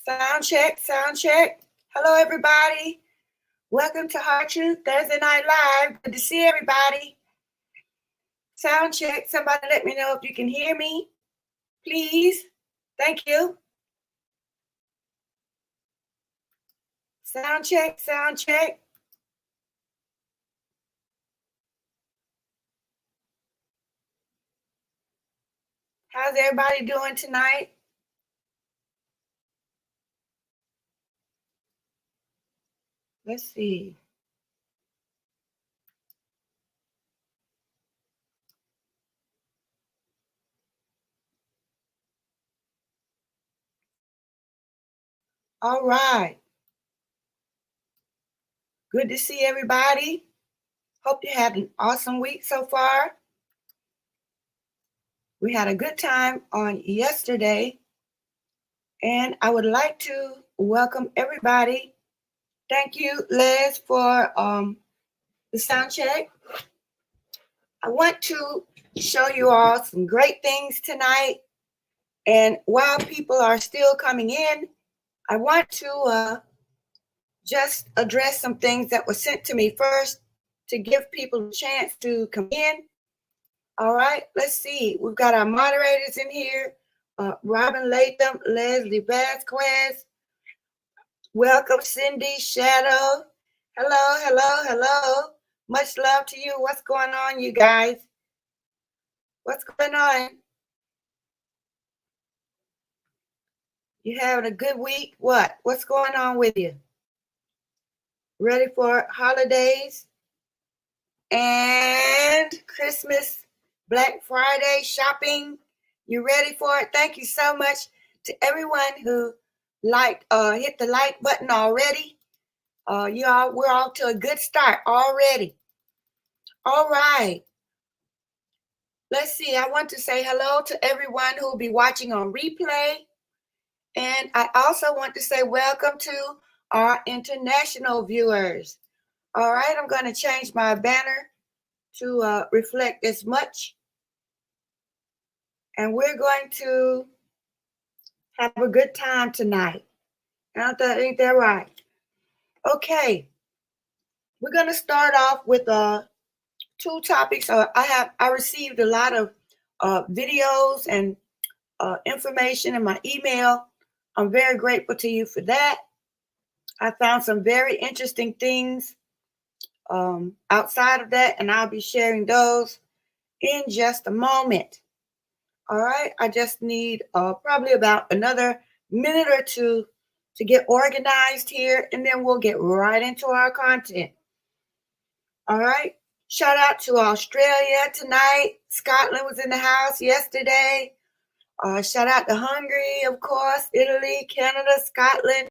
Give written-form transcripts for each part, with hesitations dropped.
Sound check, sound check. Hello, everybody. Welcome to Hard Truth Thursday Night Live. Good to see everybody. Sound check. Somebody let me know if you can hear me, please. Thank you. Sound check, sound check. How's everybody doing tonight? Let's see. All right. Good to see everybody. Hope you had an awesome week so far. We had a good time on yesterday, and I would like to welcome everybody. Thank you, Les, for the sound check. I want to show you all some great things tonight. And while people are still coming in, I want to just address some things that were sent to me first to give people a chance to come in. All right, let's see. We've got our moderators in here. Robin Latham, Leslie Vasquez. Welcome, Cindy Shadow. Hello, hello, hello. Much love to you. What's going on, you guys? What's going on? You having a good week? What? What's going on with you? Ready for holidays and Christmas, Black Friday shopping? You ready for it? Thank you so much to everyone who hit the like button already. We're off to a good start already. All right. Let's see. I want to say hello to everyone who will be watching on replay. And I also want to say welcome to our international viewers. All right, I'm going to change my banner to reflect as much. And we're going to have a good time tonight. Ain't that right? Okay, we're going to start off with two topics. I received a lot of videos and information in my email. I'm very grateful to you for that. I found some very interesting things outside of that, and I'll be sharing those in just a moment. All right, I just need probably about another minute or two to get organized here, and then we'll get right into our content. All right, shout out to Australia tonight. Scotland was in the house yesterday. Shout out to Hungary, of course, Italy, Canada, Scotland.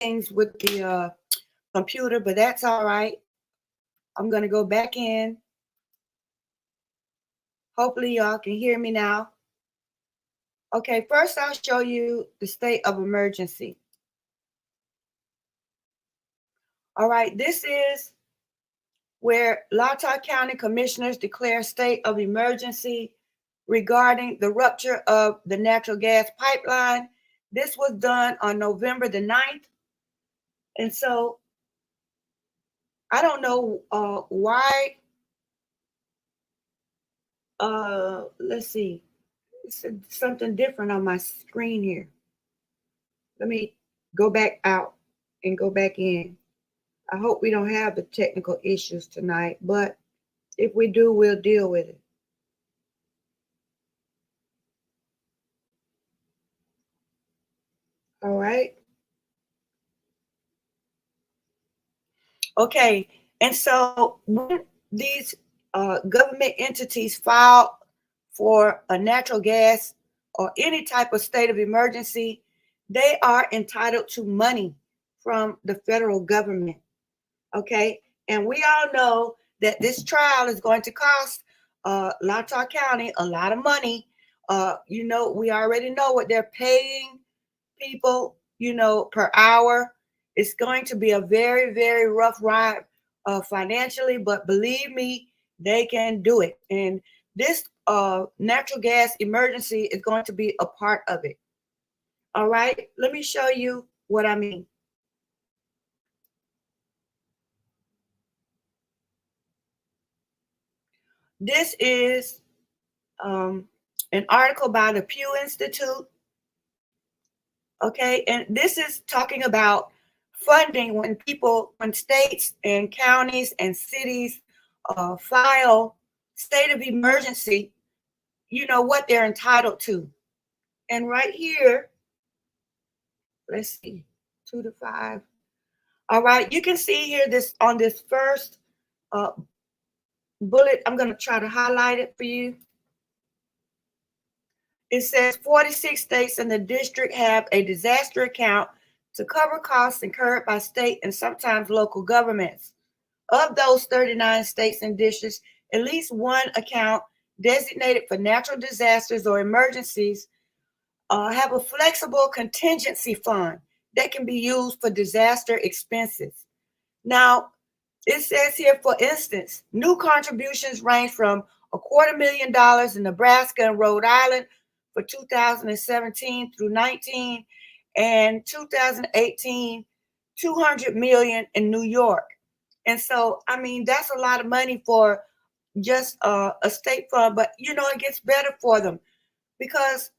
things with the computer, but that's all right. I'm going to go back in. Hopefully y'all can hear me now. Okay, first I'll show you the state of emergency. All right, this is where Latah County commissioners declare state of emergency regarding the rupture of the natural gas pipeline. This was done on November the 9th. And so I don't know why. Let's see. It's something different on my screen here. Let me go back out and go back in. I hope we don't have the technical issues tonight, but if we do, we'll deal with it. All right. Okay. And so when these government entities file for a natural gas or any type of state of emergency, they are entitled to money from the federal government. Okay. And we all know that this trial is going to cost Latah County a lot of money. We already know what they're paying people, per hour. It's going to be a very, very rough ride financially, but believe me, they can do it. And this natural gas emergency is going to be a part of it. All right, let me show you what I mean. This is an article by the Pew Institute. Okay, and this is talking about funding when states and counties and cities file state of emergency, what they're entitled to. And right here, let's see, 2 to 5. All right, you can see here this on this first uh, bullet. I'm going to try to highlight it for you. It says 46 states and the district have a disaster account to cover costs incurred by state and sometimes local governments. Of those 39 states and districts, at least one account designated for natural disasters or emergencies have a flexible contingency fund that can be used for disaster expenses. Now, it says here, for instance, new contributions range from $250,000 in Nebraska and Rhode Island for 2017 through 19, and 2018, 200 million in New York. And so, I mean, that's a lot of money for just a state fund, but it gets better for them because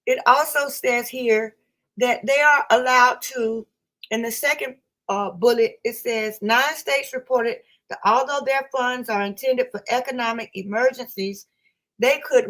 it also says here that they are allowed to, in the second bullet, it says 9 states reported that although their funds are intended for economic emergencies, they could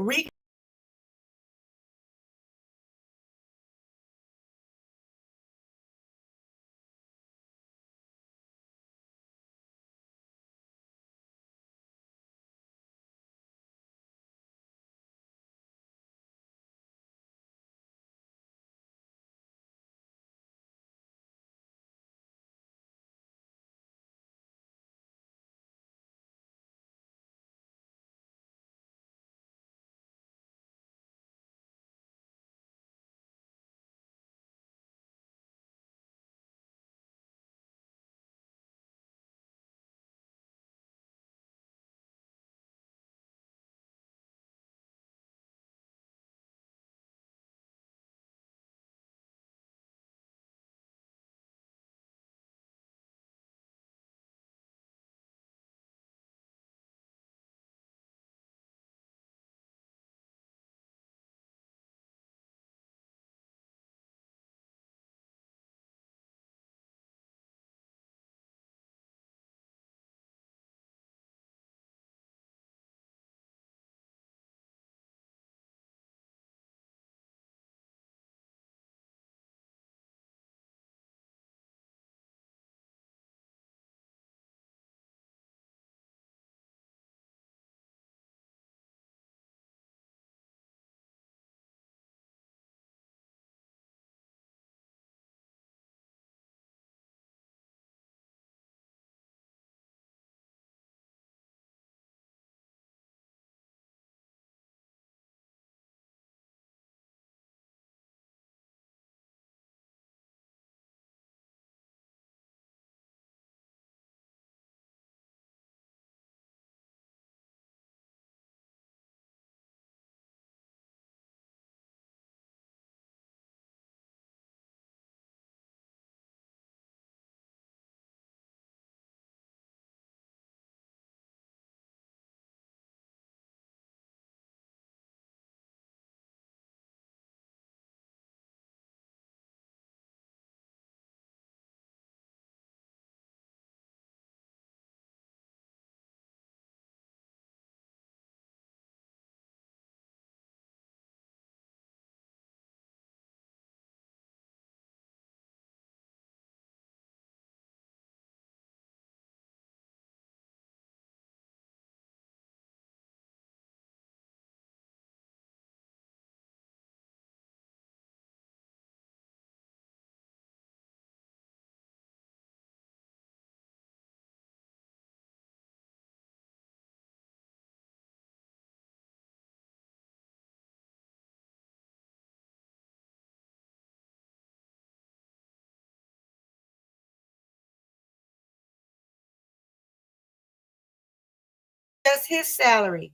his salary.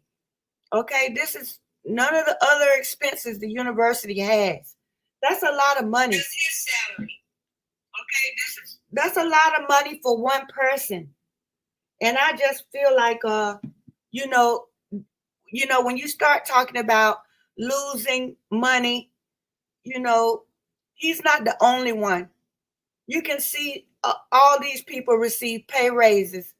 Okay, this is none of the other expenses the university has. That's a lot of money. Just his salary. Okay, that's a lot of money for one person. And I just feel like you know, when you start talking about losing money, you know, he's not the only one. You can see all these people receive pay raises.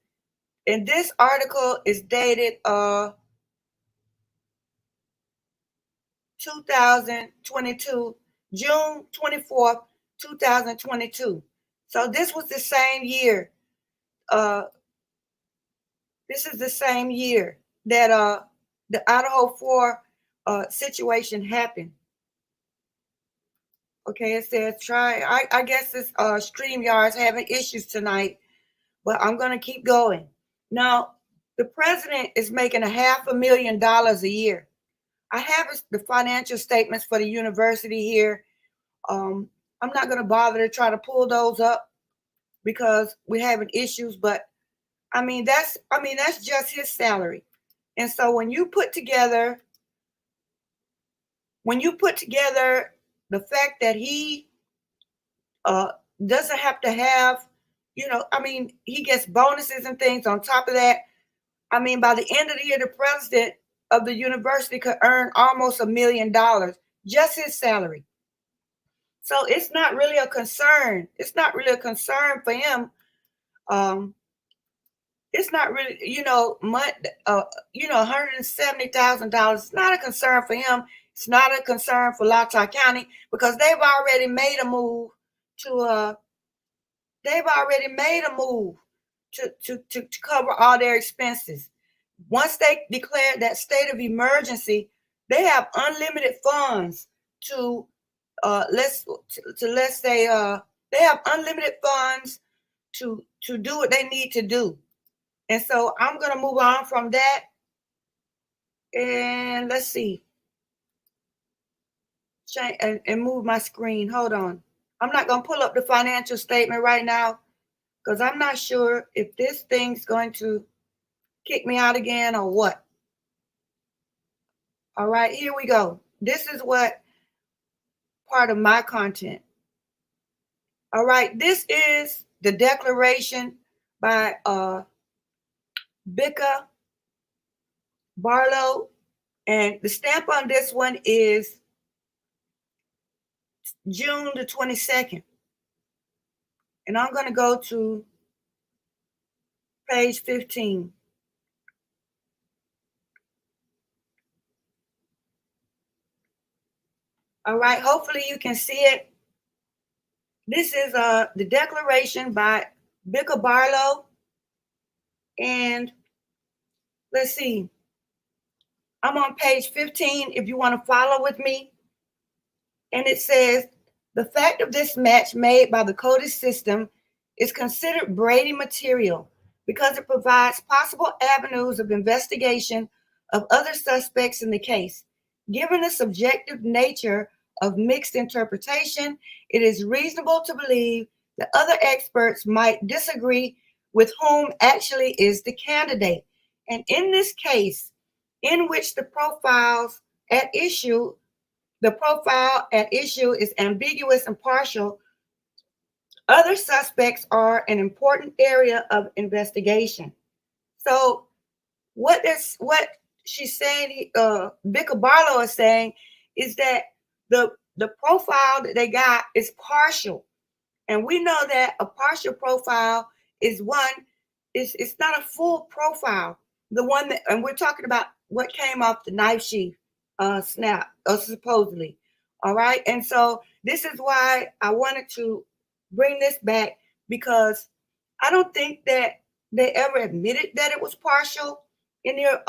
And this article is dated 2022, June 24th, 2022. So this was the same year. Uh, this is the same year that the Idaho 4 situation happened. Okay, it says try. I guess this StreamYard's having issues tonight, but I'm gonna keep going. Now, the president is making $500,000 a year. I have the financial statements for the university here. I'm not gonna bother to try to pull those up because we're having issues, but that's just his salary. And so when you put together the fact that he uh, doesn't have to have, he gets bonuses and things on top of that. I mean, by the end of the year, the president of the university could earn almost $1 million, just his salary. So it's not really a concern. It's not really a concern for him. Um, it's not really, $170,000. It's not a concern for him. It's not a concern for Loctite County because they've already made a move to to cover all their expenses. Once they declared that state of emergency, they have unlimited funds to let's say they have unlimited funds to do what they need to do. And so I'm gonna move on from that. And let's see. Change and move my screen. Hold on. I'm not gonna pull up the financial statement right now because I'm not sure if this thing's going to kick me out again or what. All right, here we go. This is what part of my content. All right, this is the declaration by Bicca Barlow, and the stamp on this one is June the 22nd. And I'm going to go to page 15. All right, hopefully you can see it. This is the declaration by Bicca Barlow. And let's see. I'm on page 15 if you want to follow with me. And it says, the fact of this match made by the coded system is considered Brady material because it provides possible avenues of investigation of other suspects in the case. Given the subjective nature of mixed interpretation, it is reasonable to believe that other experts might disagree with whom actually is the candidate. And in this case, in which the profile at issue is ambiguous and partial, other suspects are an important area of investigation. So what she's saying, Bicca Barlow is saying, is that the profile that they got is partial. And we know that a partial profile is it's not a full profile. The one that, and we're talking about what came off the knife sheath snap, supposedly. All right. And so this is why I wanted to bring this back, because I don't think that they ever admitted that it was partial in their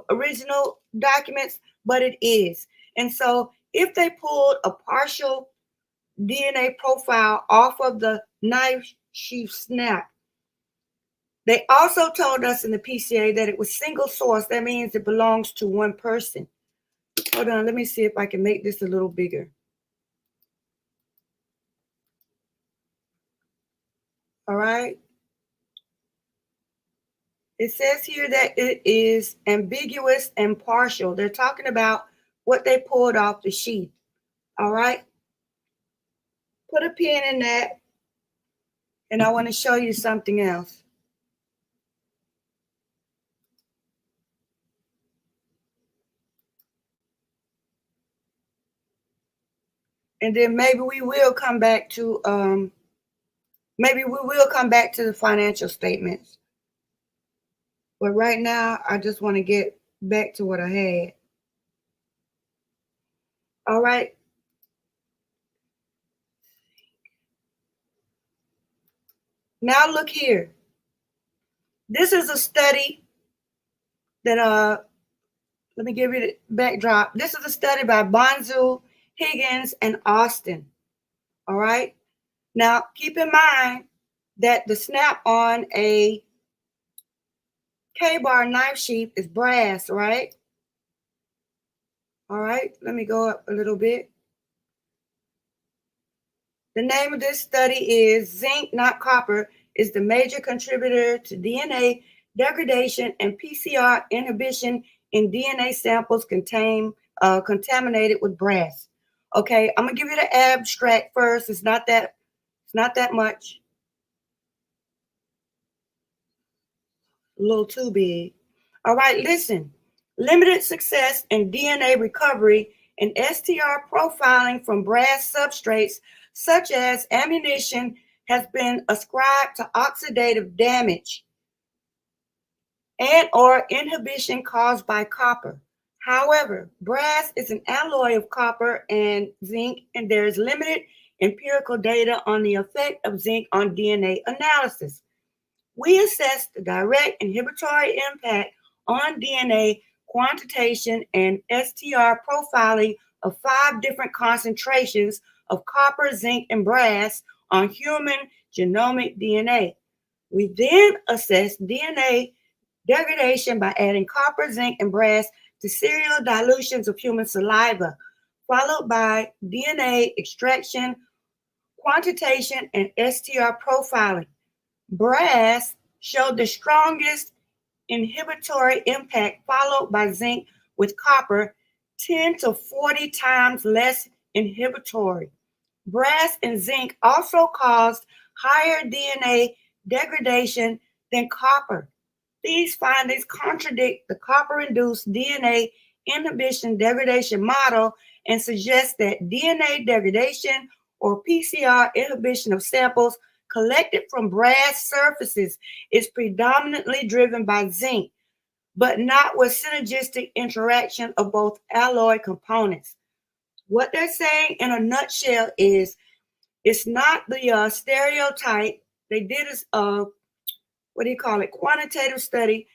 original documents, but it is. And so if they pulled a partial DNA profile off of the knife sheath snap, they also told us in the PCA that it was single source. That means it belongs to one person. Hold on, let me see if I can make this a little bigger. All right. It says here that it is ambiguous and partial. They're talking about what they pulled off the sheath. All right. Put a pin in that. And I want to show you something else. And then maybe we will come back to the financial statements. But right now, I just want to get back to what I had. All right. Now look here. This is a study that let me give you the backdrop. This is a study by Bonzu, Higgins, and Austin. All right. Now keep in mind that the snap on a Kbar knife sheath is brass, right? All right. Let me go up a little bit. The name of this study is Zinc, Not Copper, is the major contributor to DNA degradation and PCR inhibition in DNA samples contaminated with brass. Okay, I'm gonna give you the abstract first. It's not that much. A little too big. All right, listen. Limited success in DNA recovery and STR profiling from brass substrates such as ammunition has been ascribed to oxidative damage and or inhibition caused by copper. However, brass is an alloy of copper and zinc, and there is limited empirical data on the effect of zinc on DNA analysis. We assess the direct inhibitory impact on DNA quantitation and STR profiling of 5 different concentrations of copper, zinc, and brass on human genomic DNA. We then assess DNA degradation by adding copper, zinc, and brass to serial dilutions of human saliva, followed by DNA extraction, quantitation, and STR profiling. Brass showed the strongest inhibitory impact, followed by zinc with copper 10 to 40 times less inhibitory. Brass and zinc also caused higher DNA degradation than copper. These findings contradict the copper-induced DNA inhibition degradation model and suggest that DNA degradation or PCR inhibition of samples collected from brass surfaces is predominantly driven by zinc, but not with synergistic interaction of both alloy components. What they're saying in a nutshell is it's not the stereotype. They did quantitative study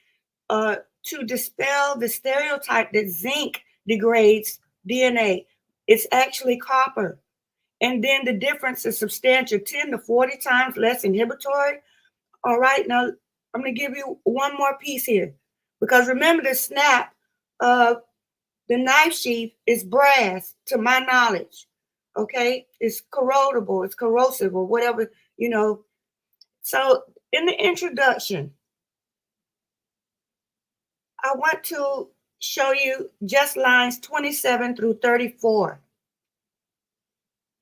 to dispel the stereotype that zinc degrades DNA. It's actually copper. And then the difference is substantial, 10 to 40 times less inhibitory. All right, now I'm going to give you one more piece here. Because remember, the snap of the knife sheath is brass, to my knowledge. Okay, it's corrodable, it's corrosive, or whatever, you know. So in the introduction, I want to show you just lines 27 through 34.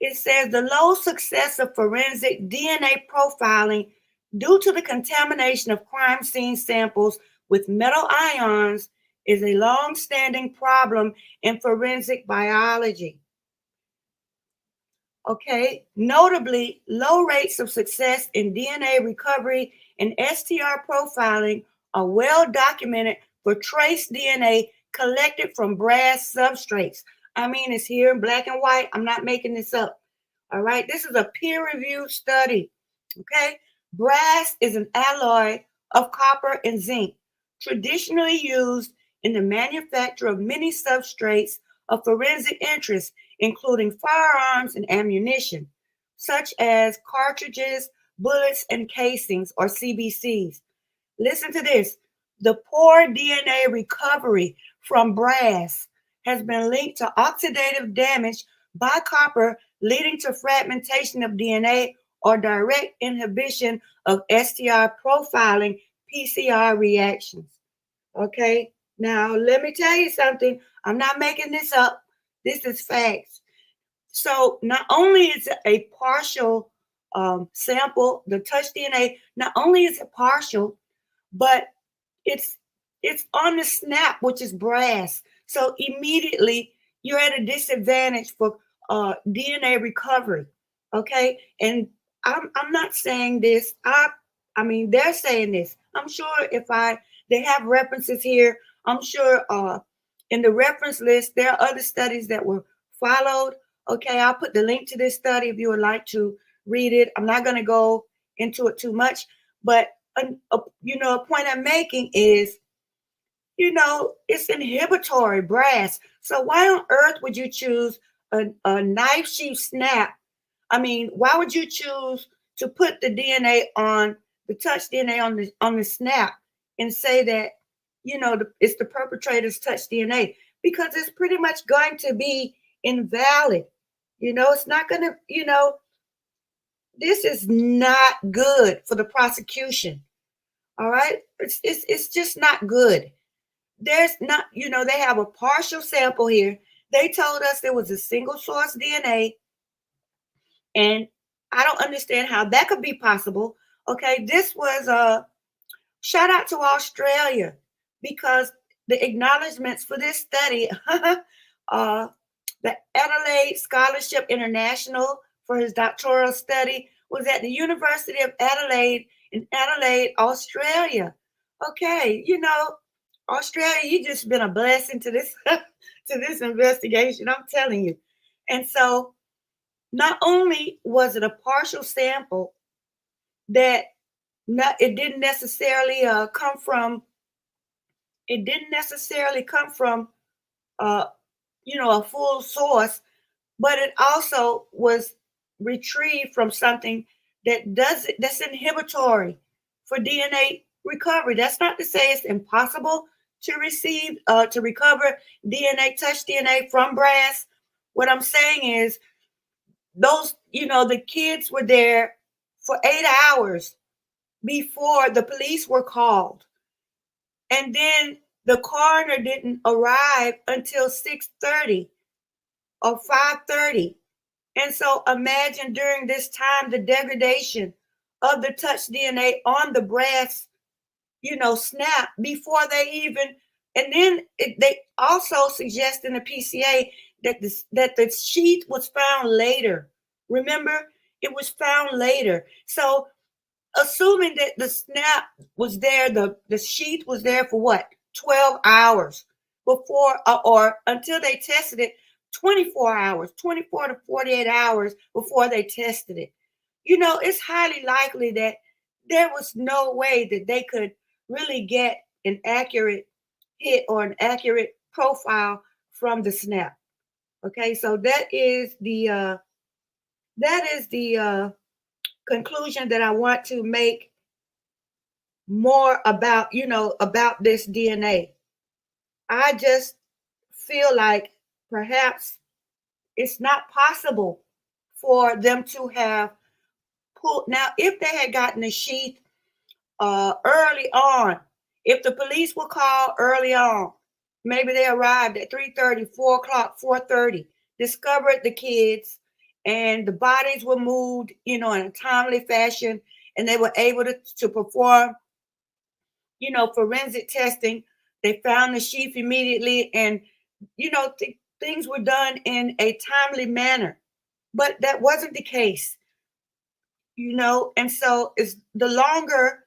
It says the low success of forensic DNA profiling due to the contamination of crime scene samples with metal ions is a long-standing problem in forensic biology. Okay, notably, low rates of success in DNA recovery and STR profiling are well documented for trace DNA collected from brass substrates. I mean, it's here in black and white. I'm not making this up. All right, this is a peer-reviewed study. Okay, brass is an alloy of copper and zinc, traditionally used in the manufacture of many substrates of forensic interest, including firearms and ammunition, such as cartridges, bullets, and casings, or CBCs. Listen to this. The poor DNA recovery from brass has been linked to oxidative damage by copper, leading to fragmentation of DNA or direct inhibition of STR profiling, PCR reactions. Okay. Now, let me tell you something. I'm not making this up. This is facts. So, not only is it a partial sample, the touch DNA, not only is it partial, but it's it's on the snap, which is brass. So immediately you're at a disadvantage for DNA recovery. Okay, and I'm not saying this. I mean they're saying this. I'm sure if I they have references here. I'm sure in the reference list there are other studies that were followed. Okay, I'll put the link to this study if you would like to read it. I'm not going to go into it too much, but a point I'm making is, it's inhibitory brass. So why on earth would you choose a knife sheath snap? I mean, why would you choose to put the DNA on the touch DNA on the snap and say that it's the perpetrator's touch DNA? Because it's pretty much going to be invalid. It's not going to. This is not good for the prosecution. All right, it's just not good. There's not, they have a partial sample here. They told us there was a single source DNA, and I don't understand how that could be possible. Okay, this was a shout out to Australia because the acknowledgments for this study, uh, the Adelaide Scholarship International for his doctoral study was at the University of Adelaide in Adelaide, Australia. Okay, Australia, you just been a blessing to this to this investigation. I'm telling you. And so, not only was it a partial sample that it didn't necessarily come from. It didn't necessarily come from uh, a full source, but it also was retrieved from something that's inhibitory for DNA recovery. That's not to say it's impossible to recover touch DNA from brass. What I'm saying is the kids were there for 8 hours before the police were called. And then the coroner didn't arrive until 6:30 or 5:30. And so imagine during this time the degradation of the touch DNA on the brass, snap before they even. And then they also suggest in the PCA that the sheath was found later. Remember, it was found later. So assuming that the snap was there, the sheath was there for what, 12 hours before or until they tested it, 24 hours, 24 to 48 hours before they tested it. It's highly likely that there was no way that they could really get an accurate hit or an accurate profile from the snap. Okay, so that is the conclusion that I want to make more about this DNA. I just feel like perhaps it's not possible for them to have pulled. Now, if they had gotten the sheath early on, if the police were called early on, maybe they arrived at 3:30, 4 o'clock, 4:30, discovered the kids, and the bodies were moved, in a timely fashion, and they were able to perform, forensic testing. They found the sheath immediately, and things were done in a timely manner. But that wasn't the case, and so it's the longer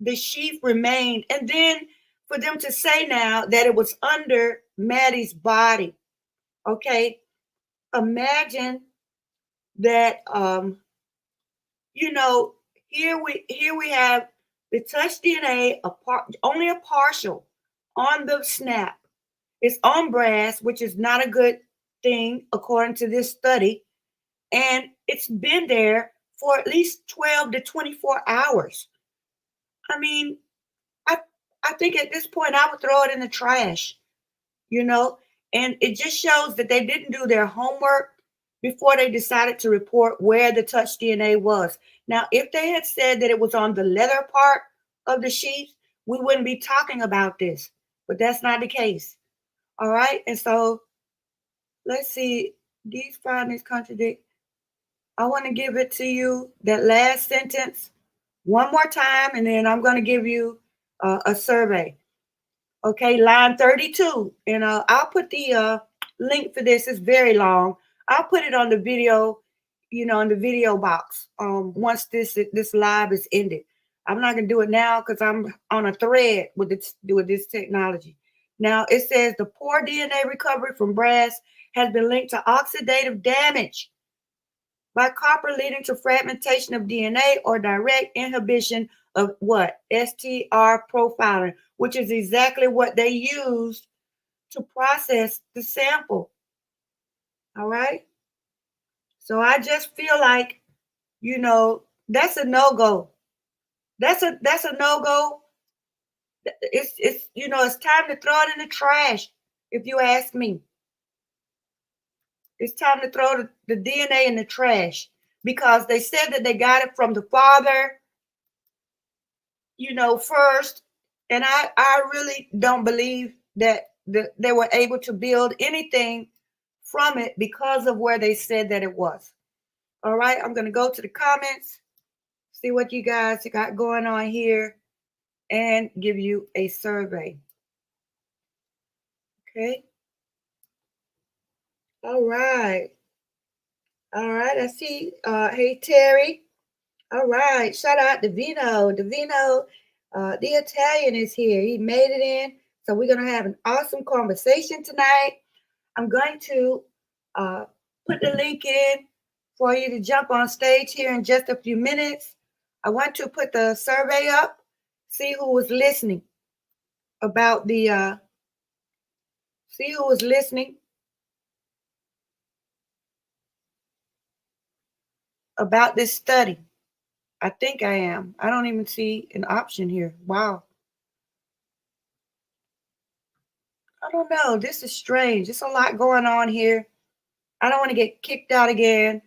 the sheath remained, and then for them to say now that it was under Maddie's body. Okay, imagine that. Here we have the touch DNA, only a partial on the snap. It's on brass, which is not a good thing according to this study, and it's been there for at least 12 to 24 hours. I mean, I think at this point I would throw it in the trash, and it just shows that they didn't do their homework before they decided to report where the touch DNA was. Now, if they had said that it was on the leather part of the sheath, we wouldn't be talking about this. But that's not the case. All right. And so let's see. These findings contradict. I want to give it to you, that last sentence, one more time, and then I'm going to give you a survey. Okay, line 32. And I'll put the link for this. It's very long. I'll put it on the video, in the video box once this live is ended. I'm not going to do it now because I'm on a thread with this technology. Now, it says the poor DNA recovery from brass has been linked to oxidative damage by copper, leading to fragmentation of DNA or direct inhibition of what? STR profiling, which is exactly what they used to process the sample. All right. So I just feel like, that's a no-go. That's a no-go. It's time to throw it in the trash, if you ask me. It's time to throw the DNA in the trash because they said that they got it from the father, first. And I really don't believe that they were able to build anything from it because of where they said that it was. All right, I'm going to go to the comments, see what you guys got going on here, and give you a survey. Okay. All right. All right. I see. Hey, Terry. All right. Shout out to Vino. Davino, the Italian is here. He made it in. So we're going to have an awesome conversation tonight. I'm going to put the link in for you to jump on stage here in just a few minutes. I want to put the survey up, see who was listening about see who was listening about this study. I think I am. I don't even see an option here. Wow. I don't know. This is strange. There's a lot going on here. I don't want to get kicked out again.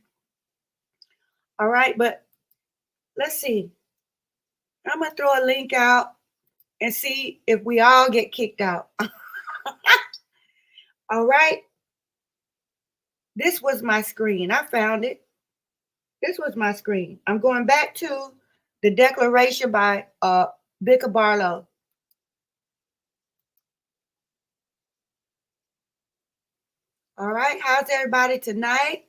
All right, but let's see. I'm going to throw a link out and see if we all get kicked out. All right. This was my screen. I found it. This was my screen. I'm going back to the declaration by Kbar. All right. How's everybody tonight?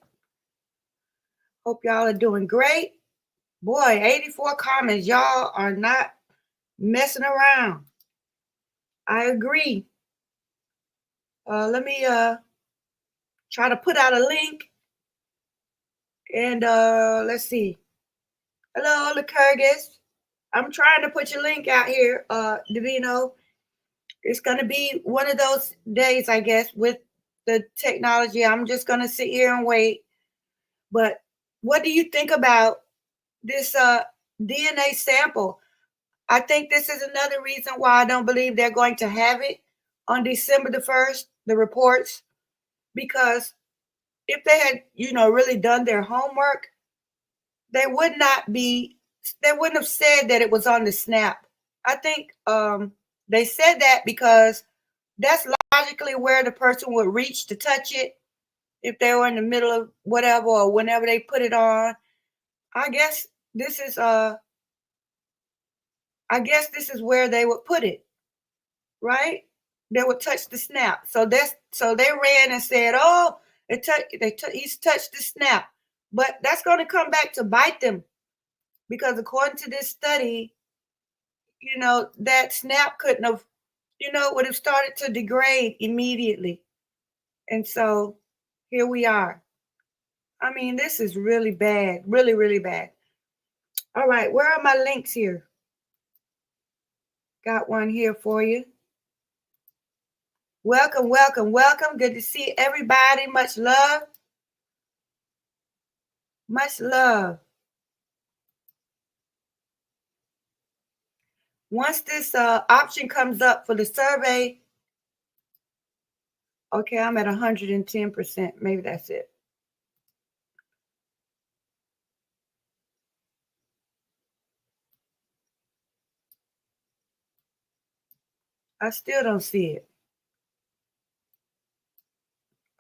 Hope y'all are doing great. Boy, 84 comments. Y'all are not messing around. I agree. Let me try to put out a link. And let's see. Hello, Lycurgus. I'm trying to put your link out here, Davino. It's going to be one of those days, I guess, with the technology. I'm just going to sit here and wait. But what do you think about this DNA sample? I think this is another reason why I don't believe they're going to have it on December the 1st, the reports, because if they had, really done their homework, they wouldn't have said that it was on the snap. I think they said that because that's logically where the person would reach to touch it if they were in the middle of whatever or whenever they put it on. I guess this is where they would put it, right? They would touch the snap. So they ran and said, "Oh, he's touched the snap," but that's going to come back to bite them because according to this study, that snap couldn't have, would have started to degrade immediately, and so here we are. I mean, this is really bad, really, really bad. All right, where are my links here? Got one here for you. Welcome, welcome, welcome. Good to see everybody. Much love. Much love. Once this option comes up for the survey, okay, I'm at 110%. Maybe that's it. I still don't see it.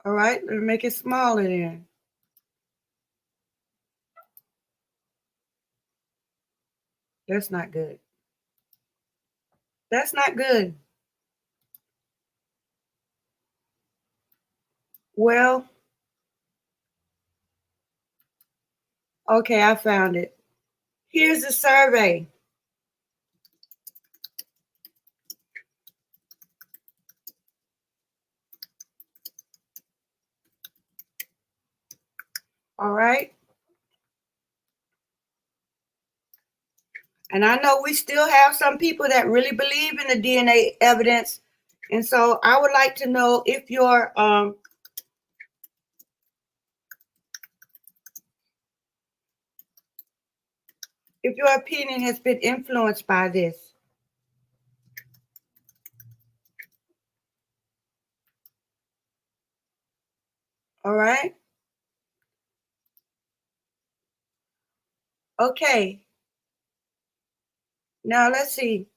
All right, let me make it smaller then. That's not good. That's not good. Well, okay, I found it. Here's the survey. All right. And I know we still have some people that really believe in the DNA evidence. And so I would like to know if your opinion has been influenced by this. All right. Okay. Now let's see.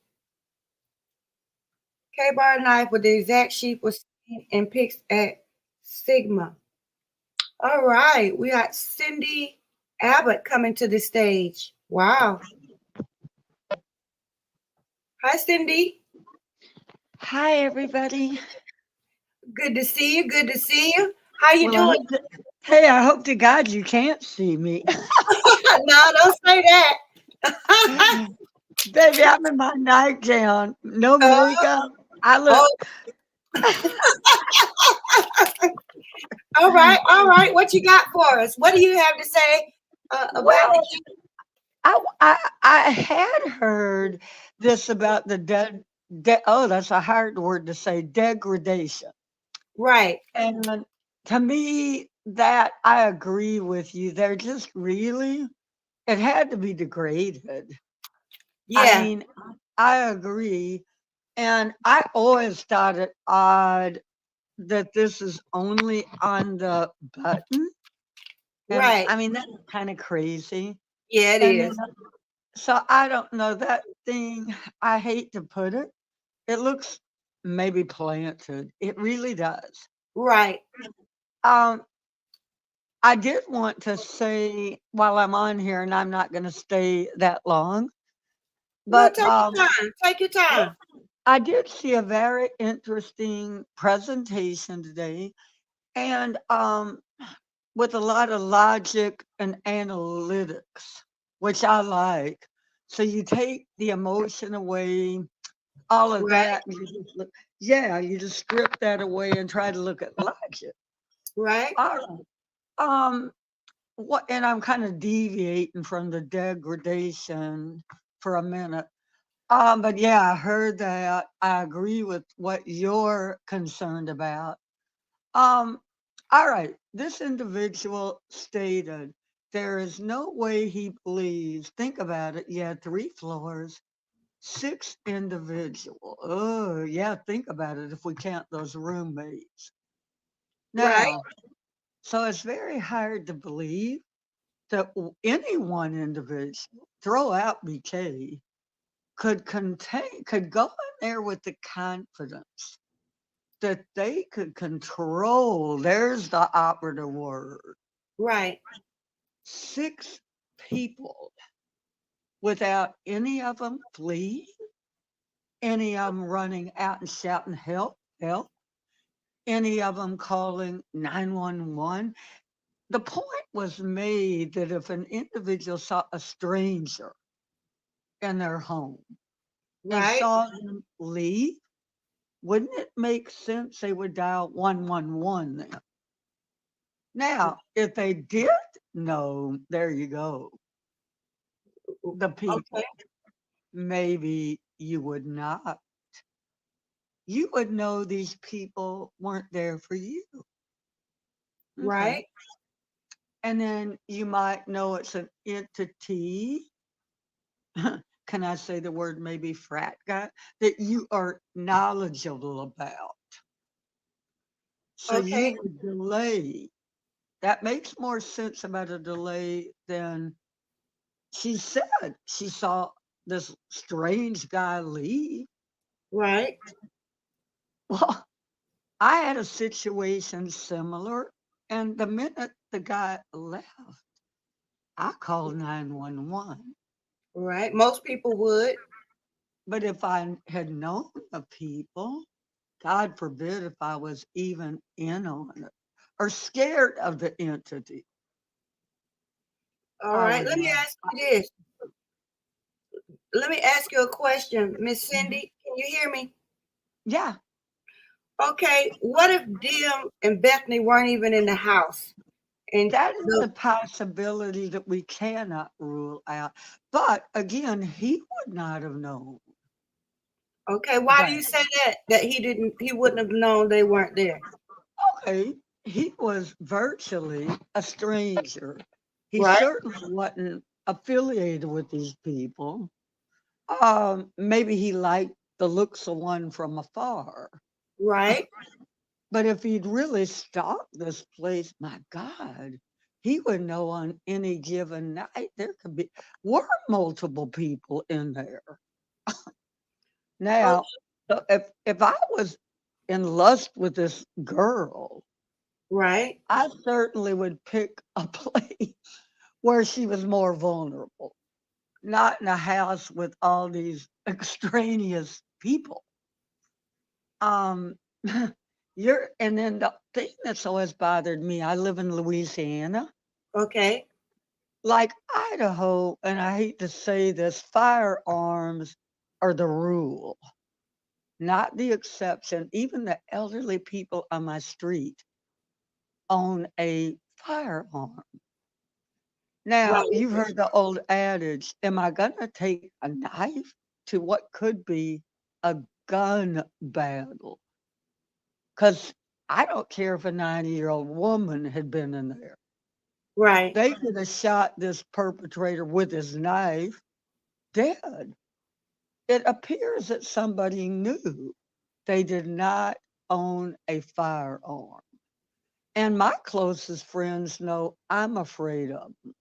Kbar knife with the exact sheep was seen in pics at Sigma. All right. We got Cindy Abbott coming to the stage. Wow. Hi, Cindy. Hi, everybody. Good to see you. Good to see you. How you Well, I doing? hope that, hey, I hope to God you can't see me. No, don't say that. Baby, I'm in my nightgown, no Oh, makeup. I look, oh, all right, all right. What you got for us? What do you have to say about the well, I had heard this about the oh, that's a hard word to say, degradation. right? And to me, that I agree with you. They're just really, it had to be degraded. I Yeah, mean, I agree. And I always thought it odd that this is only on the button. And right. I mean, that's kind of crazy. Yeah, it And then, is. so I don't know that thing. I hate to put it. It looks maybe planted. It really does. Right. Um, I did want to say while I'm on here, and I'm not going to stay that long, No, but take your time. Take your time. I did see a very interesting presentation today, and with a lot of logic and analytics, which I like. So you take the emotion away, all of Right. that, and you just look, yeah, you just strip that away and try to look at logic. Right. All right. Um, what, and I'm kind of deviating from the degradation for a minute. But yeah, I heard that. I agree with what you're concerned about. Um, all right. This individual stated there is no way he believes. Think about it. You had 3 floors, 6 individual. Oh, yeah. Think about it. If we count those roommates Right. now, so it's very hard to believe that any one individual, throw out BK, could go in there with the confidence that they could control, there's the operative word, Right. 6 people without any of them fleeing, any of them running out and shouting help, help, any of them calling 911. The point was made that if an individual saw a stranger in their home and Right. saw them leave, wouldn't it make sense they would dial 111 then? Now, if they did know, there you go, the Okay. people, maybe you would not. You would know these people weren't there for you. Okay. Right. And then you might know it's an entity. Can I say the word maybe frat guy that you are knowledgeable about? So you Okay. would delay. That makes more sense about a delay than she said. She saw this strange guy leave. Right. Well, I had a situation similar, and the minute the guy left, I called 911. Right. Most people would. But if I had known the people, God forbid if I was even in on it or scared of the entity, All I right. would Let me not. ask you this. Let me ask you a question, Miss Mhm. Cindy. Can you hear me? Yeah, Okay. What if Dim and Bethany weren't even in the house? And that is the a possibility that we cannot rule out. But again, he would not have known okay, why do that. you say that? That he wouldn't have known they weren't there. Okay, he was virtually a stranger. He Right, certainly wasn't affiliated with these people. Maybe he liked the looks of one from afar. right, But if he'd really stalked this place, my God, he would know on any given night there could be were multiple people in there. oh, Now, so if I was in lust with this girl, right, I certainly would pick a place where she was more vulnerable, not in a house with all these extraneous people. Um, and then the thing that's always bothered me, I live in Louisiana, okay, like Idaho, and I hate to say this, firearms are the rule, not the exception. Even the elderly people on my street own a firearm. Now, right. you've heard the old adage, am I going to take a knife to what could be a gun battle? Because I don't care if a 90-year-old woman had been in there. Right, They could have shot this perpetrator with his knife dead. It appears that somebody knew they did not own a firearm. And my closest friends know I'm afraid of them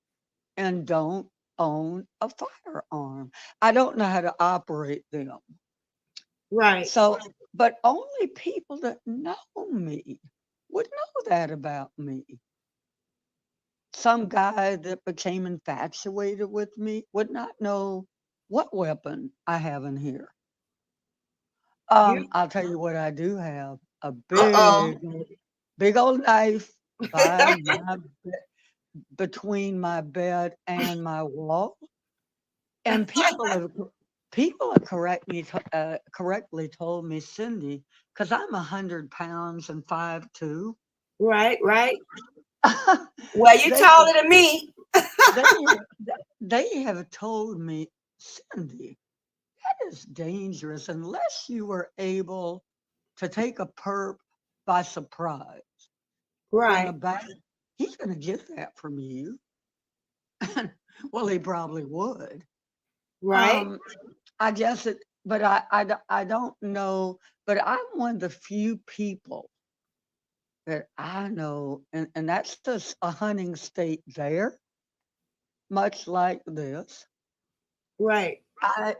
and don't own a firearm. I don't know how to operate them. right. So, but only people that know me would know that about me. Some guy that became infatuated with me would not know what weapon I have in here. You I'll tell you what I do have, a uh-oh. big old knife by my between my bed and my wall. And people have correctly told me, Cindy, because I'm 100 pounds and 5'2". Right, right. Well, you they taller than me. they they have told me, Cindy, that is dangerous unless you were able to take a perp by surprise in a Right, back. He's going to get that from you. Well, he probably would. right. Um, I guess it, but I don't know. But I'm one of the few people that I know, and that's just a hunting state there, much like this. Right, I,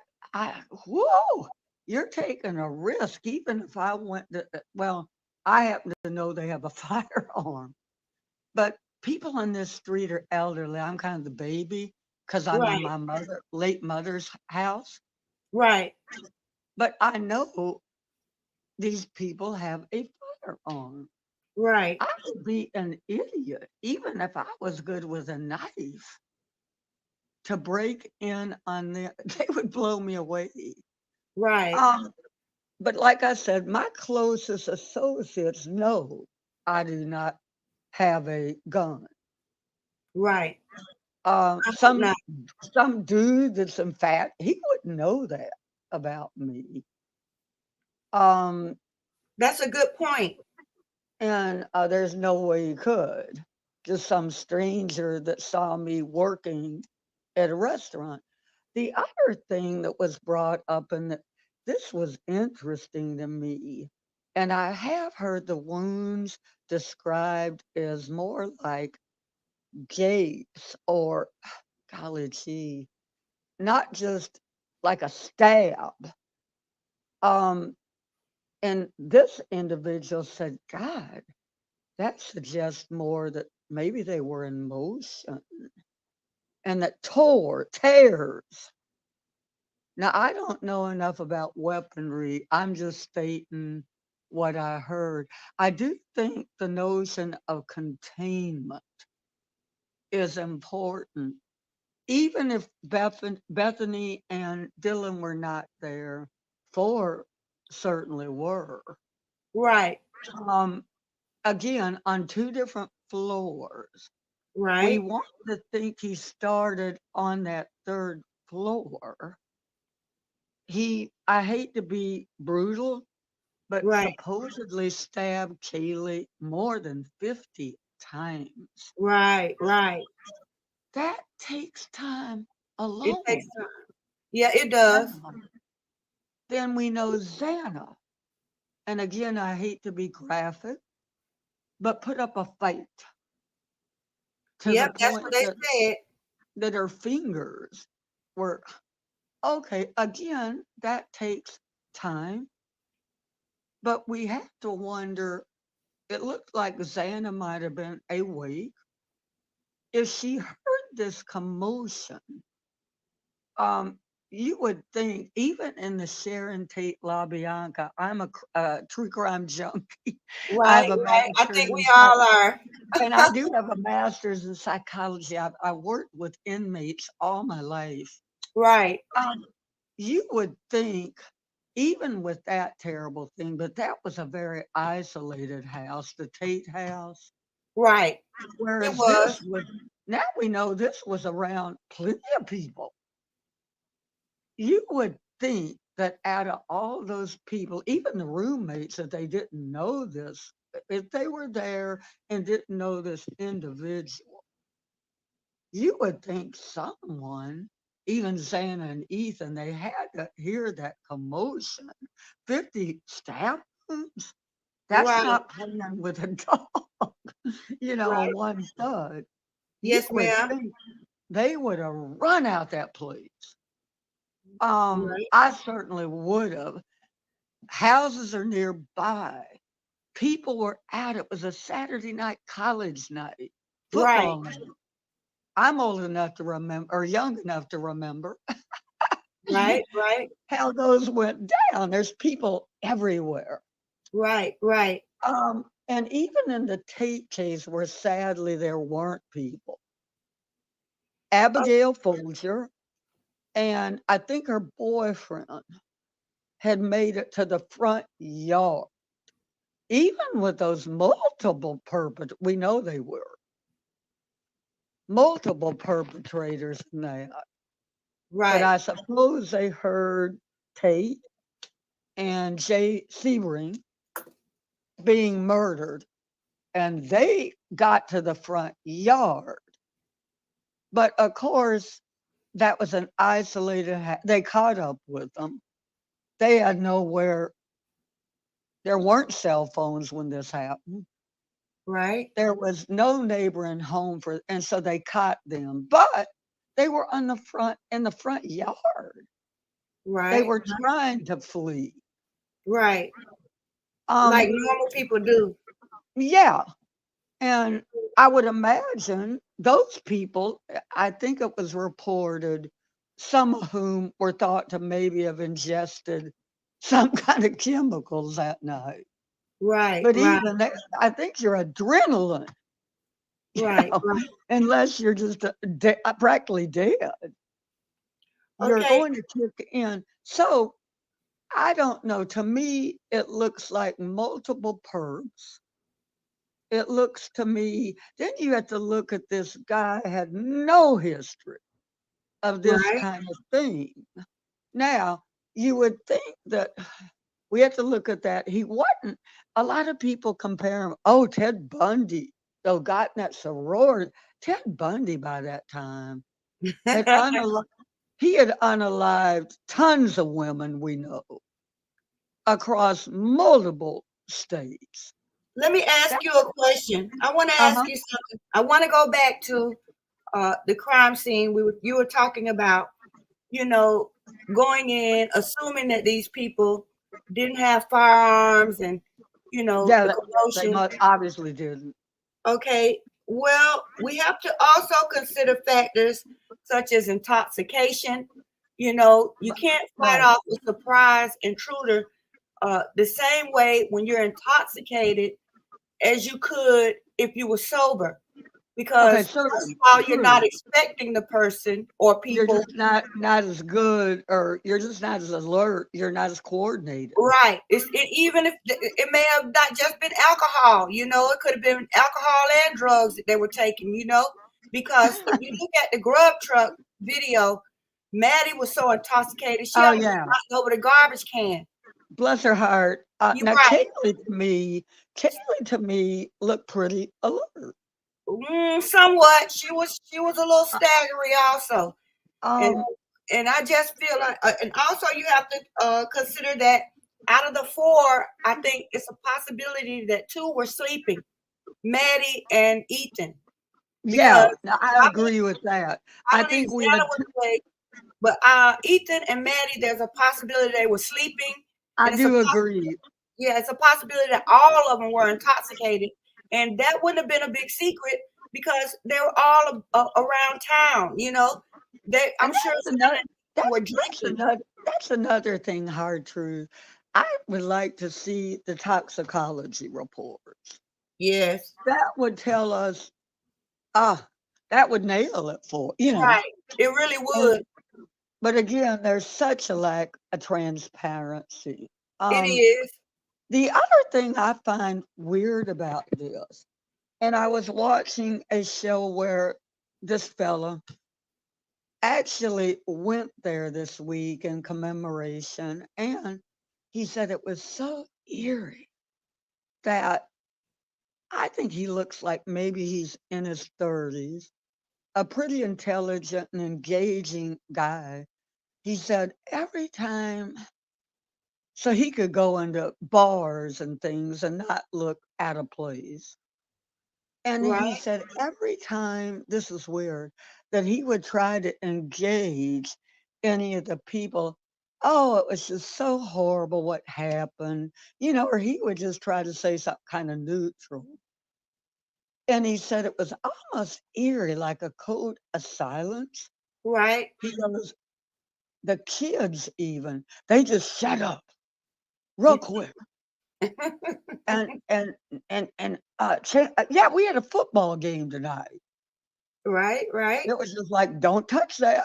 whoa, you're taking a risk, even if I went to, well, I happen to know they have a firearm, but people on this street are elderly. I'm kind of the baby because I'm in right, my late mother's house, right, but I know these people have a firearm. right, I would be an idiot, even if I was good with a knife, to break in on them. They would blow me away. right, Um, but like I said, my closest associates know I do not have a gun. right. I hope Some not. dude that's in fact he wouldn't know that about me. Um, That's a good point. and there's no way he could. Just some stranger that saw me working at a restaurant. The other thing that was brought up, and this was interesting to me, and I have heard the wounds described as more like gapes or, golly gee, not just like a stab. Um, And this individual said, God, that suggests more that maybe they were in motion and that tears. Now, I don't know enough about weaponry. I'm just stating what I heard. I do think the notion of containment is important. Even if Bethany and Dylan were not there, four certainly were. Right. Um, Again, on two different floors. We Right. want to think he started on that third floor. I hate to be brutal, but Right. supposedly stabbed Kaylee more than 50 times. Right. Right. That takes time It takes alone. time. Yeah, it does. Now, then we know Xana. And again, I hate to be graphic, but put up a fight to the Yep, that's what point they said. that her fingers were okay. Again, that takes time, but we have to wonder. It looked like Xana might have been awake. If she heard this commotion, um, you would think, even in the Sharon Tate LaBianca, I'm a true crime junkie. I have Right. a Right. I master's think in we all are. and I do have a master's in psychology. I worked with inmates all my life. Right. Um, you would think, even with that terrible thing, but that was a very isolated house, the Tate house. Right. It Whereas was. now we know this was around plenty of people. You would think that out of all those people, even the roommates, that they didn't know this, if they were there and didn't know this individual, you would think someone, even Xana and Ethan, they had to hear that commotion. 50 stab wounds? That's Right. not playing with a dog, Right. one thud. You Yes, would ma'am. think they would have run out that place. Right. I certainly would have. Houses are nearby. People were out. It was a Saturday night college night, Right. football night. I'm old enough to remember, or young enough to remember Right. Right. how those went down. There's people everywhere. Right. Right. And even in the Tate case, where sadly there weren't people, Oh, Abigail Folger and I think her boyfriend had made it to the front yard. Even with those multiple we know they were multiple perpetrators in that. But right. I suppose they heard Tate and Jay Sebring being murdered, and they got to the front yard. But of course, that was an isolated. They caught up with them. They had nowhere. There weren't cell phones when this happened. Right. There was no neighboring home and so they caught them. But they were in the front yard. They Right. were trying to flee. Right. Like Um, normal people do. yeah, and I would imagine those people. I think it was reported, some of whom were thought to maybe have ingested some kind of chemicals that night. Right. But Right. even that, I think your adrenaline, you Right. know, Right. unless you're just practically dead, you're Okay. going to kick in. So I don't know. To me, it looks like multiple perps. It looks to me, then you have to look at this guy had no history of this Right. kind of thing. Now, you would think that we have to look at that. He wasn't, a lot of people compare him, oh, Ted Bundy, though got in that sorority. Ted Bundy by that time had he had unalived tons of women we know across multiple states. Let me ask That, you a question. I want to ask uh-huh, you something. I want to go back to the crime scene. You were talking about, you know, going in, assuming that these people didn't have firearms and, Yeah, the they commotion. obviously didn't. Okay, well, we have to also consider factors such as intoxication. You can't fight Right. off a surprise intruder the same way when you're intoxicated as you could if you were sober. Okay, Because so first of all, you're not true. expecting the person or You're people. just not as good, or you're just not as alert. You're not as coordinated. Right. Even if it may have not just been alcohol, it could have been alcohol and drugs that they were taking, because if you look at the grub truck video, Maddie was so intoxicated she Oh almost yeah, knocked over the garbage can. bless her heart. You're Now right. Kaylee to me looked pretty alert. Somewhat. She was a little Uh, staggery also, and Um, and I just feel like, and also you have to consider that out of the four, I think it's a possibility that two were sleeping, Maddie and Ethan, because yeah, now I I agree with that. I believe think we Xana had. was awake, but Ethan and Maddie, there's a possibility they were sleeping, I and do agree. it's a possibility that all of them were intoxicated, and that wouldn't have been a big secret because they were all around town. I'm And sure that's another Xana were that's drinking. another thing, hard truth. I would like to see the toxicology reports. Yes, That would tell us, ah, that would nail it for. right. It really And would. but again, there's such a lack of transparency. It Um, is. the other thing I find weird about this, and I was watching a show where this fella actually went there this week in commemoration, and he said it was so eerie that I think he looks like maybe he's in his 30s, a pretty intelligent and engaging guy. He said every time, so he could go into bars and things and not look out of place. And he Right, said every time, this is weird, that he would try to engage any of the people, oh, it was just so horrible what happened, or he would just try to say something kind of neutral. And he said it was almost eerie, like a code of silence. right. He goes, the kids even, they just shut up real quick. And yeah, we had a football game tonight. Right, right, It was just like, don't touch that.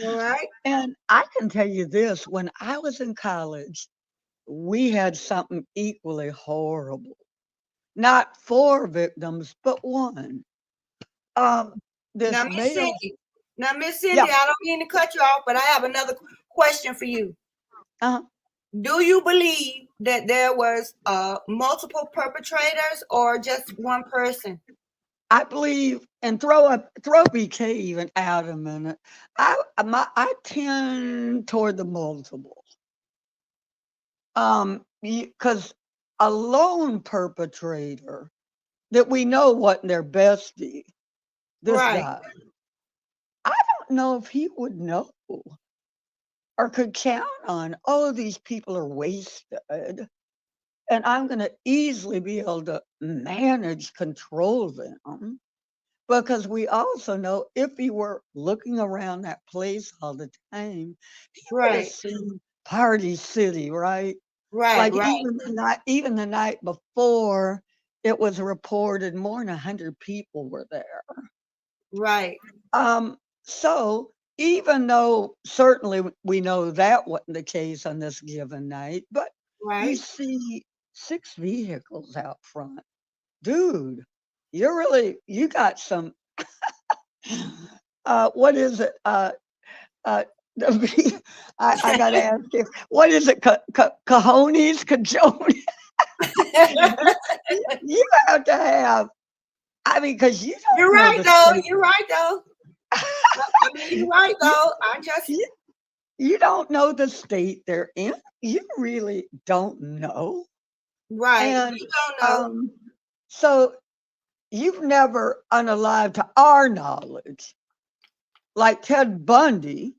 right, And I can tell you this, when I was in college, we had something equally horrible. Not 4 victims, but 1. Um, now this Miss male, Cindy, now Miss yeah, Cindy, I don't mean to cut you off, but I have another question for you. uh, Do you believe that there was multiple perpetrators or just one person? I believe, and throw BK even out a minute. I tend toward the multiple. Because a lone perpetrator that we know wasn't their bestie, this Right, guy, I don't know if he would know or could count on, oh, these people are wasted, and I'm going to easily be able to manage, control them. Because we also know if he were looking around that place all the time, he would have right, seen Party City, right? right, Like right, even the night before, it was reported more than 100 people were there. right, So even though certainly we know that wasn't the case on this given night, but you right. see 6 vehicles out front. Dude, you got some, what is it? The I gotta ask you, what is it? Cajones, cajones? You have to have. I mean, because you You're don't know right the though. state. You're right though. I mean, you're right you, though. I just you you don't know the state they're in. You really don't know. right. And You don't know. um, so you've never, unalive to our knowledge, like Ted Bundy,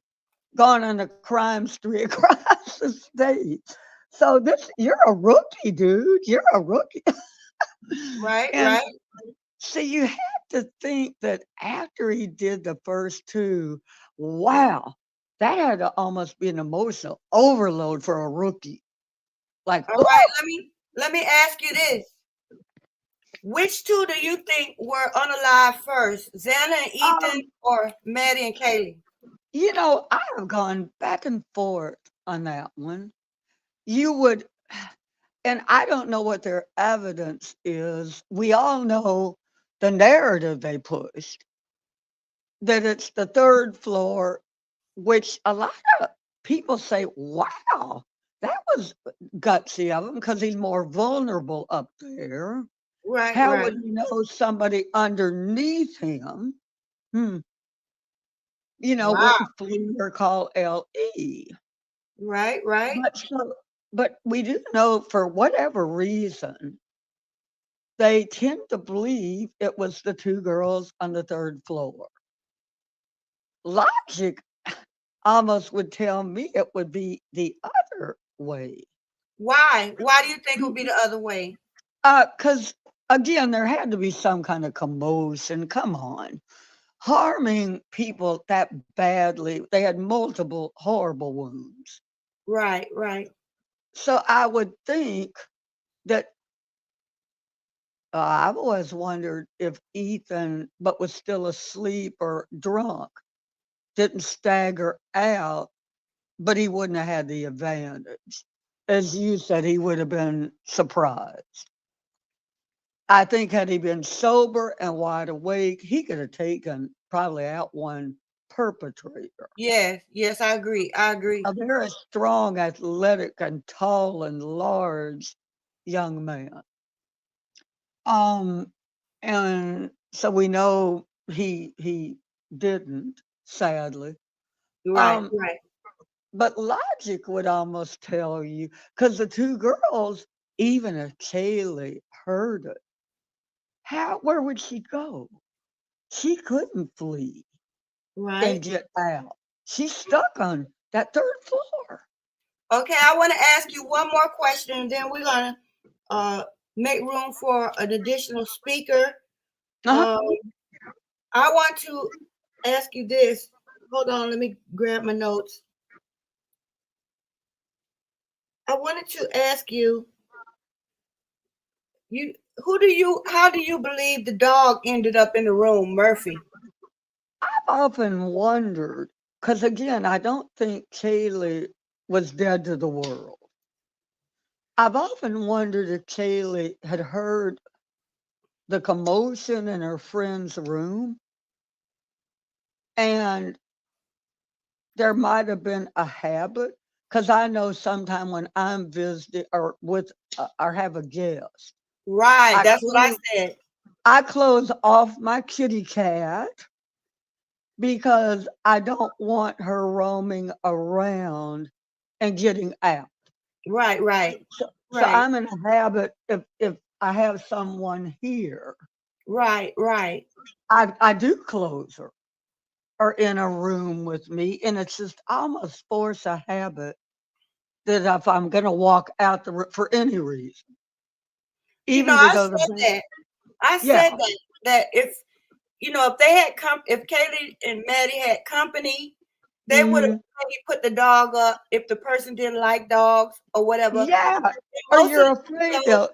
gone on a crime spree across the state. So this you're a rookie, dude. You're a rookie. Right, And right. see, you had to think that after he did the first two, wow, that had to almost be an emotional overload for a rookie. Like, All oh, right, let me ask you this. Which two do you think were unalive first? Xana and um, Ethan or Maddie and Kaylee? I have gone back and forth on that one. You would, and I don't know what their evidence is. We all know the narrative they pushed, that it's the third floor, which a lot of people say, wow, that was gutsy of him because he's more vulnerable up there. Right, How right. would you know somebody underneath him, hmm, Wow. wouldn't flee or call LE? Right, right. But so, but we do know for whatever reason, they tend to believe it was the two girls on the third floor. Logic almost would tell me it would be the other way. Why? Why do you think it would be the other way? Because again, there had to be some kind of commotion. Come on. Harming people that badly, they had multiple horrible wounds. Right, right. So I would think that I've always wondered if Ethan, but was still asleep or drunk, didn't stagger out, but he wouldn't have had the advantage. As you said, he would have been surprised. I think had he been sober and wide awake, he could have taken probably out one perpetrator. Yes, yes, I agree. I agree. A very strong, athletic, and tall and large young man. Um, and so we know he didn't, sadly. Right, Um, right. but logic would almost tell you because the two girls, even if Kaylee heard it, where would she go? She couldn't flee and Right. get out. She's stuck on that third floor. Okay, I want to ask you one more question, and then we're gonna uh make room for an additional speaker. Uh-huh. Um, I want to ask you this. Hold on, let me grab my notes. I wanted to ask you, you how do you believe the dog ended up in the room, Murphy? I've often wondered, because again, I don't think Kaylee was dead to the world. I've often wondered if Kaylee had heard the commotion in her friend's room and there might have been a habit. Because I know sometime when I'm visiting or or have a guest, Right, I that's what I close, said. I close off my kitty cat because I don't want her roaming around and getting out. Right, right, So right, I'm in a habit if I have someone here, right, right. I do close her or in a room with me, and it's just almost force a habit that if I'm going to walk out the room for any reason, You know, even to I go to said bed, that. I yeah, said that if if they had if Kaylee and Maddie had company, they would have hmm maybe put the dog up if the person didn't like dogs or whatever. yeah, In or most of the videos,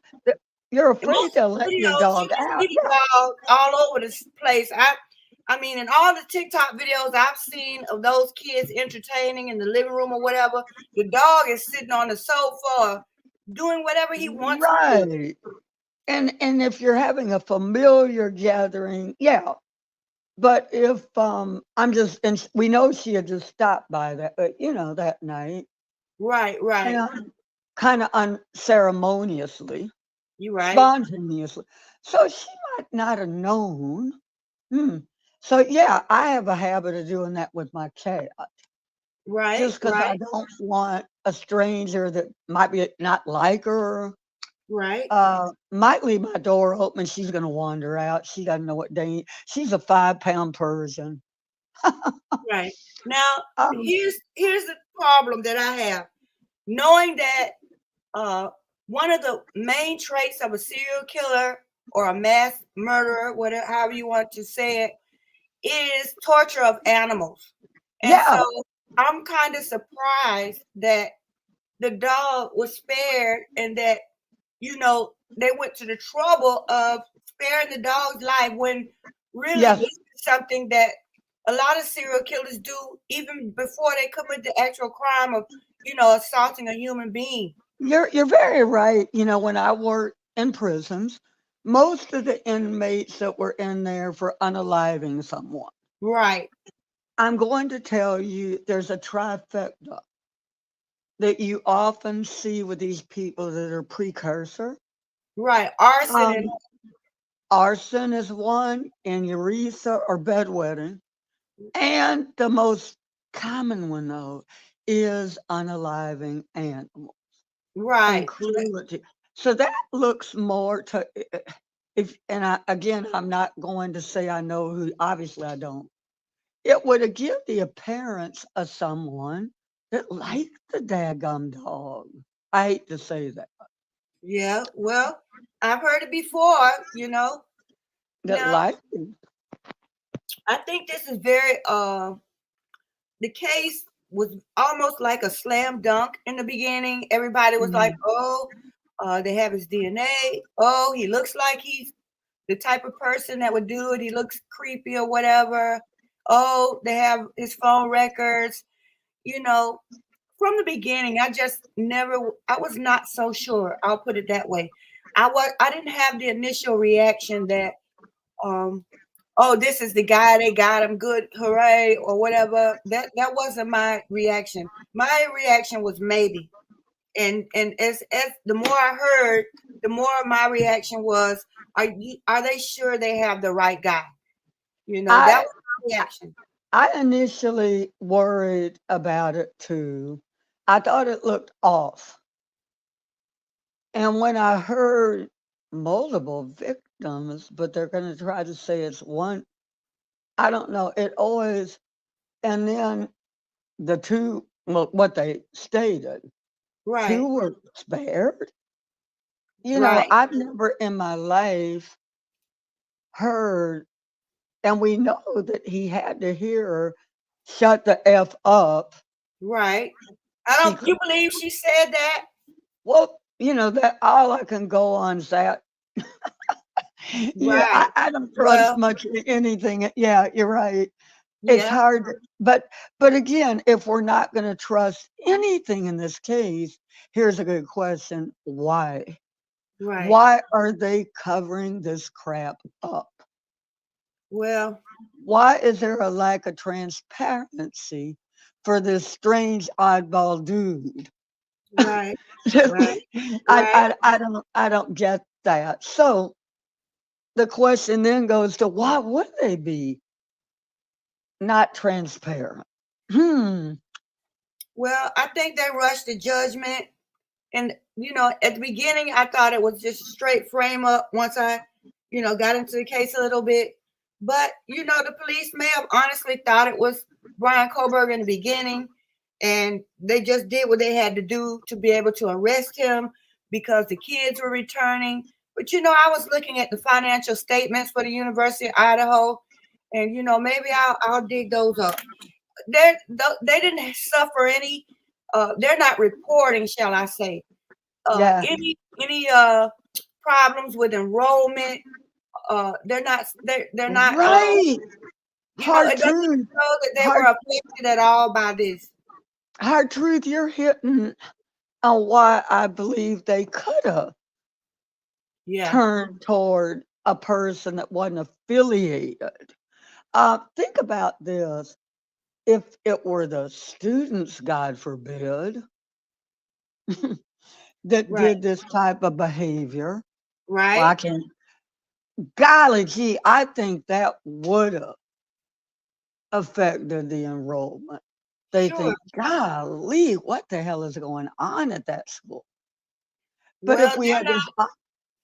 you're in afraid most of they'll the let your videos, you dog can out. see the dog all over this place. I mean, in all the TikTok videos I've seen of those kids entertaining in the living room or whatever, the dog is sitting on the sofa doing whatever he wants to do. Right. And if you're having a familiar gathering, yeah. But if I'm just and we know she had just stopped by that that night Right, right. and kind of unceremoniously, You right. spontaneously. So she might not have known. Hmm. So yeah, I have a habit of doing that with my cat, Right, just because I right, don't want a stranger that might be not like her. right, Might leave my door open. She's gonna wander out. She doesn't know what day. She's a 5 pound Persian. right. Now, Um, here's the problem that I have. Knowing that uh, one of the main traits of a serial killer or a mass murderer, whatever, however you want to say it, is torture of animals. And Yeah, so I'm kind of surprised that the dog was spared and that, they went to the trouble of sparing the dog's life when really yes, this is something that a lot of serial killers do even before they commit the actual crime of, assaulting a human being. you're very right. When I worked in prisons, most of the inmates that were in there for unaliving someone. Right, I'm going to tell you there's a trifecta that you often see with these people that are precursor. right. Arson and Um, arson is one, and urethra or bedwetting. And the most common one, though, is unaliving animals and right, cruelty. So that looks more to if, and again, I'm not going to say I know who. Obviously, I don't. It would give the appearance of someone that liked the daggum dog. I hate to say that. yeah. Well, I've heard it before, That Now, liked I think this is very the case was almost like a slam dunk in the beginning. Everybody was like, it. "Oh, they have his DNA. Oh, he looks like he's the type of person that would do it. He looks creepy or whatever. Oh, they have his phone records. You know, from the beginning, I was not so sure. I'll put it that way. I didn't have the initial reaction that, um, oh, this is the guy, they got him, good, hooray, or whatever. That wasn't my reaction. My reaction was maybe. And as the more I heard, the more my reaction was, are they sure they have the right guy? That I was my reaction. I initially worried about it too. I thought it looked off. And when I heard multiple victims, but they're going to try to say it's one, I don't know. It always, and then the two, well, what they stated, two Right, were spared. right, I've never in my life heard, and we know that he had to hear her shut the F up. right. She You could, believe she said that? well, that all I can go on is that. Right. I don't trust Well, much anything. Yeah, you're right. It's yeah, hard, but again, if we're not going to trust anything in this case, here's a good question: Why? right. Why are they covering this crap up? Well, Why is there a lack of transparency for this strange oddball dude? right, right, right. I don't get that. So the question then goes to why would they be not transparent? Hmm. Well, I think they rushed the judgment. And, at the beginning, I thought it was just straight frame up once I, got into the case a little bit. But, the police may have honestly thought it was Brian Koberg in the beginning. And they just did what they had to do to be able to arrest him because the kids were returning. But, I was looking at the financial statements for the University of Idaho. And, maybe I'll dig those up. They didn't suffer any, they're not reporting, shall I say, Yeah. any problems with enrollment. They're not Right. Hard it doesn't truth. show that they were Hard affected at all by this. hard truth. You're hitting on why I believe they could have Yeah, turned toward a person that wasn't affiliated. Think about this. If it were the students, God forbid, that right, did this type of behavior, well, right. I can, golly gee, I think that would have affected the enrollment. They Sure. think, golly, what the hell is going on at that school? But if Well, we had this,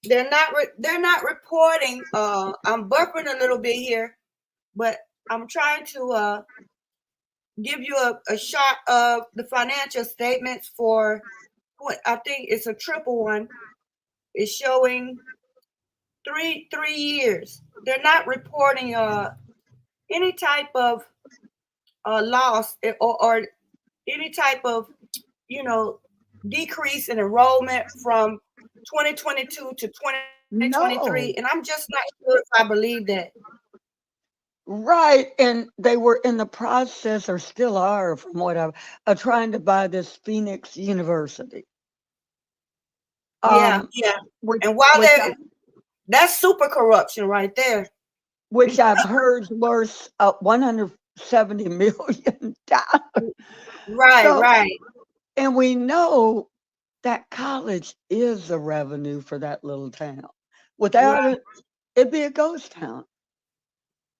they're not reporting. I'm buffering a little bit here, but I'm trying to give you a shot of the financial statements for I think it's a triple one. It's showing three years. They're not reporting any type of loss or any type of you know decrease in enrollment from 2022 to 2023, No. and I'm just not sure if I believe that. Right, and they were in the process, or still are, from what I've trying to buy this Phoenix University. Yeah, Um, yeah. which And while which I that's super corruption right there. which I've heard is worth $170 million. Right, So, right, and we know that college is the revenue for that little town. Without right, it, it'd be a ghost town.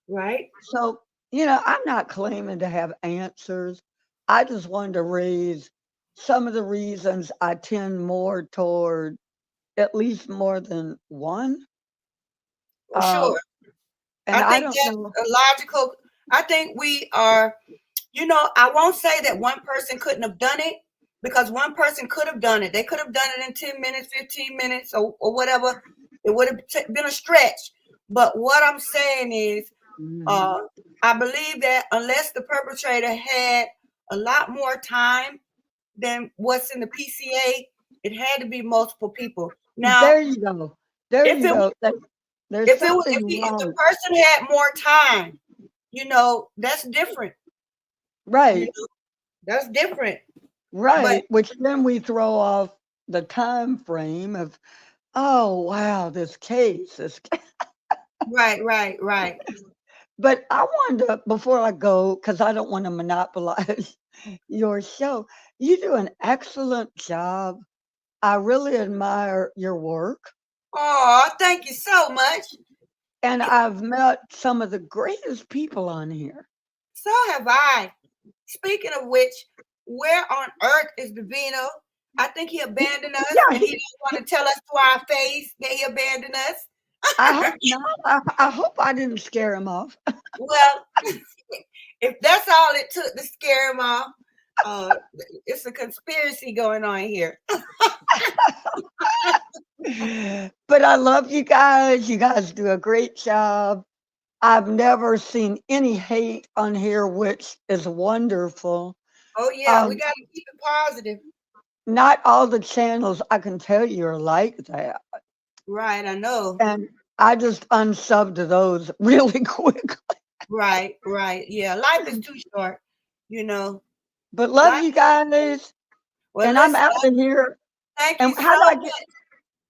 right. So, I'm not claiming to have answers. I just wanted to raise some of the reasons I tend more toward at least more than one. For Um, sure. and I I think don't know. that's a logical. I think we are. I won't say that one person couldn't have done it because one person could have done it. They could have done it in 10 minutes, 15 minutes, or whatever. It would have been a stretch. But what I'm saying is, Mhm. uh, I believe that unless the perpetrator had a lot more time than what's in the PCA, it had to be multiple people. Now, There you go. There if you it go. There's something if the wrong. person had more time, that's different. You Right, know, that's different. But right. Which then we throw off the time frame of, oh, wow, this case. right, right, right. But I wanted to, before I go, because I don't want to monopolize your show, you do an excellent job. I really admire your work. Oh, thank you so much. And I've met some of the greatest people on here. So have I. Speaking of which, where on earth is Davino? I think he He, abandoned us, yeah, and he didn't want to tell us to our face that he abandoned us. I hope not. I hope I didn't scare him off. Well, if that's all it took to scare him off, uh, it's a conspiracy going on here. But I love you guys. You guys do a great job. I've never seen any hate on here, which is wonderful. Oh yeah, we Um, got to keep it positive. Not all the channels I can tell you are like that. Right, I know. And I just unsubbed to those really quick. Right, right. Yeah, life is too short. You know, But love life. you guys. Well, And I'm listen. out of here. Thank you And so much.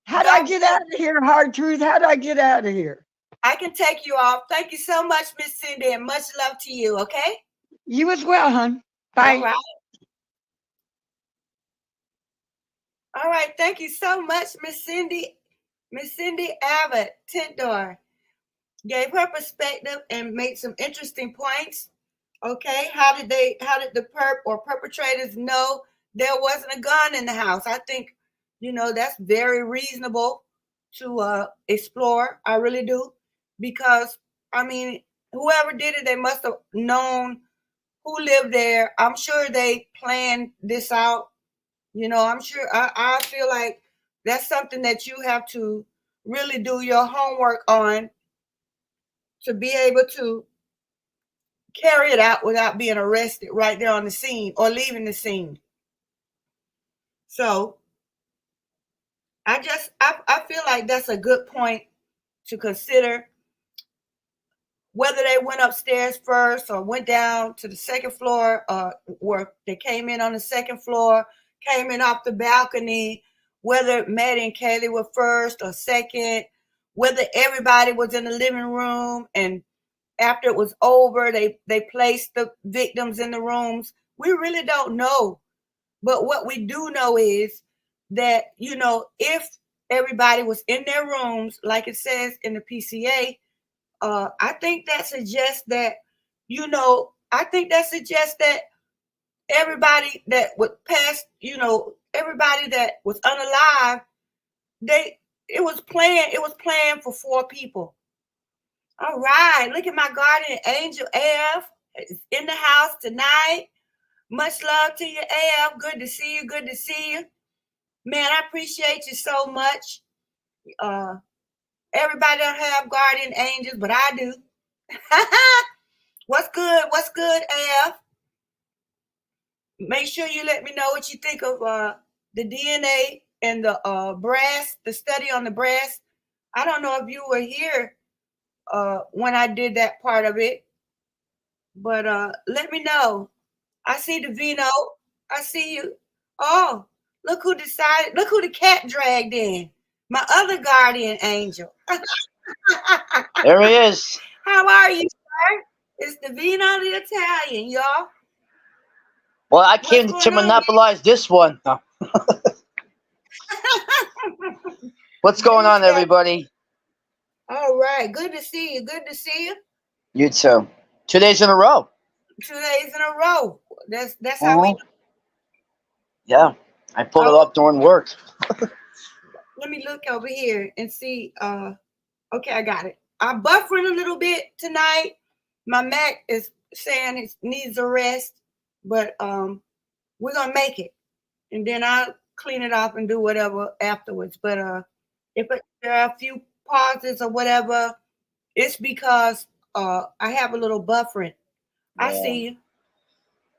how do I God get bless. out of here, Hard Truth? How do I get out of here? I can take you off. Thank you so much, Miss Cindy, and much love to you. Okay. You as well, hon. All Bye. right. All right. Thank you so much, Miss Cindy. Miss Cindy Abbott, Tendor, gave her perspective and made some interesting points. Okay. How did the perpetrators know there wasn't a gun in the house? I think, that's very reasonable to explore. I really do. Because, I mean, whoever did it, they must have known who lived there. I'm sure they planned this out. I'm sure, I feel like that's something that you have to really do your homework on to be able to carry it out without being arrested right there on the scene or leaving the scene. So I feel like that's a good point to consider whether they went upstairs first or went down to the second floor, where they came in on the second floor, came in off the balcony, whether Maddie and Kaylee were first or second, whether everybody was in the living room and after it was over, they placed the victims in the rooms. We really don't know. But what we do know is that, if everybody was in their rooms, like it says in the PCA, I think that suggests that, I think that suggests that everybody that would pass, everybody that was unalive, they it was planned for four people. All right, look at my guardian angel AF in the house tonight. Much love to you, AF. Good to see you. Good to see you. Man, I appreciate you so much. Everybody don't have guardian angels, but I do. What's good? What's good, F? Make sure you let me know what you think of the DNA and the breast, the study on the breast. I don't know if you were here when I did that part of it, but let me know. I see the Vino. I see you. Oh, look who decided. Look who the cat dragged in. My other guardian angel. There he is. How are you, sir? It's the Vino the Italian, y'all. Well, I What's came going to on, monopolize this one. No. What's going on, everybody? All right. Good to see you. Good to see you. You too. 2 days in a row. 2 days in a row. That's how we. Yeah, I pulled it up during work. Let me look over here and see. Okay, I got it. I'm buffering a little bit tonight. My Mac is saying it needs a rest, but we're gonna make it, and then I'll clean it off and do whatever afterwards. But if there are a few pauses or whatever, it's because I have a little buffering. I see you.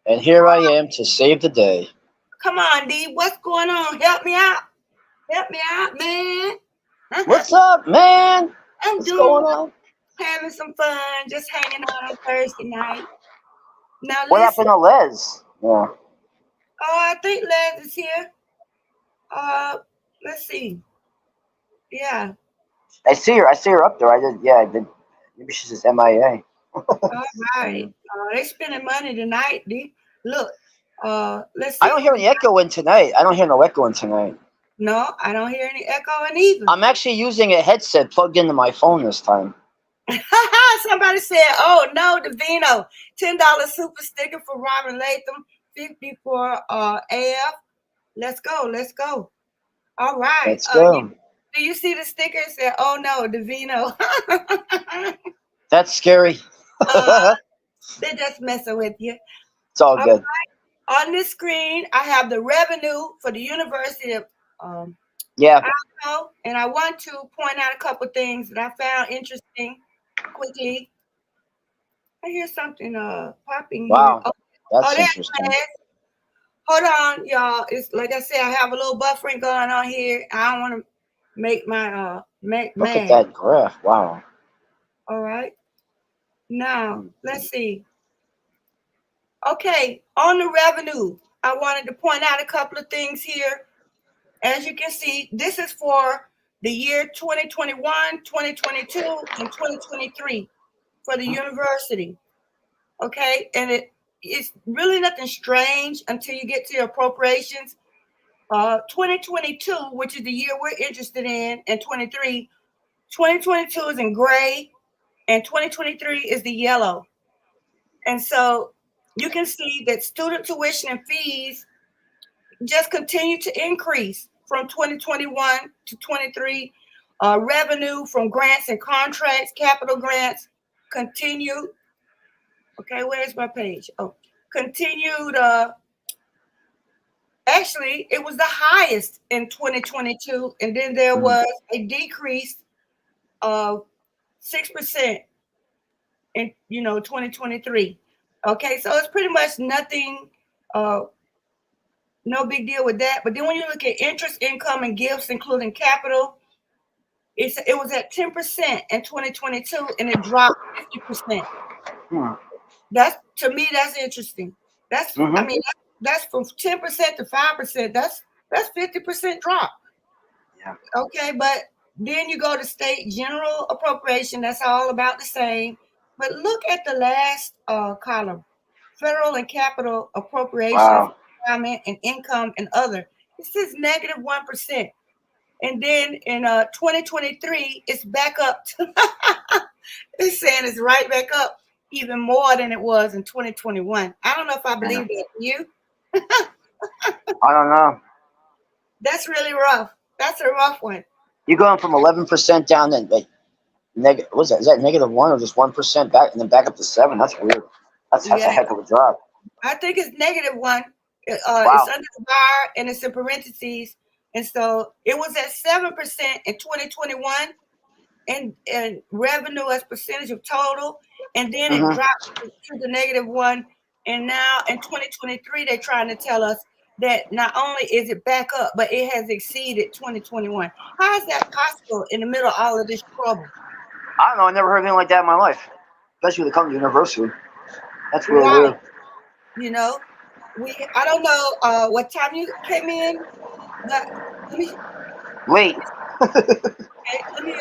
And here I am to save the day. Come on, D. What's going on? Help me out. Help me out, man. What's up, man? I'm What's doing going on? having some fun, just hanging out on Thursday night. Now What listen. happened to Les? Yeah. Oh, I think Les is here. Let's see. Yeah. I see her. I see her up there. I did. Yeah, I did. Maybe she's just MIA. All right. They spending money tonight, D. Look. Let's see. I don't hear any echoing tonight. I don't hear no echoing tonight. No, I don't hear any echoing either. I'm actually using a headset plugged into my phone this time. Somebody said, "Oh no, Davino, $10 super sticker for Robin Latham, 50 for AF. Let's go, let's go. All right. Let's go. Do you see the sticker? It said, "Oh no, Davino." That's scary. They're just messing with you. It's all good. Right. On this screen, I have the revenue for the University of Yeah. Idaho, and I want to point out a couple things that I found interesting quickly. I hear something popping Wow. here. That's That's interesting. nice. Hold on, y'all. It's like I said, I have a little buffering going on here. I don't want to make my Look at that graph. Wow. All right. Now, let's see. Okay, on the revenue, I wanted to point out a couple of things here. As you can see, this is for the year 2021, 2022, and 2023 for the university. Okay, and it's really nothing strange until you get to your appropriations. 2022, which is the year we're interested in, and 23, 2022 is in gray, and 2023 is the yellow. And so you can see that student tuition and fees just continue to increase from 2021 to 23. Revenue from grants and contracts, capital grants, continue. Okay, where's my page? Oh, continued. Actually, it was the highest in 2022, and then there was a decrease of 6% in 2023. Okay, so it's pretty much nothing. No big deal with that. But then when you look at interest, income, and gifts, including capital, it was at 10% in 2022, and it dropped 50%. That's, to me, that's interesting. That's I mean that's from 10% to 5%. That's 50% drop. Yeah. Okay, but then you go to state general appropriation. That's all about the same. But look at the last column: federal and capital appropriations, environment, and income and other. It says negative 1%. And then in 2023, it's back up. It's saying it's right back up even more than it was in 2021. I don't know if I believe that. You? I don't know. That's really rough. That's a rough one. You're going from 11% down to like negative. What's that? Is that -1 or just 1% back and then back up to 7? That's weird. That's a heck of a drop. I think it's -1. Wow. It's under the bar and it's in parentheses, And so it was at 7% in 2021 and revenue as percentage of total. And then it dropped to the -1. And now in 2023, they're trying to tell us that not only is it back up, but it has exceeded 2021. How is that possible in the middle of all of this trouble? I don't know. I never heard anything like that in my life, especially when it comes to university. That's really Right. weird. You know, I don't know what time you came in, but let me Late. let me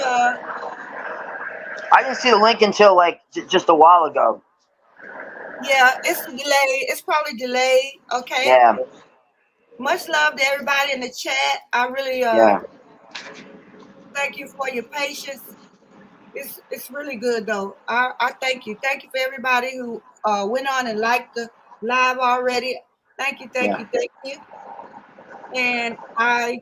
I didn't see the link until like just a while ago. yeah, it's a delay. It's probably delayed. Okay. Yeah. Much love to everybody in the chat. I really Yeah. thank you for your patience. It's really good though. I thank you. Thank you for everybody who went on and liked the live already. Thank you, thank you, thank you. And I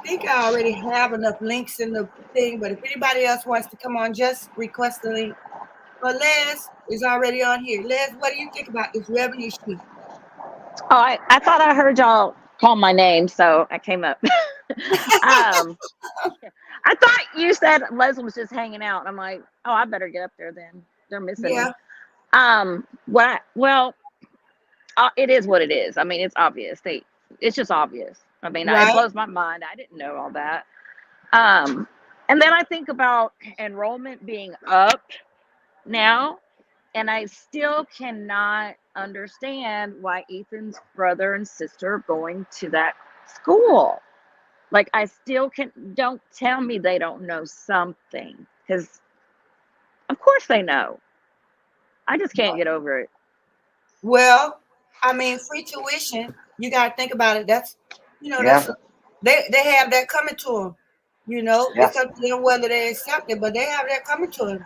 think I already have enough links in the thing, but if anybody else wants to come on, just request the link. But Les is already on here. Les, what do you think about this revenue sheet? Oh, I thought I heard y'all call my name, so I came up. um, I thought you said Leslie was just hanging out. And I'm like, oh, I better get up there then. They're missing Yeah. me. Well, it is what it is. I mean, it's obvious. It's just obvious. I mean, Right. it blows my mind. I didn't know all that. And then I think about enrollment being up now, and I still cannot understand why Ethan's brother and sister are going to that school. Like, I still don't tell me they don't know something, because of course they know. I just can't get over it. Well, I mean, free tuition, you got to think about it. That's, that's they have that coming to them. It's up to them whether they accept it, but they have that coming to them.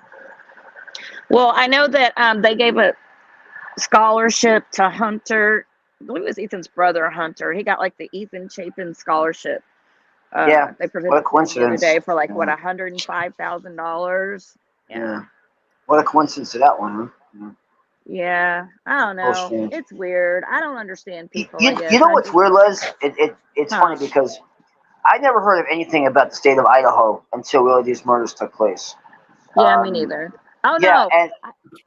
Well, I know that they gave a scholarship to Hunter. I believe it was Ethan's brother, Hunter. He got like the Ethan Chapin scholarship. They presented what a coincidence. The other day for like $105,000. Yeah. What a coincidence to that one, huh? Yeah, I don't know. Strange. It's weird. I don't understand people. You know what's weird, Les? It's funny because I never heard of anything about the state of Idaho until really these murders took place. Yeah, me neither. Oh, yeah, no. And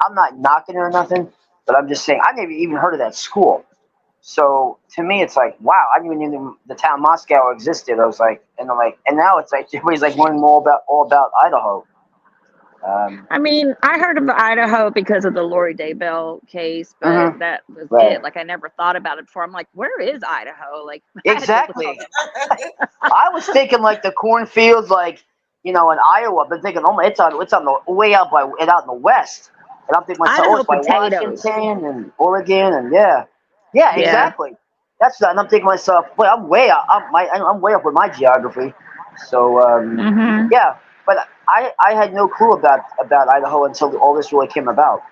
I'm not knocking it or nothing, but I'm just saying I never even heard of that school. So to me, it's like, wow, I didn't even know the town Moscow existed. I was like, and now it's like everybody's like learning all about Idaho. I mean, I heard of Idaho because of the Lori Daybell case, but that was it. Like, I never thought about it before. I'm like, where is Idaho? Like, exactly. I was thinking like the cornfields, like in Iowa. I've been thinking, oh, it's on the way out out in the west. And I'm thinking myself, it's by Washington and Oregon, and yeah, exactly. That's that. And I'm thinking myself, wait, I'm way up. I'm way up with my geography. So yeah, but I had no clue about Idaho until all this really came about.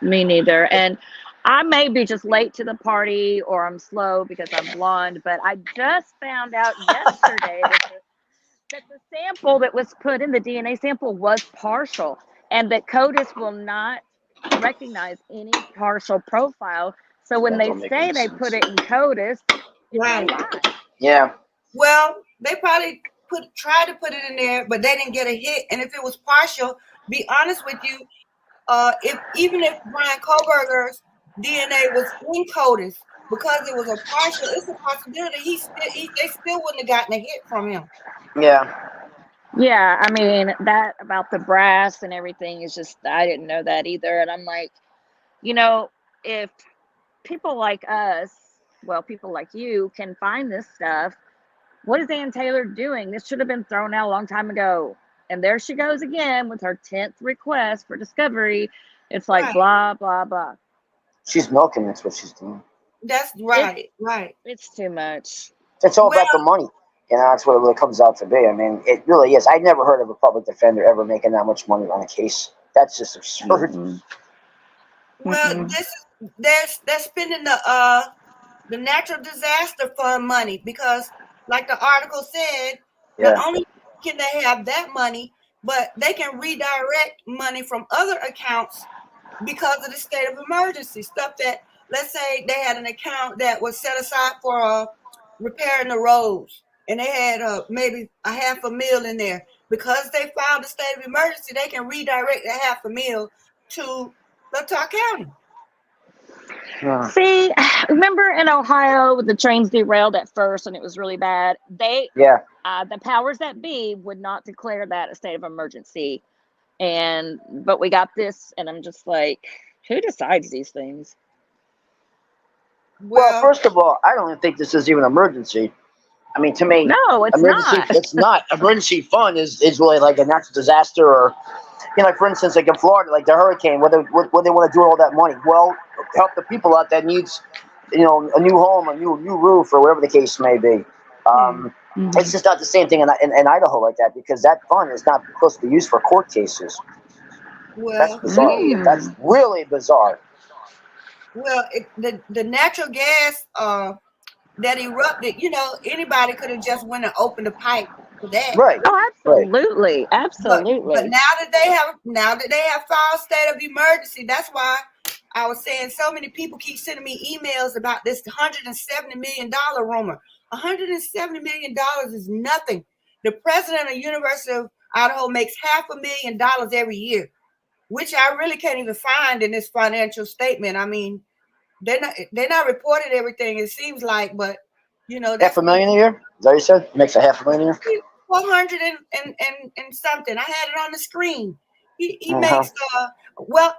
Me neither. And I may be just late to the party, or I'm slow because I'm blonde, but I just found out yesterday that the sample that was put in, the DNA sample, was partial, and that CODIS will not recognize any partial profile. So when they say they put it in CODIS, it's a lie. Yeah. Well, they probably tried to put it in there, but they didn't get a hit. And if it was partial, be honest with you, even if Brian Kohlberger's DNA was in CODIS, because it was a partial, it's a possibility they still wouldn't have gotten a hit from him. Yeah. Yeah, I mean, that about the brass and everything is just, I didn't know that either. And I'm like, if people like us, well, people like you can find this stuff, what is Ann Taylor doing? This should have been thrown out a long time ago. And there she goes again with her 10th request for discovery. It's like blah, blah, blah. She's milking. That's what she's doing. That's right. Right. It's too much. It's all about the money. That's what it really comes out to be. I mean, it really is. I never heard of a public defender ever making that much money on a case. That's just absurd. Well, they're spending the natural disaster fund money because, like the article said, not only can they have that money, but they can redirect money from other accounts because of the state of emergency. Stuff that, let's say they had an account that was set aside for repairing the roads, and they had maybe a $500,000 in there. Because they filed a state of emergency, they can redirect that $500,000 to Latah County. Yeah. See, remember in Ohio, the trains derailed at first and it was really bad. Yeah. The powers that be would not declare that a state of emergency, but we got this, and I'm just like, who decides these things? Well, Well, first of all, I don't even think this is even an emergency. I mean, to me, No, it's emergency, not. it's not. Emergency fund is really like a natural disaster, or, like, for instance, like in Florida, like the hurricane, what they want to do with all that money? Well, help the people out that needs, a new home, a new roof, or whatever the case may be. Um, it's just not the same thing in Idaho like that, because that fund is not supposed to be used for court cases. That's well, bizarre. That's really bizarre. well, the natural gas that erupted, anybody could have just went and opened a pipe for that. Right. Oh, Right. absolutely, But absolutely. now that they have filed state of emergency, that's why I was saying so many people keep sending me emails about this $170 million rumor. $170 million is nothing. The president of the University of Idaho makes $500,000 every year, which I really can't even find in this financial statement. I mean, they're not reporting everything, it seems like, but that's $500,000 a year? Is that what you said? Makes a $500,000 a year? 400 and something. I had it on the screen. He Uh-huh. makes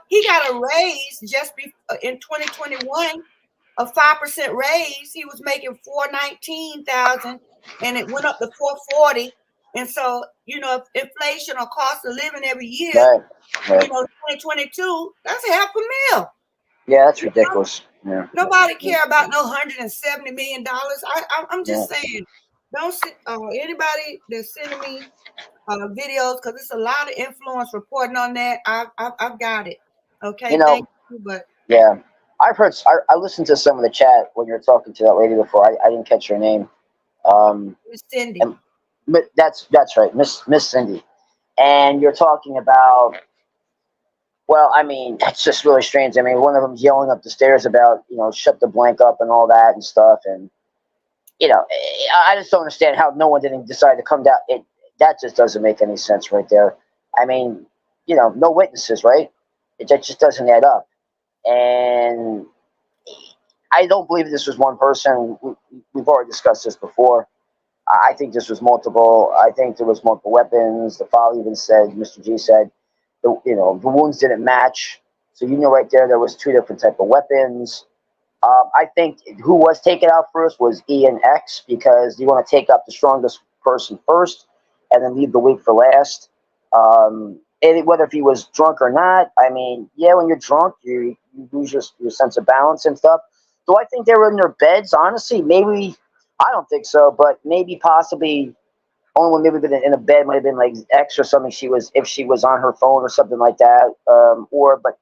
he got a raise just in 2021, a 5% raise. He was making $419,000, and it went up to $440. And so, if inflation or cost of living every year, Right. 2022, that's $500,000. Yeah, that's ridiculous. Yeah. Nobody care about no $170 million. I'm just saying, don't anybody that's sending me videos, because it's a lot of influence reporting on that. I've got it. Okay, thank you. But yeah, I've heard. I listened to some of the chat when you were talking to that lady before. I didn't catch her name. Miss Cindy. But that's right, Miss Cindy. And you're talking about. Well, I mean, it's just really strange. I mean, one of them's yelling up the stairs about, shut the blank up and all that and stuff. And, I just don't understand how no one didn't decide to come down. That just doesn't make any sense right there. I mean, no witnesses, right? That just doesn't add up. And I don't believe this was one person. We've already discussed this before. I think this was multiple. I think there was multiple weapons. The father even said, Mr. G said, the wounds didn't match. So right there was two different type of weapons. I think who was taken out first was Ian X, because you want to take out the strongest person first and then leave the weak for last. And whether if he was drunk or not, I mean, yeah, when you're drunk, you lose your sense of balance and stuff. Do I think they were in their beds? Honestly, maybe. I don't think so, but maybe possibly only one maybe been in a bed might have been like X or something. If she was on her phone or something like that, but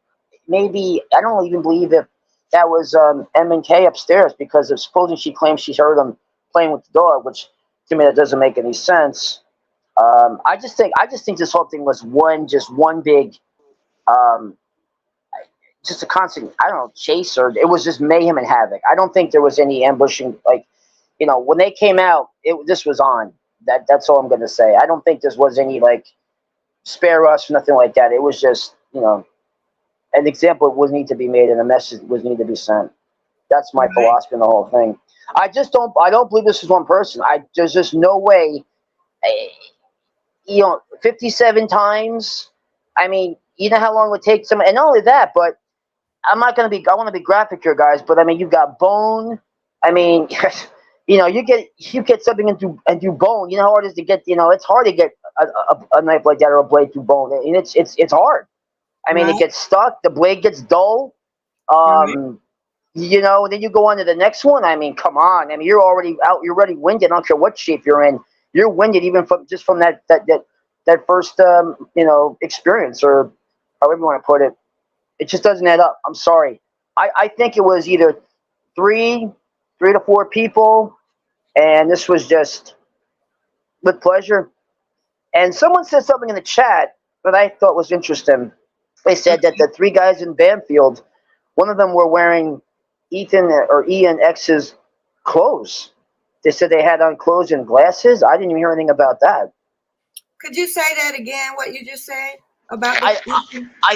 maybe I don't even believe if that was M and K upstairs, because if supposing she claims she heard him playing with the dog, which to me that doesn't make any sense. I just think this whole thing was one big, just a constant, I don't know, chase, or it was just mayhem and havoc. I don't think there was any ambushing. Like, when they came out, this was on. That's all I'm going to say. I don't think this was any like spare us, nothing like that. It was just, an example would need to be made and a message would need to be sent. That's my philosophy in the whole thing. I don't believe this is one person. There's just no way. 57 times. I mean, you know how long it would take and not only that, but I want to be graphic here, guys, but I mean, you've got bone. I mean, you get something into bone. You know how hard it is to get, it's hard to get a knife like that or a blade through bone. And it's hard. I mean, It gets stuck. The blade gets dull. Then you go on to the next one. I mean, come on. I mean, you're already out. You're already winded. I don't care what shape you're in. You're winded even from that first experience, or however you want to put it. It just doesn't add up. I'm sorry. I think it was either three to four people, and this was just with pleasure. And someone said something in the chat that I thought was interesting. They said that the three guys in Banfield, one of them were wearing Ian X's clothes. They said they had on clothes and glasses. I didn't even hear anything about that. Could you say that again? What you just said about I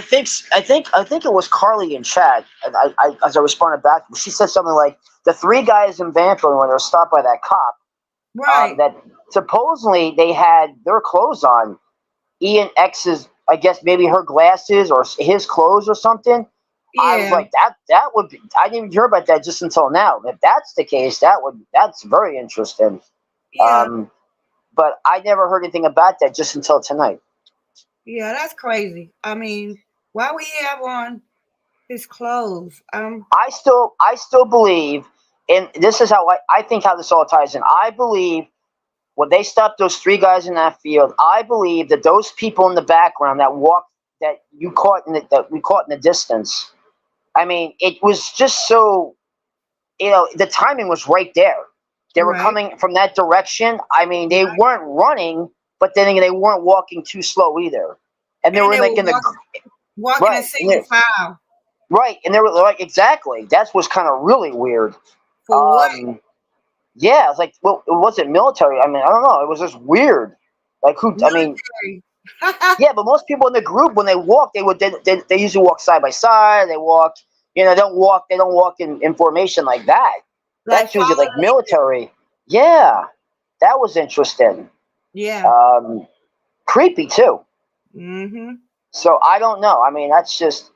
think it was Carly in chat. And I as I responded back, she said something like the 3 guys in Vanport when they were stopped by that cop. right? That supposedly they had their clothes on. Ian X's, I guess maybe her glasses or his clothes or something. I was Yeah, like, that would be. I didn't even hear about that just until now. If that's the case, that's very interesting. yeah, But I never heard anything about that just until tonight. yeah. That's crazy. I mean, why we have on his clothes? I still believe, and this is how I think how this all ties in. I believe when they stopped those 3 guys in that field, I believe that those people in the background that walked that we caught in the distance. I mean, it was just so, the timing was right there. They were Right, coming from that direction. I mean, they right. weren't running, but then again, they weren't walking too slow either. And they And were they like were in the walking in right, single file. right, and they were like exactly. That was kind of really weird. For what? Yeah, it's like, well, it wasn't military. I mean, I don't know. It was just weird. Like who? I mean, Military. yeah, but most people in the group when they walk, they usually walk side by side. They walk, they don't walk in formation like that. Like That's usually follow like military. Yeah, that was interesting. Yeah. Creepy too. Mm-hmm. So I don't know. I mean, that's just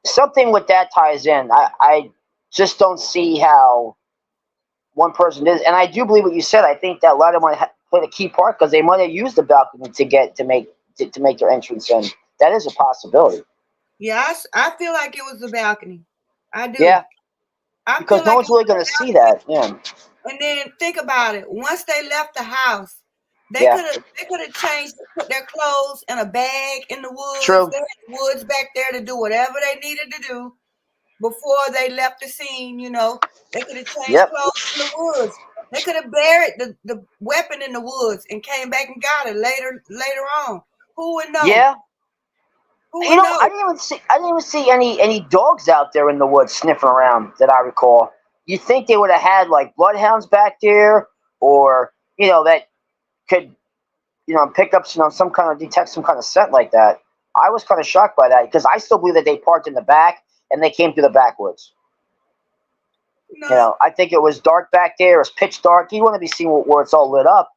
something with that ties in. I just don't see how one person is, and I do believe what you said. I think that a lot of them played a key part because they might have used the balcony to make their entrance in. That is a possibility. Yeah, I feel like it was the balcony. I do. Yeah, I feel because no like it one's was really going to the see balcony. that. Yeah, And then think about it. Once they left the house, yeah, they could have changed, put their clothes in a bag in the woods. true. They had the woods back there to do whatever they needed to do before they left the scene. They could have changed Yep. clothes in the woods. They could have buried the weapon in the woods and came back and got it later on. Who would know? Yeah. Who would know? I didn't even see any dogs out there in the woods sniffing around that I recall. You think they would have had like bloodhounds back there, or that could pick up some kind of detect some kind of scent like that. I was kind of shocked by that because I still believe that they parked in the back and they came through the backwoods. No. I think it was dark back there. It was pitch dark. You want to be seen where it's all lit up.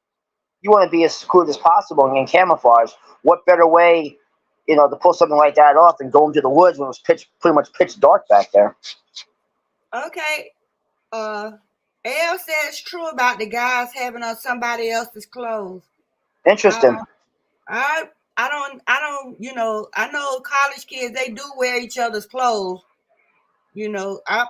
You want to be as secluded as possible and in camouflage. What better way, to pull something like that off and go into the woods when it was pretty much pitch dark back there? Okay. AL said it's true about the guys having on somebody else's clothes. Interesting. I don't. I know college kids, they do wear each other's clothes. I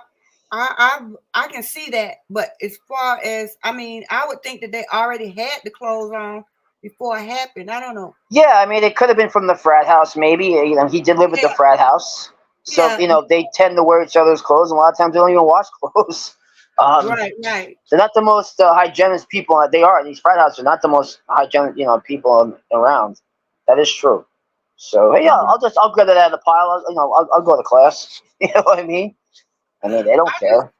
can see that, but as far as I would think that they already had the clothes on before it happened. I don't know. Yeah, I mean, it could have been from the frat house, maybe. He did live at the Yeah, frat house. So, yeah, they tend to wear each other's clothes, and a lot of times they don't even wash clothes. right, right. They're not the most hygienic people. They are. These frat houses are not the most hygienic, people around. That is true. So, hey, yeah, Mhm. I'll get it out of the pile. I'll go to class. You know what I mean? I mean, they don't I do. care.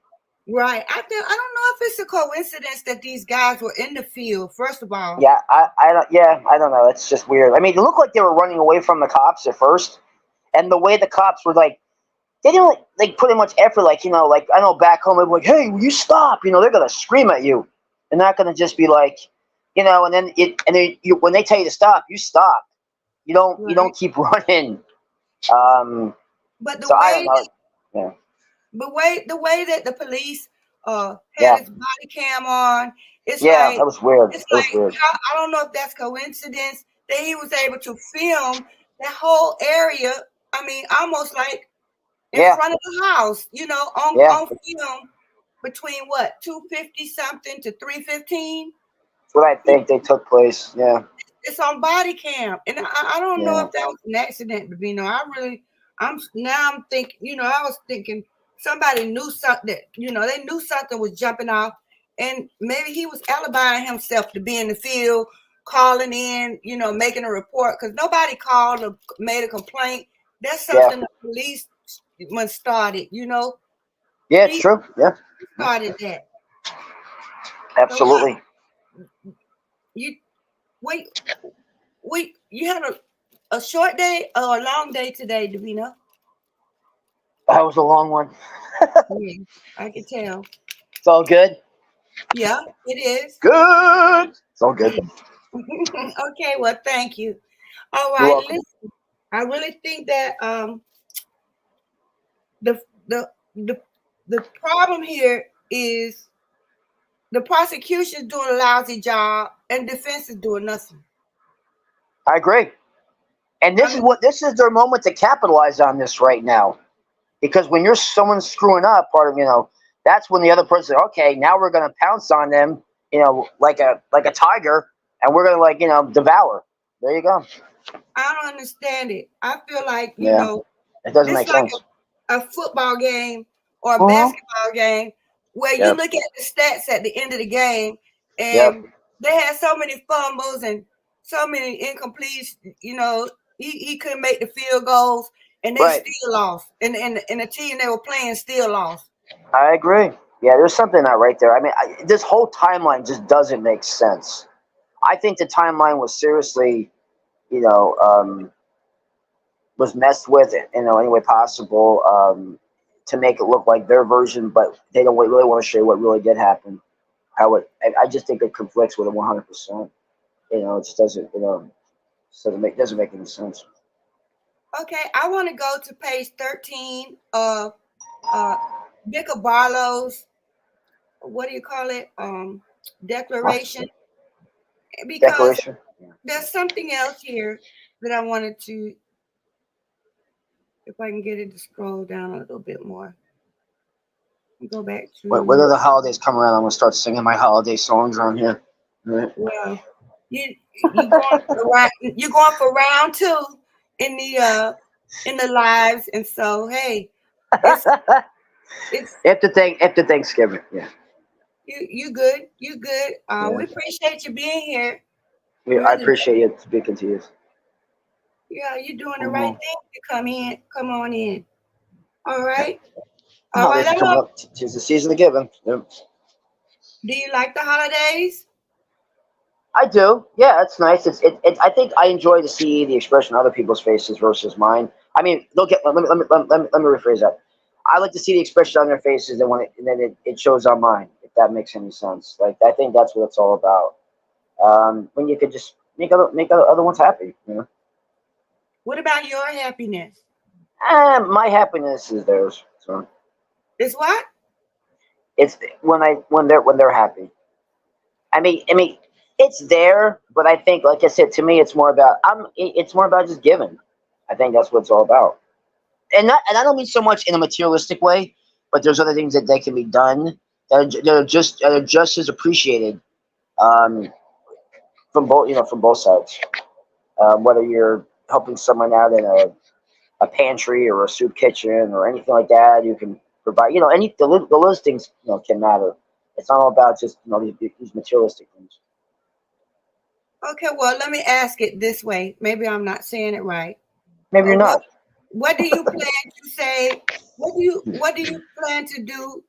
Right. I don't know if it's a coincidence that these guys were in the field, first of all. Yeah, I don't know. It's just weird. I mean, it looked like they were running away from the cops at first, and the way the cops were like, they didn't like put in much effort. Like like I know back home, they'd be like, "Hey, will you stop?" They're gonna scream at you. They're not gonna just be like, And then when they tell you to stop, you stop. You Right. don't keep running. Um, But so I don't know. Yeah, the way that the police had yeah, his body cam on, it's yeah. like That was weird. it's That was like weird. I don't know if that's coincidence that he was able to film that whole area. Almost like in Yeah, front of the house, yeah. on film between what 250 something to 315. That's what I think they took place. Yeah, It's on body cam, and I don't know yeah, if that was an accident, but I'm thinking, I was thinking somebody knew something. They knew something was jumping off, and maybe he was alibying himself to be in the field, calling in, making a report because nobody called or made a complaint. That's yeah, something the police started. yeah. It's He true. Yeah. started that. Absolutely. You wait, you had a short day or a long day today, Davina? That was a long one. Yeah, I can tell. It's all good. Yeah, it is. Good. It's all good. Okay, well, thank you. All You're right, welcome. listen. I really think that the the the the problem here is the prosecution's doing a lousy job and defense is doing nothing. I agree. And I mean, this is their moment to capitalize on this right now. Because when you're someone screwing up, part of that's when the other person, okay, now we're gonna pounce on them, like a tiger, and we're gonna devour. There you go. I don't understand it. I feel like, Yeah, it doesn't this make like sense. a football game or a Uh-huh. basketball game where you Yep. look at the stats at the end of the game Yep. and they had so many fumbles and so many incompletes, he couldn't make the field goals and they Right. still lost. And the team they were playing still lost. I agree. Yeah, there's something not right there. I mean, this whole timeline just doesn't make sense. I think the timeline was seriously, you know, um, was messed with in any way possible, to make it look like their version, but they don't really want to show you what really did happen. I just think it conflicts with it 100%. It just doesn't, doesn't make any sense. Okay, I want to go to page 13 of Vicar Barlow's, what do you call it? What? Declaration. Because Declaration? Yeah. there's something else here that I wanted to, if I can get it to scroll down a little bit more. Go back Whether to, the holidays come around, I'm gonna start singing my holiday songs around here. Right. well, you going for you're going for round two in the lives, and so hey, it's it's After Thanksgiving, yeah. you good. Yeah. We appreciate you being here. I Really, appreciate you speaking to you. yeah, you're doing the right Mhm. thing to come on in. All right, all right. Holidays are coming up. Tis the season of giving. Yep. Do you like the holidays? I do. Yeah, it's nice. I think I enjoy to see the expression on other people's faces versus mine. I mean, they'll get. Let me rephrase that. I like to see the expression on their faces, and then it shows on mine. If that makes any sense. Like I think that's what it's all about. When you could just make other ones happy. What about your happiness? My happiness is theirs. So Is what? it's when they're happy. I mean, it's there, but I think, like I said, to me, it's more about it's more about just giving. I think that's what it's all about, and I don't mean so much in a materialistic way, but there's other things that can be done that are just as appreciated, um, from both sides. Whether you're helping someone out in a pantry or a soup kitchen or anything like that, you can provide. The little things can matter. It's not all about just these materialistic things. Okay, well, let me ask it this way. Maybe I'm not saying it right. Maybe you're What not. what do you plan to say? What do you plan to do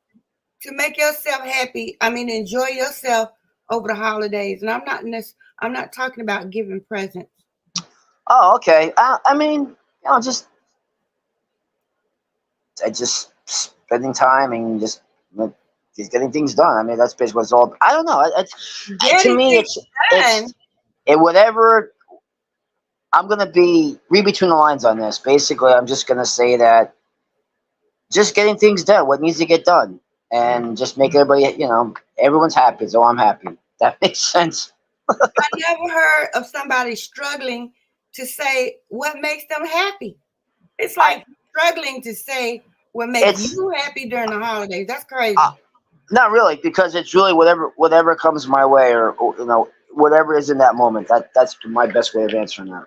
to make yourself happy? I mean, enjoy yourself over the holidays. And I'm not talking about giving presents. Oh, okay. I mean, I just spending time and just getting things done. I mean, that's basically what it's all. I don't know. To Getting me, things it's done. whatever. I'm gonna be read between the lines on this. Basically, I'm just gonna say that just getting things done, what needs to get done, and just make everybody, everyone's happy. So I'm happy. That makes sense. I never heard of somebody struggling to say what makes them happy. It's I like struggling to say what makes it's you happy during the holidays. That's uh, crazy. not really, because it's really whatever comes my way, or whatever is in that moment. That's my best way of answering that.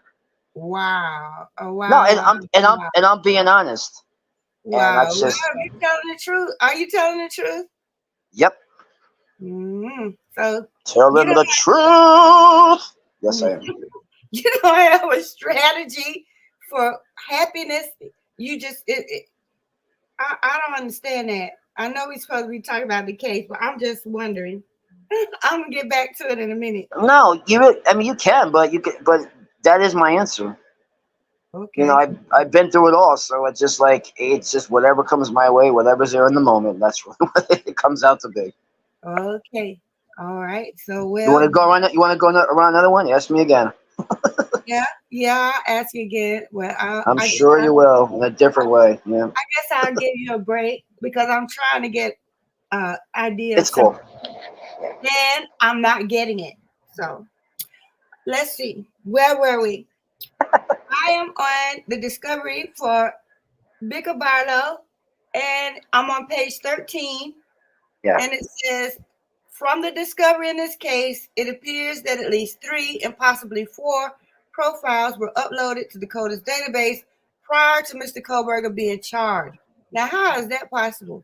Wow. Oh, No, wow. Wow. and I'm being honest, and Wow. that's Well, just you telling the truth? Are you telling the truth? yep. So Tell you them don't the truth. Yes, I have, am. you don't have a strategy for happiness. You just I don't understand that. I know we're supposed to be talking about the case, but I'm just wondering. I'm gonna get back to it in a minute. No, I mean, you can, but but that is my answer. You know, Okay. I've been through it all, so it's just like it's just whatever comes my way, whatever's there in the moment. That's what it comes out to be. Okay. All right. So You want to well, go around? You want to go around another one? Ask me again. yeah, yeah. I'll ask you again. Well, I'm sure you will in a different way. Yeah, I guess I'll give you a break because I'm trying to get idea of it's something. cool. And I'm not getting it. So let's see. Where were we? I am on the discovery for Kbar, and I'm on page 13. Yeah. And it says, from the discovery in this case, it appears that at least 3 and possibly 4 profiles were uploaded to Dakota's database prior to Mr. Kohlberger being charged. Now, how is that possible?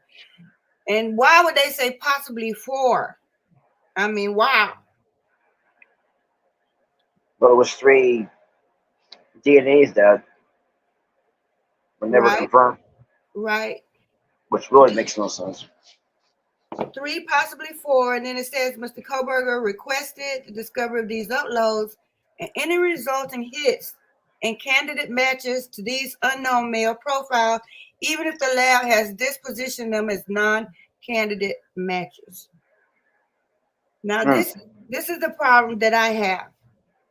And why would they say possibly 4? I mean, wow. But it was 3 DNAs that were never Right, confirmed, right. which really makes no sense. 3, possibly 4, and then it says Mr. Kohlberger requested the discovery of these uploads and any resulting hits and candidate matches to these unknown male profiles, even if the lab has dispositioned them as non-candidate matches. Now, this is the problem that I have.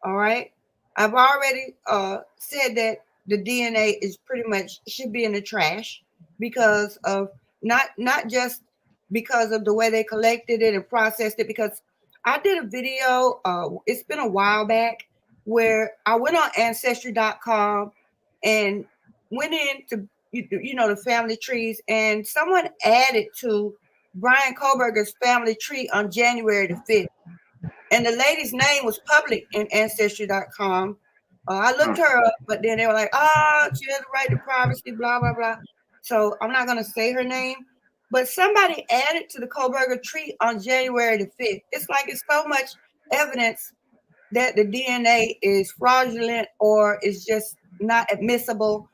All right, I've already said that the DNA is pretty much should be in the trash because of not just because of the way they collected it and processed it. Because I did a video, it's been a while back, where I went on ancestry.com and went into the family trees, and someone added to Brian Kohlberger's family tree on January the 5th. And the lady's name was public in ancestry.com. I looked her up, but then they were like, she has a right to privacy, blah, blah, blah. So I'm not going to say her name. But somebody added to the Kohlberger tree on January the 5th. It's like it's so much evidence that the DNA is fraudulent or is just not admissible.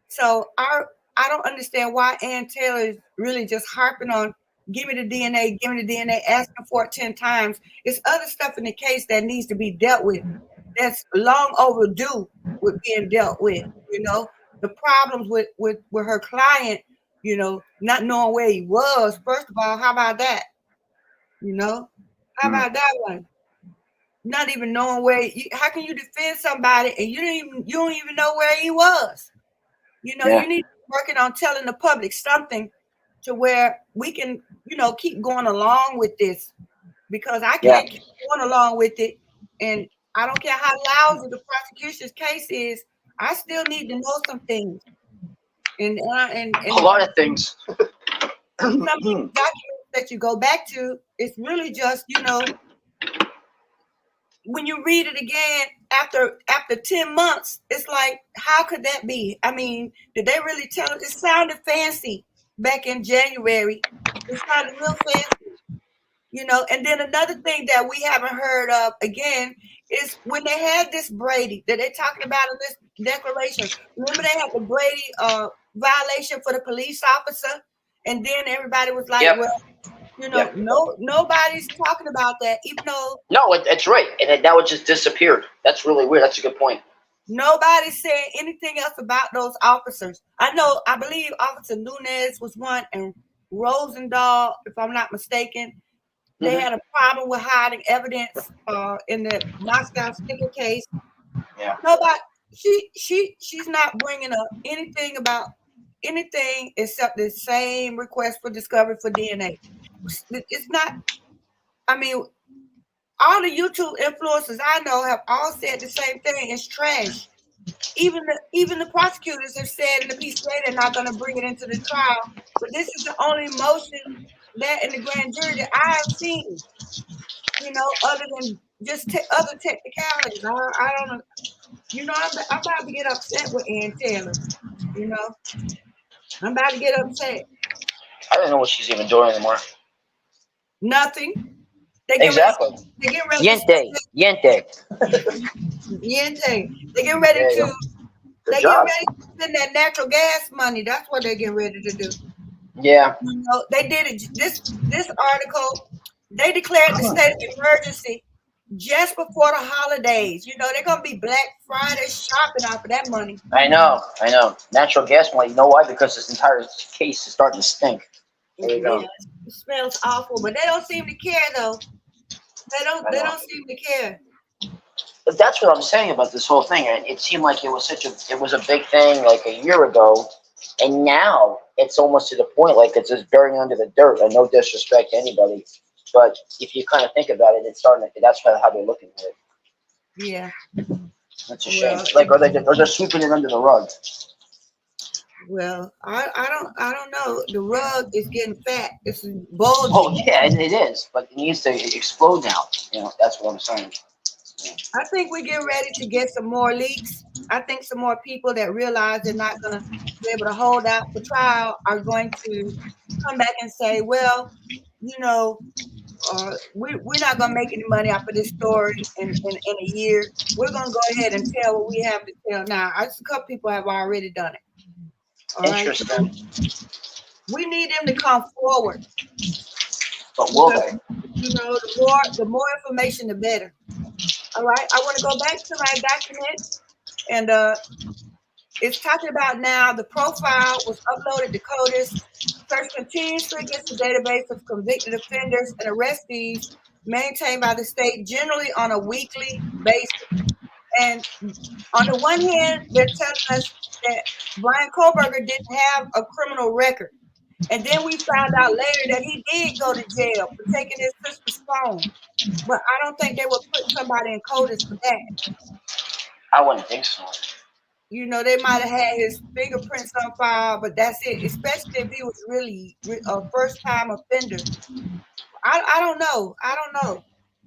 So I don't understand why Ann Taylor is really just harping on give me the DNA, asking for it 10 times. It's other stuff in the case that needs to be dealt with. That's long overdue with being dealt with. The problems with her client, not knowing where he was. First of all, how about that? How about that one? Not even knowing how can you defend somebody and you don't even know where he was? You need to be working on telling the public something to where we can, keep going along with this, because I can't keep going along with it. And I don't care how lousy the prosecution's case is, I still need to know some things. And a lot of things. Some documents that you go back to, it's really just, when you read it again after 10 months, it's like, how could that be? I mean, did they really tell it? It sounded fancy back in January. It sounded real fancy, And then another thing that we haven't heard of again is when they had this Brady that they're talking about in this declaration. Remember they had the Brady violation for the police officer, and then everybody was like, well, nobody's talking about that, even though it's right, and now it just disappeared. That's really weird. That's a good point. Nobody's saying anything else about those officers. I believe Officer Nunez was one, and Rosendahl, if I'm not mistaken, they had a problem with hiding evidence in the Moscow sticker case. Yeah. Nobody. She's not bringing up anything about anything except the same request for discovery for DNA. It's not. I mean, all the YouTube influencers I know have all said the same thing. It's trash. Even the prosecutors have said in the PCA they're not going to bring it into the trial. But this is the only motion that in the grand jury that I have seen. Other than just other technicalities. I don't know. I'm about to get upset with Ann Taylor. I'm about to get upset. I don't know what she's even doing anymore. Nothing. Exactly. They get ready Yente. They get ready to. Good They job. get ready to spend that natural gas money. That's what they're getting ready to do. Yeah. They did it. This article They declared the state of emergency just before the holidays. You know, they're gonna be Black Friday shopping off of that money. I know. Natural gas money. You know why? Because this entire case is starting to stink. There you go. Yeah, it smells awful, but they don't seem to care though. They don't. I They know. don't seem to care. But that's what I'm saying about this whole thing. It seemed like it was a big thing like a year ago, and now it's almost to the point like it's just buried under the dirt. And no disrespect to anybody, but if you kind of think about it, it's starting to. That's how they're looking at it. Yeah. That's a shame. Well, Like, or they're sweeping it under the rug. well, I don't know. The rug is getting fat. It's bulging. Oh yeah, it is, but it needs to explode now. That's what I'm saying. Yeah. I think we get ready to get some more leaks. I think some more people that realize they're not going to be able to hold out for trial are going to come back and say, well, you know, we're not going to make any money off of this story in a year. We're going to go ahead and tell what we have to tell now. A couple people have already done it. All right. Interesting. We need them to come forward. But will Because, they? you know, the more information, the better. All right. I want to go back to my document, and it's talking about now the profile was uploaded to CODIS. Search continuously against the database of convicted offenders and arrestees maintained by the state, generally on a weekly basis. And on the one hand, they're telling us that Brian Koberger didn't have a criminal record. And then we found out later that he did go to jail for taking his sister's phone. But I don't think they would put somebody in CODIS for that. I wouldn't think so. You know, they might have had his fingerprints on file, but that's it. Especially if he was really a first-time offender. I don't know. I don't know.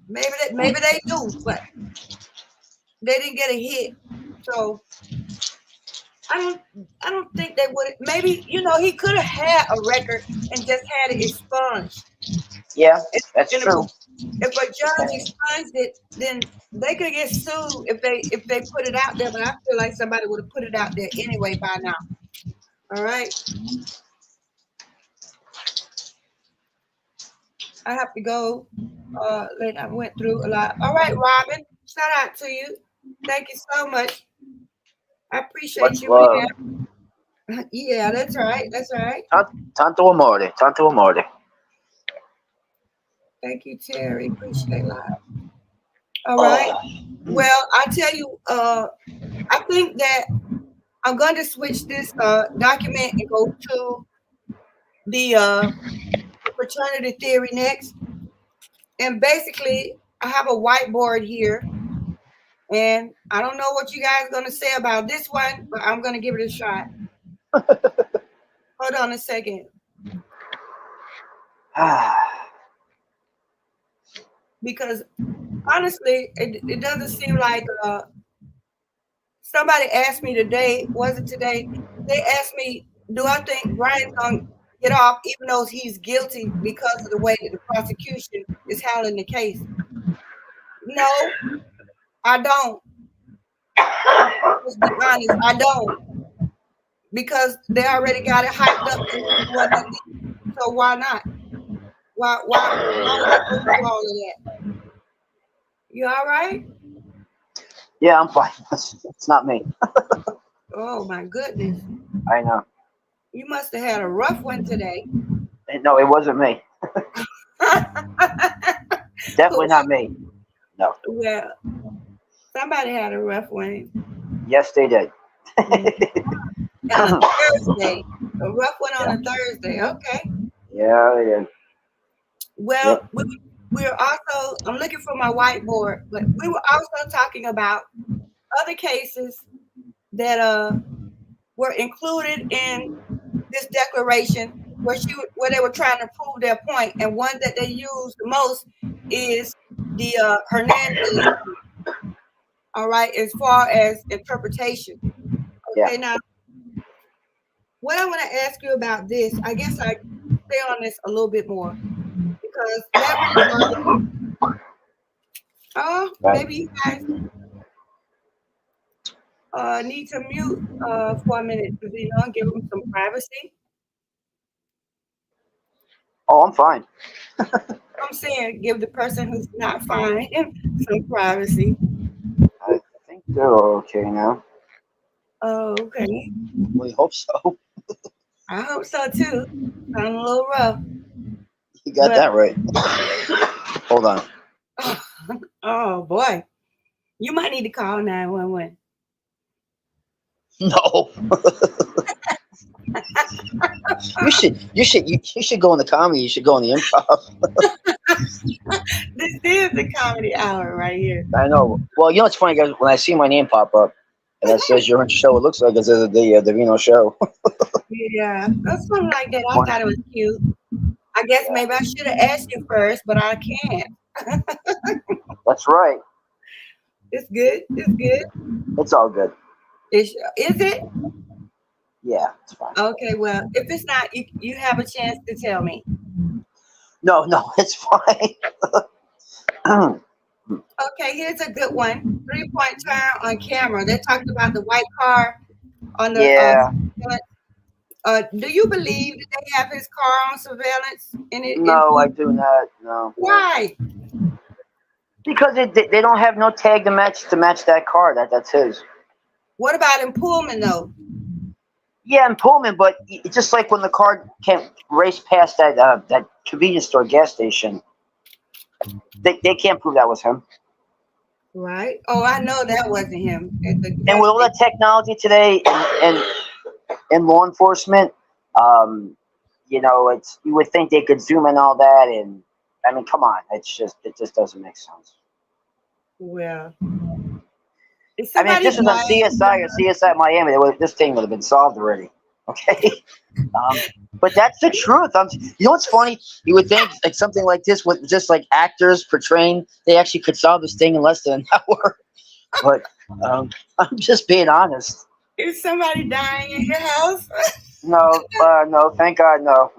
Maybe they do, but they didn't get a hit. So I don't think they would. Maybe he could have had a record and just had it expunged. Yeah, that's true. If a judge expunged it, then they could get sued if they put it out there. But I feel like somebody would have put it out there anyway by now. All right. I have to go. I went through a lot. All right, Robin. Shout out to you. Thank you so much. I appreciate Much you. love. Yeah, that's right. That's right. Tanto amore. Tanto amore. Thank you, Terry. Appreciate a lot. All right. Well, I tell you, I think that I'm going to switch this document and go to the fraternity theory next. And basically, I have a whiteboard here. And I don't know what you guys are going to say about this one, but I'm going to give it a shot. Hold on a second. Because honestly, it doesn't seem like somebody asked me today, was it today? They asked me, do I think Brian's going to get off even though he's guilty because of the way that the prosecution is handling the case? No, I don't. Let's be honest, I don't. Because they already got it hyped up. So why not? Why would they go through all of that? You all right? Yeah, I'm fine. It's not me. Oh my goodness. I know. You must have had a rough one today. No, it wasn't me. Definitely not me. No. Well, somebody had a rough one. Yes, they did. On a Thursday. A rough one on a Thursday. Okay. Yeah, they did. Well, we're also, I'm looking for my whiteboard, but we were also talking about other cases that were included in this declaration where they were trying to prove their point, and one that they use the most is the Hernandez. All right, as far as interpretation. Okay, Yeah. now what I want to ask you about this, I guess I stay on this a little bit more because maybe you guys need to mute for a minute, and give them some privacy. Oh, I'm fine. I'm saying give the person who's not fine some privacy. I think they're okay now. Oh, okay. We hope so. I hope so too. Sound a little rough, You got but that right. Hold on. oh boy, you might need to call 911. No. You should go in the comedy. You should go in the improv. This is the comedy hour right here. I know. Well, you know what's funny, guys? When I see my name pop up and it says you're in show, it looks like it's the Vino show. Yeah, that's something like that. I Funny. thought it was cute. I guess maybe I should have asked you first, but I can't. That's right. It's good. It's good. It's all good. Is it? Yeah, it's fine. Okay, well, if it's not, you have a chance to tell me. No, it's fine. Okay, here's a good one. 3-point turn on camera. They talked about the white car on the Yeah. do you believe that they have his car on surveillance? No, I do not. No. Why? Because they don't have no tag to match that car. That's his. What about in Pullman though? Yeah, in Pullman, but it's just like when the car can't race past that convenience store gas station. They can't prove that was him. Right. Oh, I know that wasn't him. And with all that technology today in law enforcement, you would think they could zoom in all that, and I mean, come on, it just doesn't make sense. Well, I mean, if this was on CSI or CSI Miami, this thing would have been solved already. Okay, but that's the truth. You know what's funny? You would think like something like this with just like actors portraying, they actually could solve this thing in less than an hour. But I'm just being honest. Is somebody dying in your house? No, thank God, no.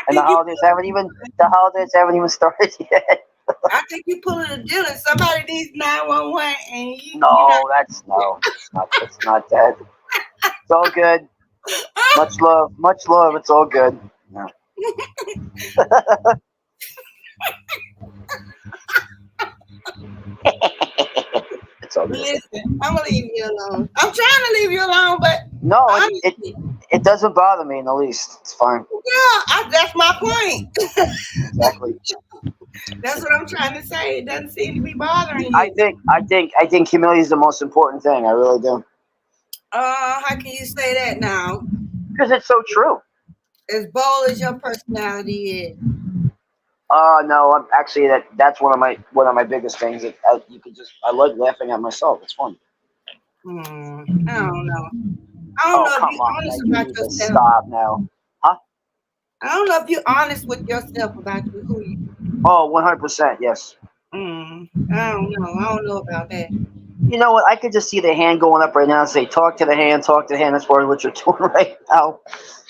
And the holidays haven't even started yet. I think you're pulling a deal. Somebody needs 911, and it's not that. It's all good. Much love. It's all good. Yeah. It's all good. Listen, I'm gonna leave you alone. I'm trying to leave you alone, but no, it doesn't bother me in the least. It's fine. Yeah, that's my point. Exactly. That's what I'm trying to say. It doesn't seem to be bothering you. I think humility is the most important thing. I really do. How can you say that now? Because it's so true. As bold as your personality is. No, I'm actually that's one of my biggest things. I like laughing at myself. It's fun. I don't know. I don't know if you're honest about yourself. Stop now. Huh? I don't know if you're honest with yourself about who you are. Oh, 100%, yes. I don't know. I don't know about that. You know what? I could just see the hand going up right now and say, talk to the hand. That's what you're doing right now.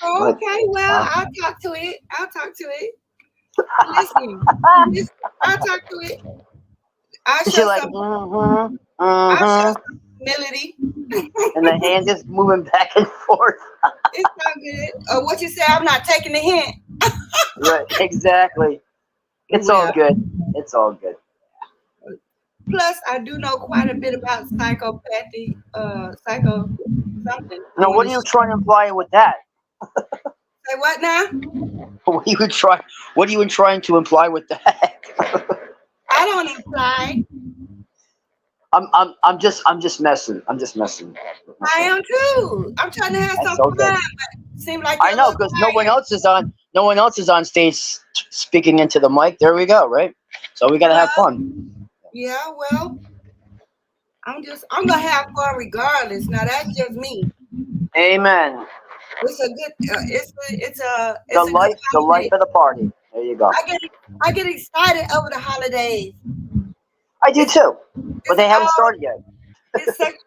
Oh, okay, well, I'll talk to it. Listen, I'll talk to it. I'll show some humility. And the hand is moving back and forth. It's not good. What you say, I'm not taking the hint. Right, exactly. It's all good. It's all good. Plus, I do know quite a bit about psychopathy, psycho something. Now, what are you trying to imply with that? Say what now? What are you trying to imply with that? I don't imply. I'm just messing. I am too. I'm trying to have some fun, but it seems like I know because no one else is on stage speaking into the mic. There we go, right? So we gotta have fun. Yeah, well, I'm gonna have fun regardless. Now that's just me. Amen. It's a good. It's the life of the party. There you go. I get excited over the holidays. I do too, but they haven't started yet.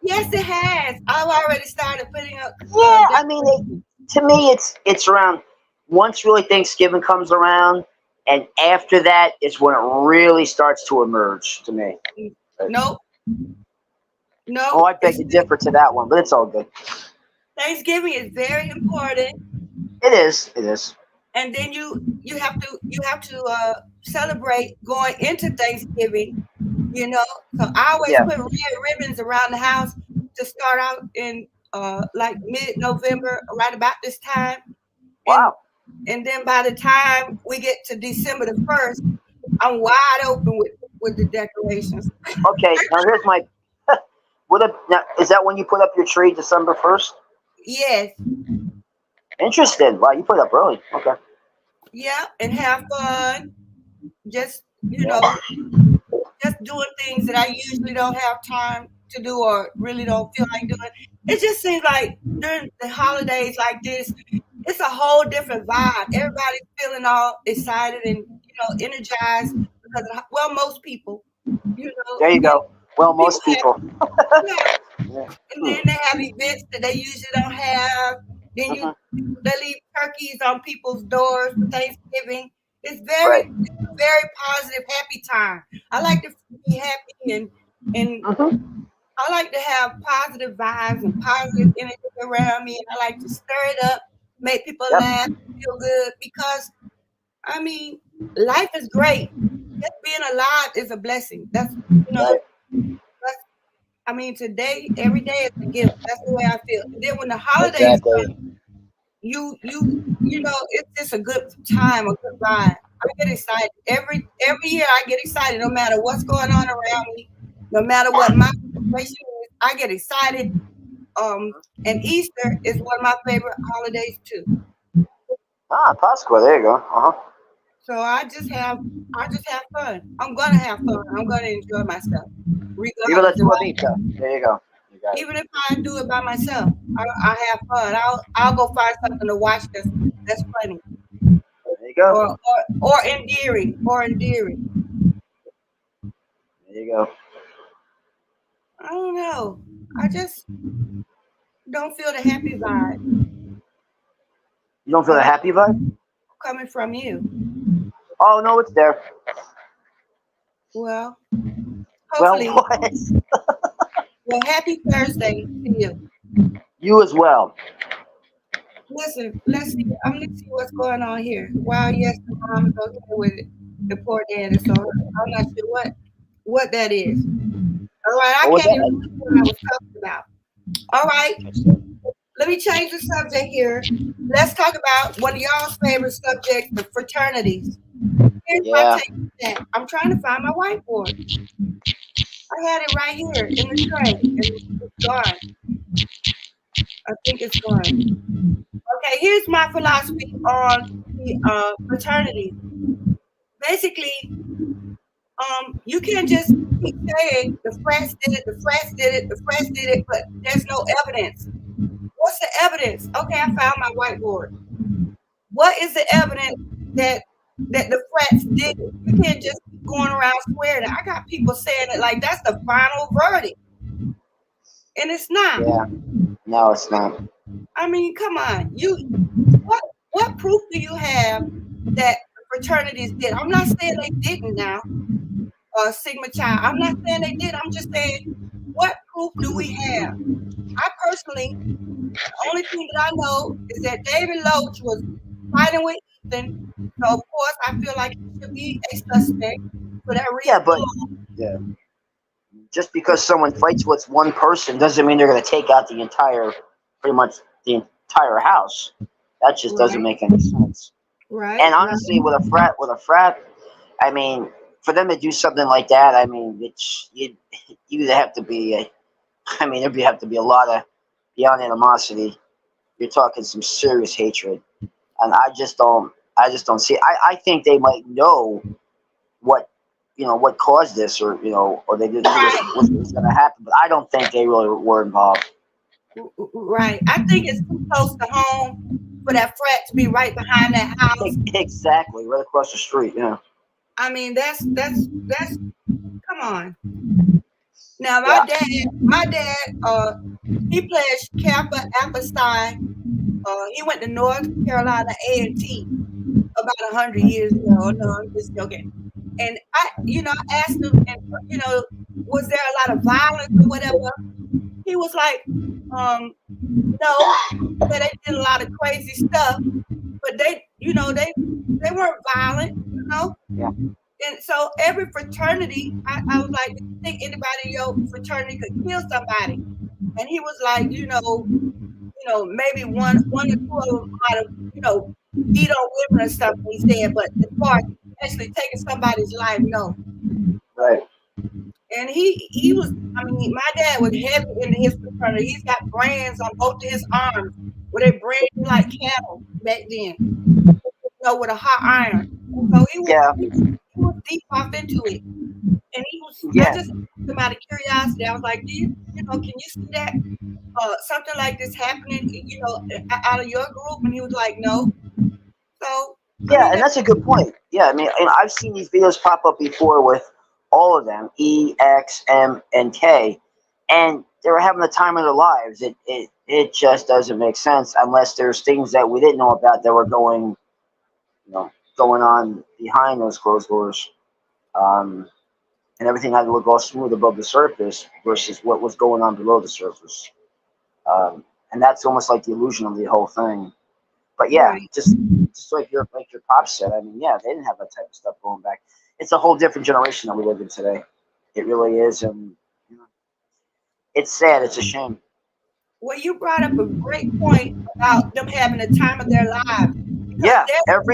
Yes, it has. I've already started putting up. Yeah, I mean, to me, it's around once really Thanksgiving comes around, and after that is when it really starts to emerge to me. No. Oh, I beg to differ to that one, but it's all good. Thanksgiving is very important. It is. and then you have to celebrate going into Thanksgiving. You know, so I always Yeah. put red ribbons around the house to start out in like mid-November, right about this time, and Wow. and then by the time we get to December the 1st, I'm wide open with the decorations. Okay. Now here's my. Now, is that when you put up your tree, December 1st? Yes, Interesting. Wow, you put it up early. Okay. yeah, and have fun. Just Yeah. just doing things that I usually don't have time to do or really don't feel like doing. It just seems like during the holidays like this, it's a whole different vibe. Everybody's feeling all excited and energized because well, most people, There you then go. Well, people most have people. yeah, Yeah. and then they have events that they usually don't have. Then Hmm. they leave turkeys on people's doors for Thanksgiving. It's Right. a very positive, happy time. I like to be happy and Hmm. I like to have positive vibes and positive energy around me. And I like to stir it up, make people Yep. laugh, feel good because I mean, life is great. Just being alive is a blessing. That's you know, Right. that's I mean, today, every day is a gift. That's the way I feel. And then when the holidays Exactly. come, it's just a good time, a good vibe. I get excited every year. I get excited, no matter what's going on around me, no matter what my situation is. I get excited. And Easter is one of my favorite holidays too. Ah, Pasqua. There you go. Uh huh. So I just have fun. I'm gonna have fun. I'm gonna enjoy myself, Viva la regardless. If tua vita. There you go. You got it. Even if I do it by myself, I have fun. I'll go find something to watch that's funny There you go. or endearing. There you go. I don't know. I just don't feel the happy vibe You don't feel the coming happy vibe? coming from you. Oh no, it's there. Well, Well, hopefully, what? well, happy Thursday to you. You as well. Listen, let's see what's going on here. Wow, yes, the mom is okay with it. The poor dad is so hurt. I'm not sure what that is. All right, I What was can't even that? remember what I was talking about. All right, let me change the subject here. Let's talk about one of y'all's favorite subjects, the fraternities. Here's my Yeah. take on that. I'm trying to find my whiteboard. I had it right here in the tray, and it's gone. I think it's gone. Okay, here's my philosophy on the fraternities. Basically, you can't just keep saying the frats did it, the frats did it, the frats did it, but there's no evidence. What's the evidence? Okay, I found my whiteboard. What is the evidence that the frats did it? You can't just keep going around swearing it. I got people saying it like that's the final verdict, and it's not. Yeah. No, it's not. I mean, come on, what proof do you have that fraternities did? I'm not saying they didn't now, Sigma Chi. I'm not saying they did. I'm just saying, what proof do we have? I personally, the only thing that I know is that David Loach was fighting with Ethan. So of course, I feel like he should be a suspect for that Yeah, reason but alone. yeah, just because someone fights with one person doesn't mean they're going to take out pretty much the entire house. That just doesn't Right, make any sense. And right, right. honestly, with a frat, I mean, for them to do something like that, I mean, you either have to be I mean, there'd have to be a lot of beyond animosity. You're talking some serious hatred, and I just don't see. I think they might know what what caused this, or or they didn't knew Right, was going to happen, but I don't think they really were involved. right. I think it's too close to home for that frat to be right behind that house. Exactly, right across the street. Yeah, I mean, that's come on. Now yeah, my dad, he pledged Kappa Alpha Psi. He went to North Carolina A&T about 100 years ago. No, I'm just joking. And I asked him, and was there a lot of violence or whatever? He was like, no. He said they did a lot of crazy stuff, but they, you know, they weren't violent, you know. Yeah. And so every fraternity, I was like, do you think anybody in your fraternity could kill somebody? And he was like, maybe one or two of them might have, beat on women or something, he said, but as far as actually taking somebody's life, no. Right. And he was, I mean, my dad was heavy into his fraternity. He's got brands on both of his arms where they brand like cattle back then, with a hot iron. And so he was deep off into it. And I just asked him out of curiosity. I was like, can you see that something like this happening, out of your group? And he was like, no. So and that's a good point. Yeah, I mean, and I've seen these videos pop up before with all of them, E, X, M, and K, and they were having the time of their lives. It just doesn't make sense unless there's things that we didn't know about that were going on behind those closed doors, and everything had to look all smooth above the surface versus what was going on below the surface. And that's almost like the illusion of the whole thing. But yeah, right. just like your pops said, I mean, yeah, they didn't have that type of stuff going back. It's a whole different generation that we live in today. It really is, and it's sad. It's a shame. Well, you brought up a great point about them having the time of their lives. Yeah, there's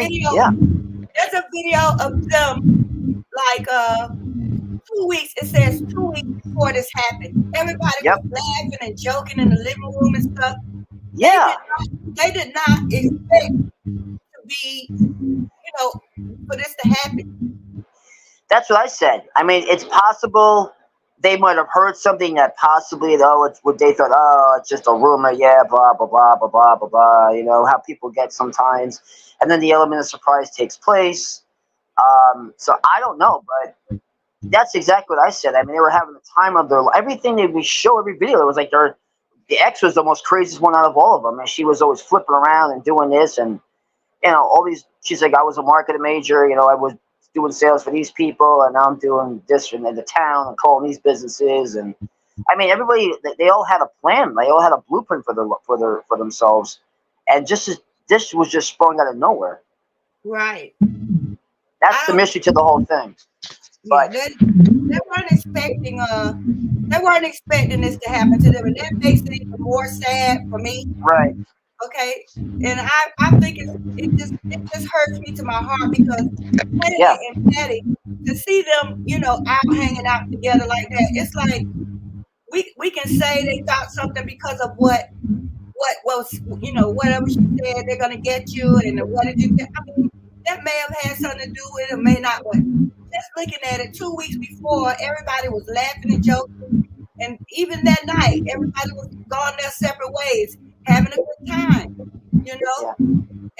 a video of them like 2 weeks. It says 2 weeks before this happened. Everybody was laughing and joking in the living room and stuff. Yeah, they did not expect to be, for this to happen. That's what I said. I mean, it's possible they might have heard something that possibly, it's what they thought, it's just a rumor, yeah, blah, blah, blah, blah, blah, blah, blah, how people get sometimes. And then the element of surprise takes place. So I don't know, but that's exactly what I said. I mean, they were having the time of their life. Everything that we show, every video, it was like the ex was the most craziest one out of all of them. And she was always flipping around and doing this and, all these, she's like, I was a marketing major, I was doing sales for these people, and now I'm doing this in the town and calling these businesses. And I mean, everybody, they all had a plan. They all had a blueprint for themselves. And this was just sprung out of nowhere. Right. That's the mystery to the whole thing. Yeah, they weren't expecting this to happen to them, and that makes it even more sad for me. Right. Okay, and I think it just hurts me to my heart because Haley and Patty, to see them, out hanging out together like that, it's like we can say they thought something because of what was, whatever she said, they're gonna get you, and what did you get? I mean, that may have had something to do with it, may not, but just looking at it 2 weeks before, everybody was laughing and joking, and even that night, everybody was going their separate ways, having a good time,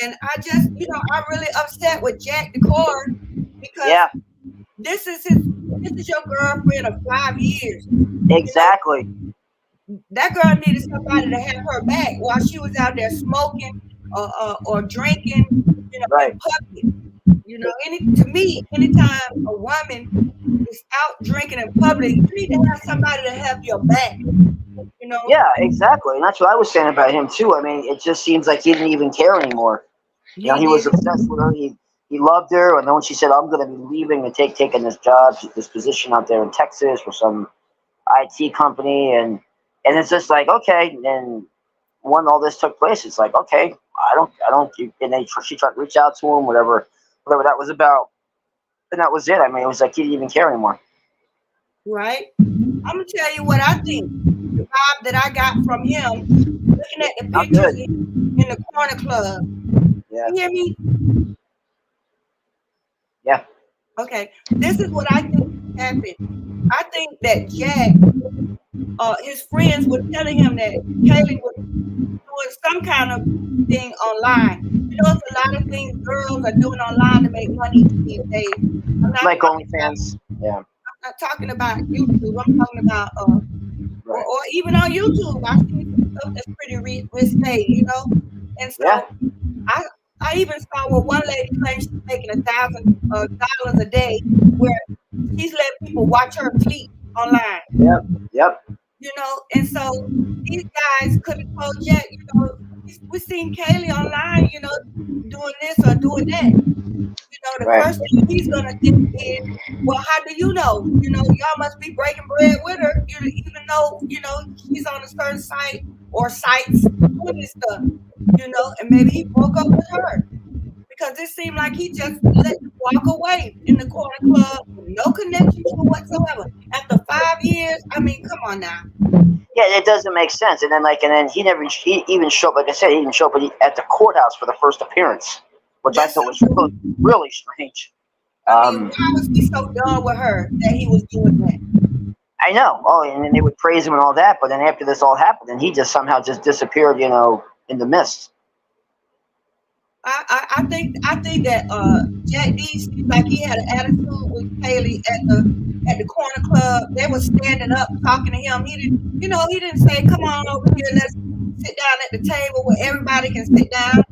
And I just, I'm really upset with Jack Kbar because this is your girlfriend of 5 years. Exactly. That girl needed somebody to have her back while she was out there smoking or drinking, in public. To me, anytime a woman is out drinking in public, you need to have somebody to have your back. Yeah, exactly. And that's what I was saying about him too. I mean, it just seems like he didn't even care anymore. He was obsessed with her. He loved her, and then when she said, "I'm going to be leaving and taking this job, this position out there in Texas for some IT company," and it's just like, okay. And when all this took place, it's like, okay, I don't. And she tried to reach out to him, whatever that was about, and that was it. I mean, it was like he didn't even care anymore. Right. I'm gonna tell you what I think. The vibe that I got from him, looking at the pictures in the corner club. Yeah. You hear me? Yeah. Okay. This is what I think happened. I think that Jack, his friends were telling him that Kaylee was doing some kind of thing online. It's a lot of things girls are doing online to make money these days. Like OnlyFans. Yeah. I'm not talking about YouTube. I'm talking about or even on YouTube. I see some stuff that's pretty risque, And so I even saw where one lady claims she's making $1,000 a day, where she's letting people watch her feet online. Yep. And so these guys could have told Jack, we seen Kaylee online, you know, doing this or doing that. You know, the Right. first thing he's gonna think is, well, how do you know? You know, y'all must be breaking bread with her, even though, you know, she's on a certain site or sites doing this stuff, you know, and maybe he broke up with her because it seemed like he just let you walk away in the corner club with no connection to it whatsoever. After 5 years, I mean, come on now. Yeah, it doesn't make sense. And then he even showed, like I said, he didn't show up at the courthouse for the first appearance, which I That's thought was simple. really strange. I mean, why was he so done with her that he was doing that? I know. Oh, and then they would praise him and all that, but then after this all happened, and he just somehow just disappeared, you know, in the mist. I think that Jack D seems like he had an attitude with Kaylee at the corner club. They were standing up talking to him. He didn't say, "Come on over here, let's sit down at the table where everybody can sit down."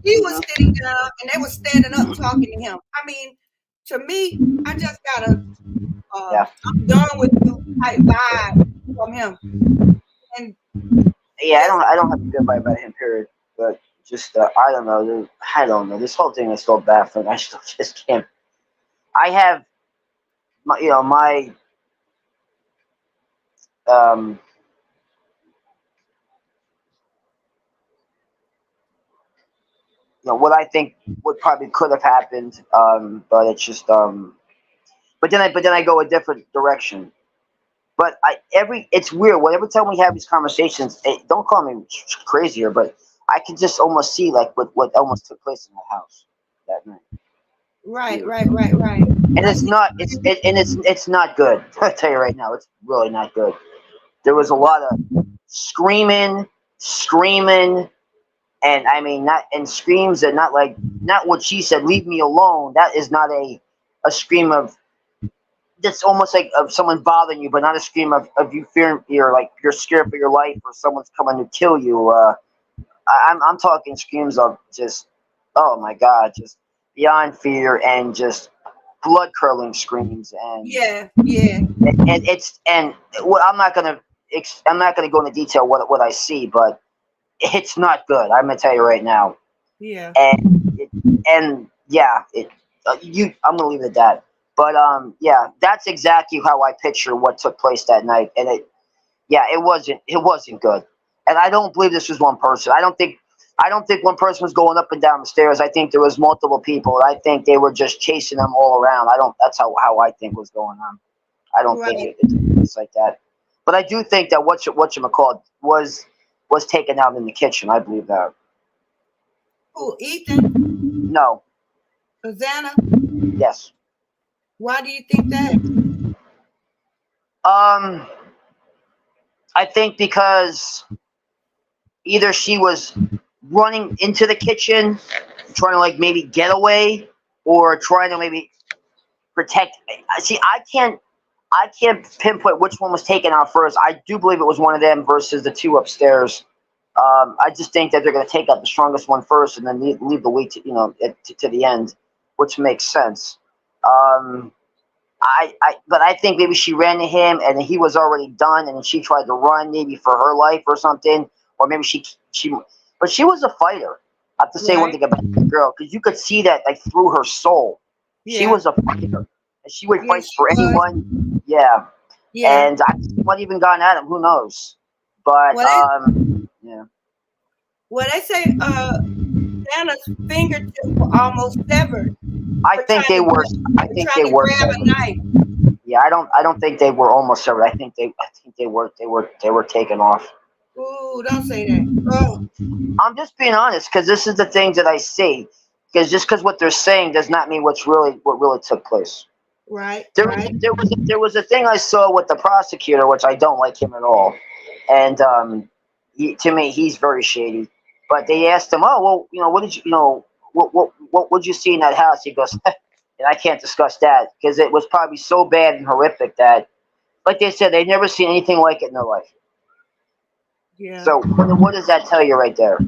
He was sitting down and they were standing up talking to him. I mean, to me, I just got a I'm done with you type vibe from him. And yeah, I don't have a good vibe about him, period. But just I don't know. I don't know. This whole thing is so baffling. I still just can't. I have my um what I think what probably could have happened. But it's just but then I go a different direction. But it's weird. Every time we have these conversations, don't call me crazier, but I can just almost see like what almost took place in the house that night. Right. And it's not good. I'll tell you right now, it's really not good. There was a lot of screaming, and I mean not screams that not what she said. Leave me alone. That is not a scream of. That's almost like of someone bothering you, but not a scream of you fearing you're scared for your life or someone's coming to kill you. I'm talking screams of just, oh my God, just beyond fear and just blood curdling screams and yeah. and well, I'm not gonna go into detail what I see, but it's not good. I'm gonna tell you right now. Yeah. And yeah, I'm gonna leave it at that. But yeah, that's exactly how I picture what took place that night, and it wasn't good. And I don't believe this was one person. I don't think one person was going up and down the stairs. I think there was multiple people. I think they were just chasing them all around. That's how I think was going on. I don't think it's like that. But I do think that whatchamacallit was taken out in the kitchen. I believe that. Who, Ethan? No. Susanna? Yes. Why do you think that? I think because either she was running into the kitchen, trying to like maybe get away, or trying to maybe protect. See, I can't pinpoint which one was taken out first. I do believe it was one of them versus the two upstairs. I just think that they're going to take out the strongest one first and then leave the weak to the end, which makes sense. But I think maybe she ran to him and he was already done, and she tried to run maybe for her life or something, or maybe but she was a fighter. I have to say one thing about the girl, because you could see that like through her soul. Yeah. She was a fighter, and she would fight for anyone. Yeah. And I might even gone at him. Who knows? But yeah. Well, they say Santa's fingertips were almost severed. I think they were. Grab a knife. Yeah, I don't think they were almost severed. I think they were taken off. Ooh, don't say that. Oh. I'm just being honest, because this is the things that I see. Because what they're saying does not mean what really took place. Right. There was a thing I saw with the prosecutor, which I don't like him at all, and to me he's very shady. But they asked him, oh well, what did you what would you see in that house? He goes, and I can't discuss that because it was probably so bad and horrific that, like they said, they'd never seen anything like it in their life. Yeah. So what does that tell you right there?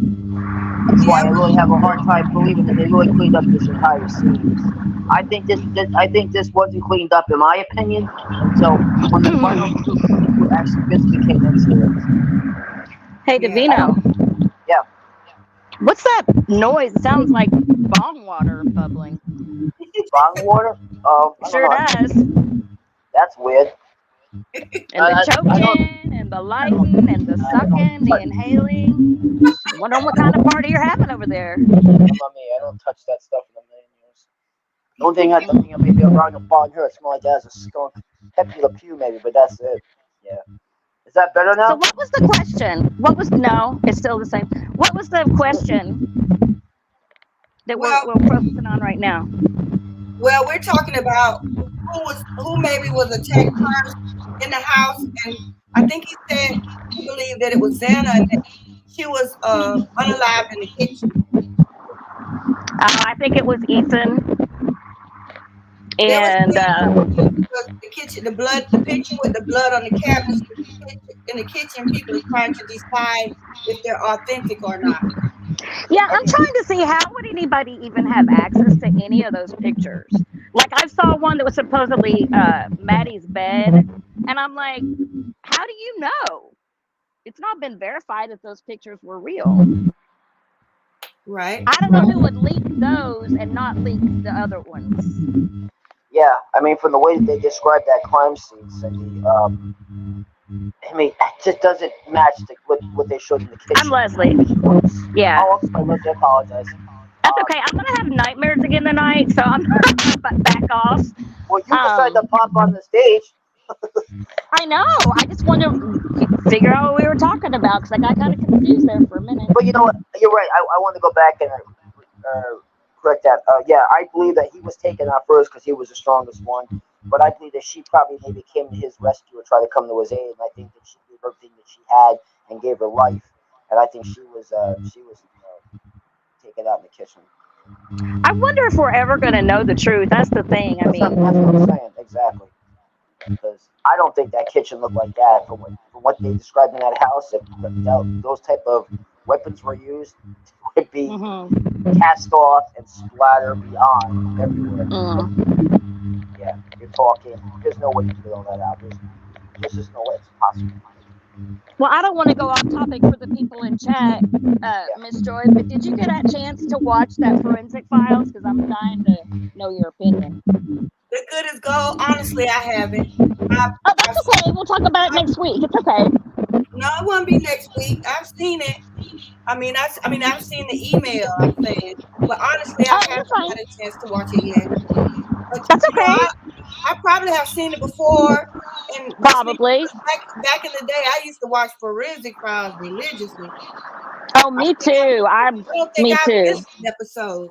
That's why I really have a hard time believing that they really cleaned up this entire scene. I think this wasn't cleaned up, in my opinion, until when the final two people actually physically came into it. Hey, Davino. Yeah. What's that noise? It sounds like bong water bubbling. Bong water? I don't Sure know. does. That's weird. And the I don't. choking, and the I lighting, and the don't. I sucking, don't the touch. inhaling. Wondering what kind of party you're having over there. Shame on me. I don't touch that stuff in a million years. The only thing I think of maybe around the bong here, it smells like that is a skunk. Pepe Le Pew maybe, but that's it. Yeah. Is that better So now? what was the question? No, it's still the same. What was the question that Well, we're focusing on right now? well, we're talking about who maybe was attacked first in the house, and I think he said he believed that it was Xana and that she was unalived in the kitchen. I think it was Ethan, There was and the kitchen, the picture with the blood on the cabinets in the kitchen. People are trying to decide if they're authentic or not. yeah, I'm Okay. trying to see how would anybody even have access to any of those pictures. Like I saw one that was supposedly Maddie's bed, and I'm like, how do you know? It's not been verified that those pictures were real. Right. I don't know who would leak those and not leak the other ones. Yeah, I mean, from the way that they described that crime scene, Cindy, I mean, it just doesn't match what they showed in the kitchen. I'm Leslie. Yeah. Oh, I'm sorry, Leslie, I apologize. That's okay. I'm gonna have nightmares again tonight, so I'm gonna back off. Well, you decided to pop on the stage. I know. I just wanted to figure out what we were talking about because I got kind of confused there for a minute. But you know what? You're right. I want to go back and correct that. Yeah, I believe that he was taken out first because he was the strongest one. But I believe that she probably maybe came to his rescue or tried to come to his aid. And I think that she gave everything that she had and gave her life. And I think she was taken out in the kitchen. I wonder if we're ever going to know the truth. That's the thing. I That's what mean, I'm saying. Exactly. Because I don't think that kitchen looked like that from what they described in that house. If those type of weapons were used, it would be cast off and splatter beyond everywhere. Yeah, you're talking. There's no way you can get all that out. There's just no way. It's impossible. well, I don't want to go off topic for the people in chat, Miss Joy, but did you get a chance to watch that Forensic Files? Because I'm dying to know your opinion. The good as gold. Honestly, I haven't. Oh, that's okay. We'll talk about it next week. It's okay. No, it won't be next week. I've seen it. I've seen the email. I'm saying, but honestly, I haven't had a chance to watch it yet. But That's okay. I probably have seen it before. And Probably. back in the day, I used to watch Forensic Files religiously. Oh, me too. I don't think I've missed an episode.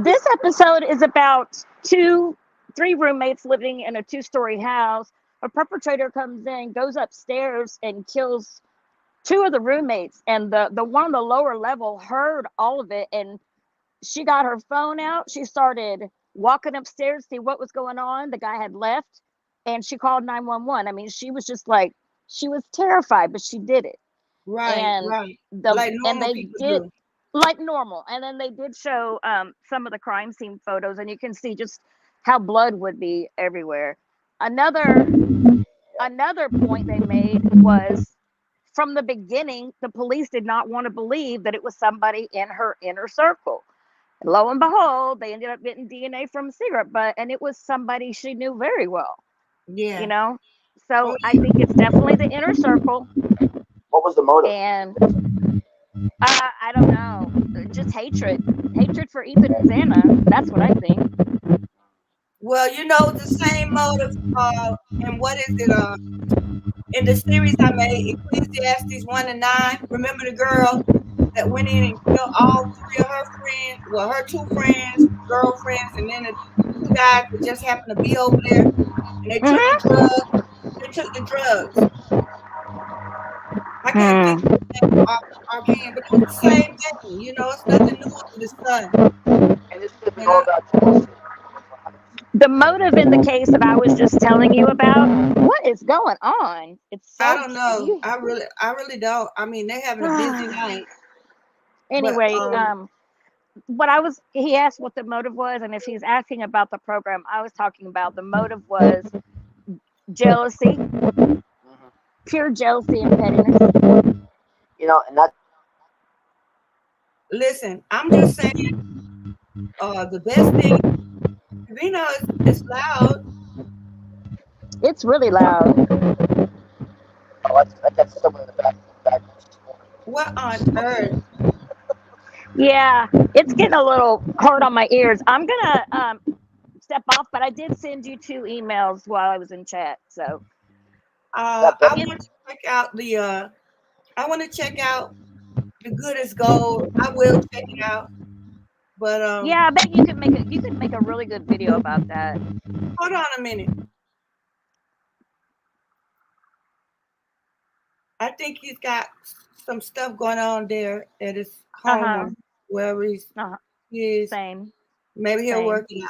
This episode is about three roommates living in a 2-story house. A perpetrator comes in, goes upstairs, and kills 2 of the roommates. And the one on the lower level heard all of it, and she got her phone out. She started walking upstairs to see what was going on. The guy had left, and she called 911. I mean, she was just like, she was terrified, but she did it. Right, And right. like normal people do. like normal. And then they did show some of the crime scene photos, and you can see just how blood would be everywhere. Another point they made was from the beginning, the police did not want to believe that it was somebody in her inner circle. And lo and behold, they ended up getting DNA from a cigarette butt, and it was somebody she knew very well. Yeah. You know? So I think it's definitely the inner circle. What was the motive? And I don't know. Just hatred. Hatred for Ethan and Xana. That's what I think. Well, the same motive, and what is it? In the series I made, Ecclesiastes 1-9, remember the girl that went in and killed all 3 of her friends, well, her 2 friends, girlfriends, and then the 2 guys that just happened to be over there, and they took the drugs. They took the drugs. I can't think of the name offhand, but it was the same thing. It's nothing new under the sun. And this could be all about jealousy. The motive in the case that I was just telling you about, what is going on? It's so I don't know. I really don't. I mean, they're having a busy night. Anyway, he asked what the motive was, and if he's asking about the program I was talking about, the motive was jealousy, pure jealousy and pettiness. And listen, I'm just saying, the best thing, you know, it's loud. It's really loud. Oh, I got someone in the back. What on earth? Yeah, it's getting a little hard on my ears. I'm gonna step off, but I did send you 2 emails while I was in chat. So I if, want to check out the. I want to check out the Good as Gold. I will check it out. But yeah, I bet you could make a really good video about that. hold on a minute. I think he's got some stuff going on there at his Uh home huh. or wherever Uh-huh. he is. Same. Maybe he'll work Same. it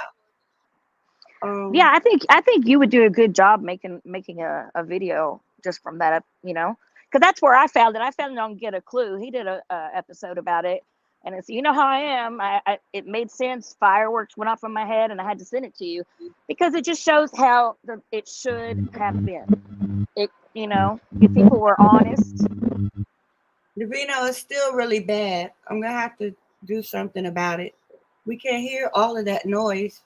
out. Yeah, I think you would do a good job making a video just from that, because that's where I found it. I found it on Get a Clue. He did a episode about it, and it's how I am. It made sense. Fireworks went off in my head, and I had to send it to you because it just shows how it should have been. If people were honest. The Vino is still really bad. I'm gonna have to do something about it. We can't hear all of that noise.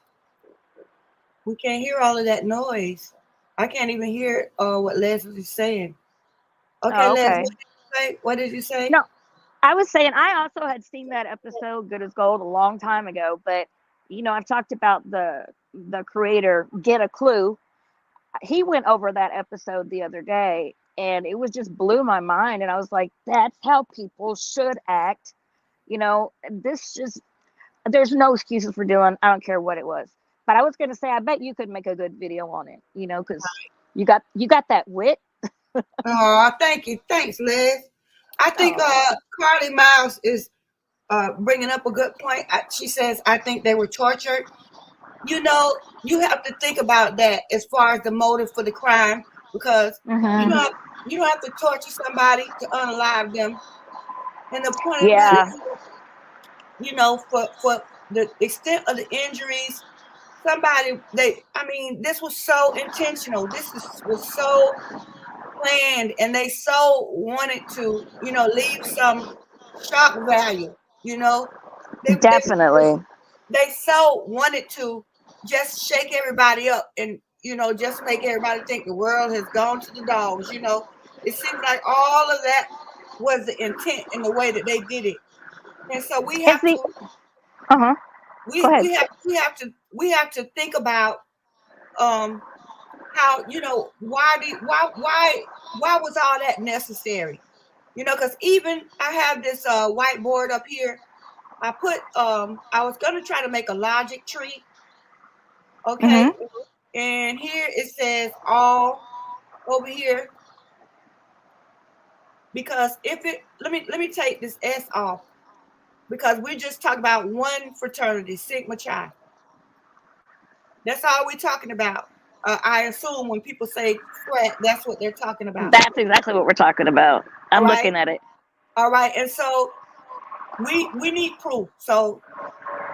We can't hear all of that noise. I can't even hear what Leslie's saying. Okay, Oh, Les, okay. what did you say? What did you say? No, I was saying I also had seen that episode Good as Gold a long time ago, but I've talked about the creator Get a Clue. He went over that episode the other day and it was just blew my mind, and I was like, that's how people should act. This just there's no excuses for doing, I don't care what it was. But I was going to say I bet you could make a good video on it, cuz you got that wit. Oh, thank you. Thanks, Les. I think Oh. Carly Miles is bringing up a good point. She says, I think they were tortured. You have to think about that as far as the motive for the crime, because you Mhm. don't you don't have to torture somebody to unalive them. And the point of the matter Yeah, is, for the extent of the injuries, this was so intentional. Was so planned, and they so wanted to, leave some shock value. You know, they they definitely. they so wanted to just shake everybody up and just make everybody think the world has gone to the dogs. It seems like all of that was the intent in the way that they did it, and so we It's have the to Uh-huh. Go ahead. we have to think about um how why was all that necessary, because even I have this whiteboard up here. I was going to try to make a logic tree. Okay. Mhm. And here it says all over here, because if it let me take this S off, because we just talked about one fraternity, Sigma Chi. That's all we're talking about. I assume when people say frat, that's what they're talking about. That's exactly what we're talking about. All I'm right. looking at it. All right. And so we need proof. So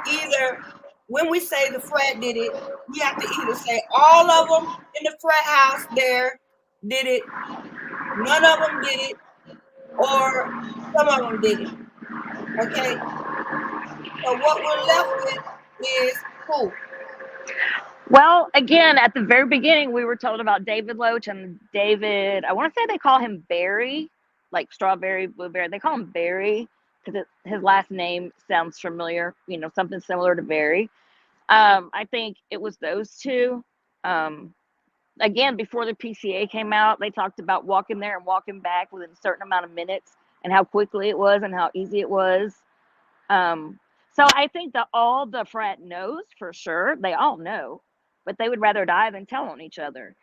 either when we say the frat did it, we have to either say all of them in the frat house there did it, none of them did it, or some of them did it. Okay. So what we're left with is proof. Well, again, at the very beginning, we were told about David Loach and David. I want to say they call him Barry, like strawberry, blueberry. They call him Barry because his last name sounds familiar. Something similar to Barry. I think it was those two. Um, Again, before the PCA came out, they talked about walking there and walking back within a certain amount of minutes, and how quickly it was and how easy it was. Um, so I think that all the frat knows for sure. They all know, but they would rather die than tell on each other.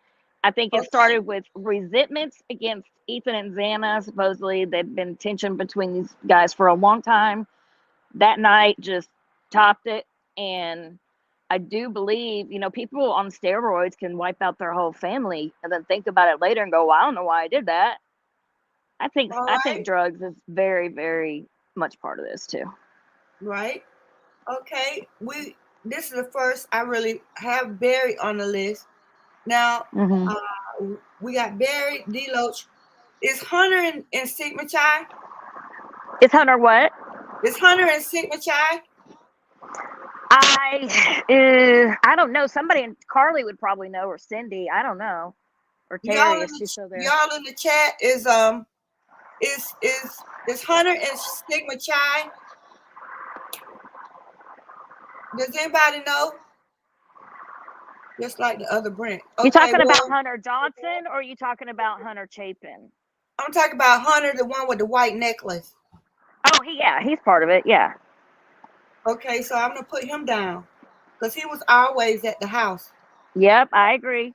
I think it Okay. started with resentments against Ethan and Xana. Supposedly, there'd been tension between these guys for a long time. That night just topped it. And I do believe, people on steroids can wipe out their whole family and then think about it later and go, well, I don't know why I did that. I think All I think right. drugs is very, very much part of this too. Right. Okay. This is the first I really have Barry on the list. Now, Hmm. we got Barry, Deloach. Is Hunter and Sigma Chi? Is Hunter what? Is Hunter and Sigma Chi? I don't know. Somebody in Carly would probably know, or Cindy. I don't know, or Terry if she's still there. Y'all in the chat is Hunter and Sigma Chi? Does anybody know? Just like the other Brent. Okay, you talking about Hunter Johnson, or are you talking about Hunter Chapin? I'm talking about Hunter, the one with the white necklace. Oh, he's part of it. Yeah. Okay, so I'm gonna put him down because he was always at the house. Yep, I agree.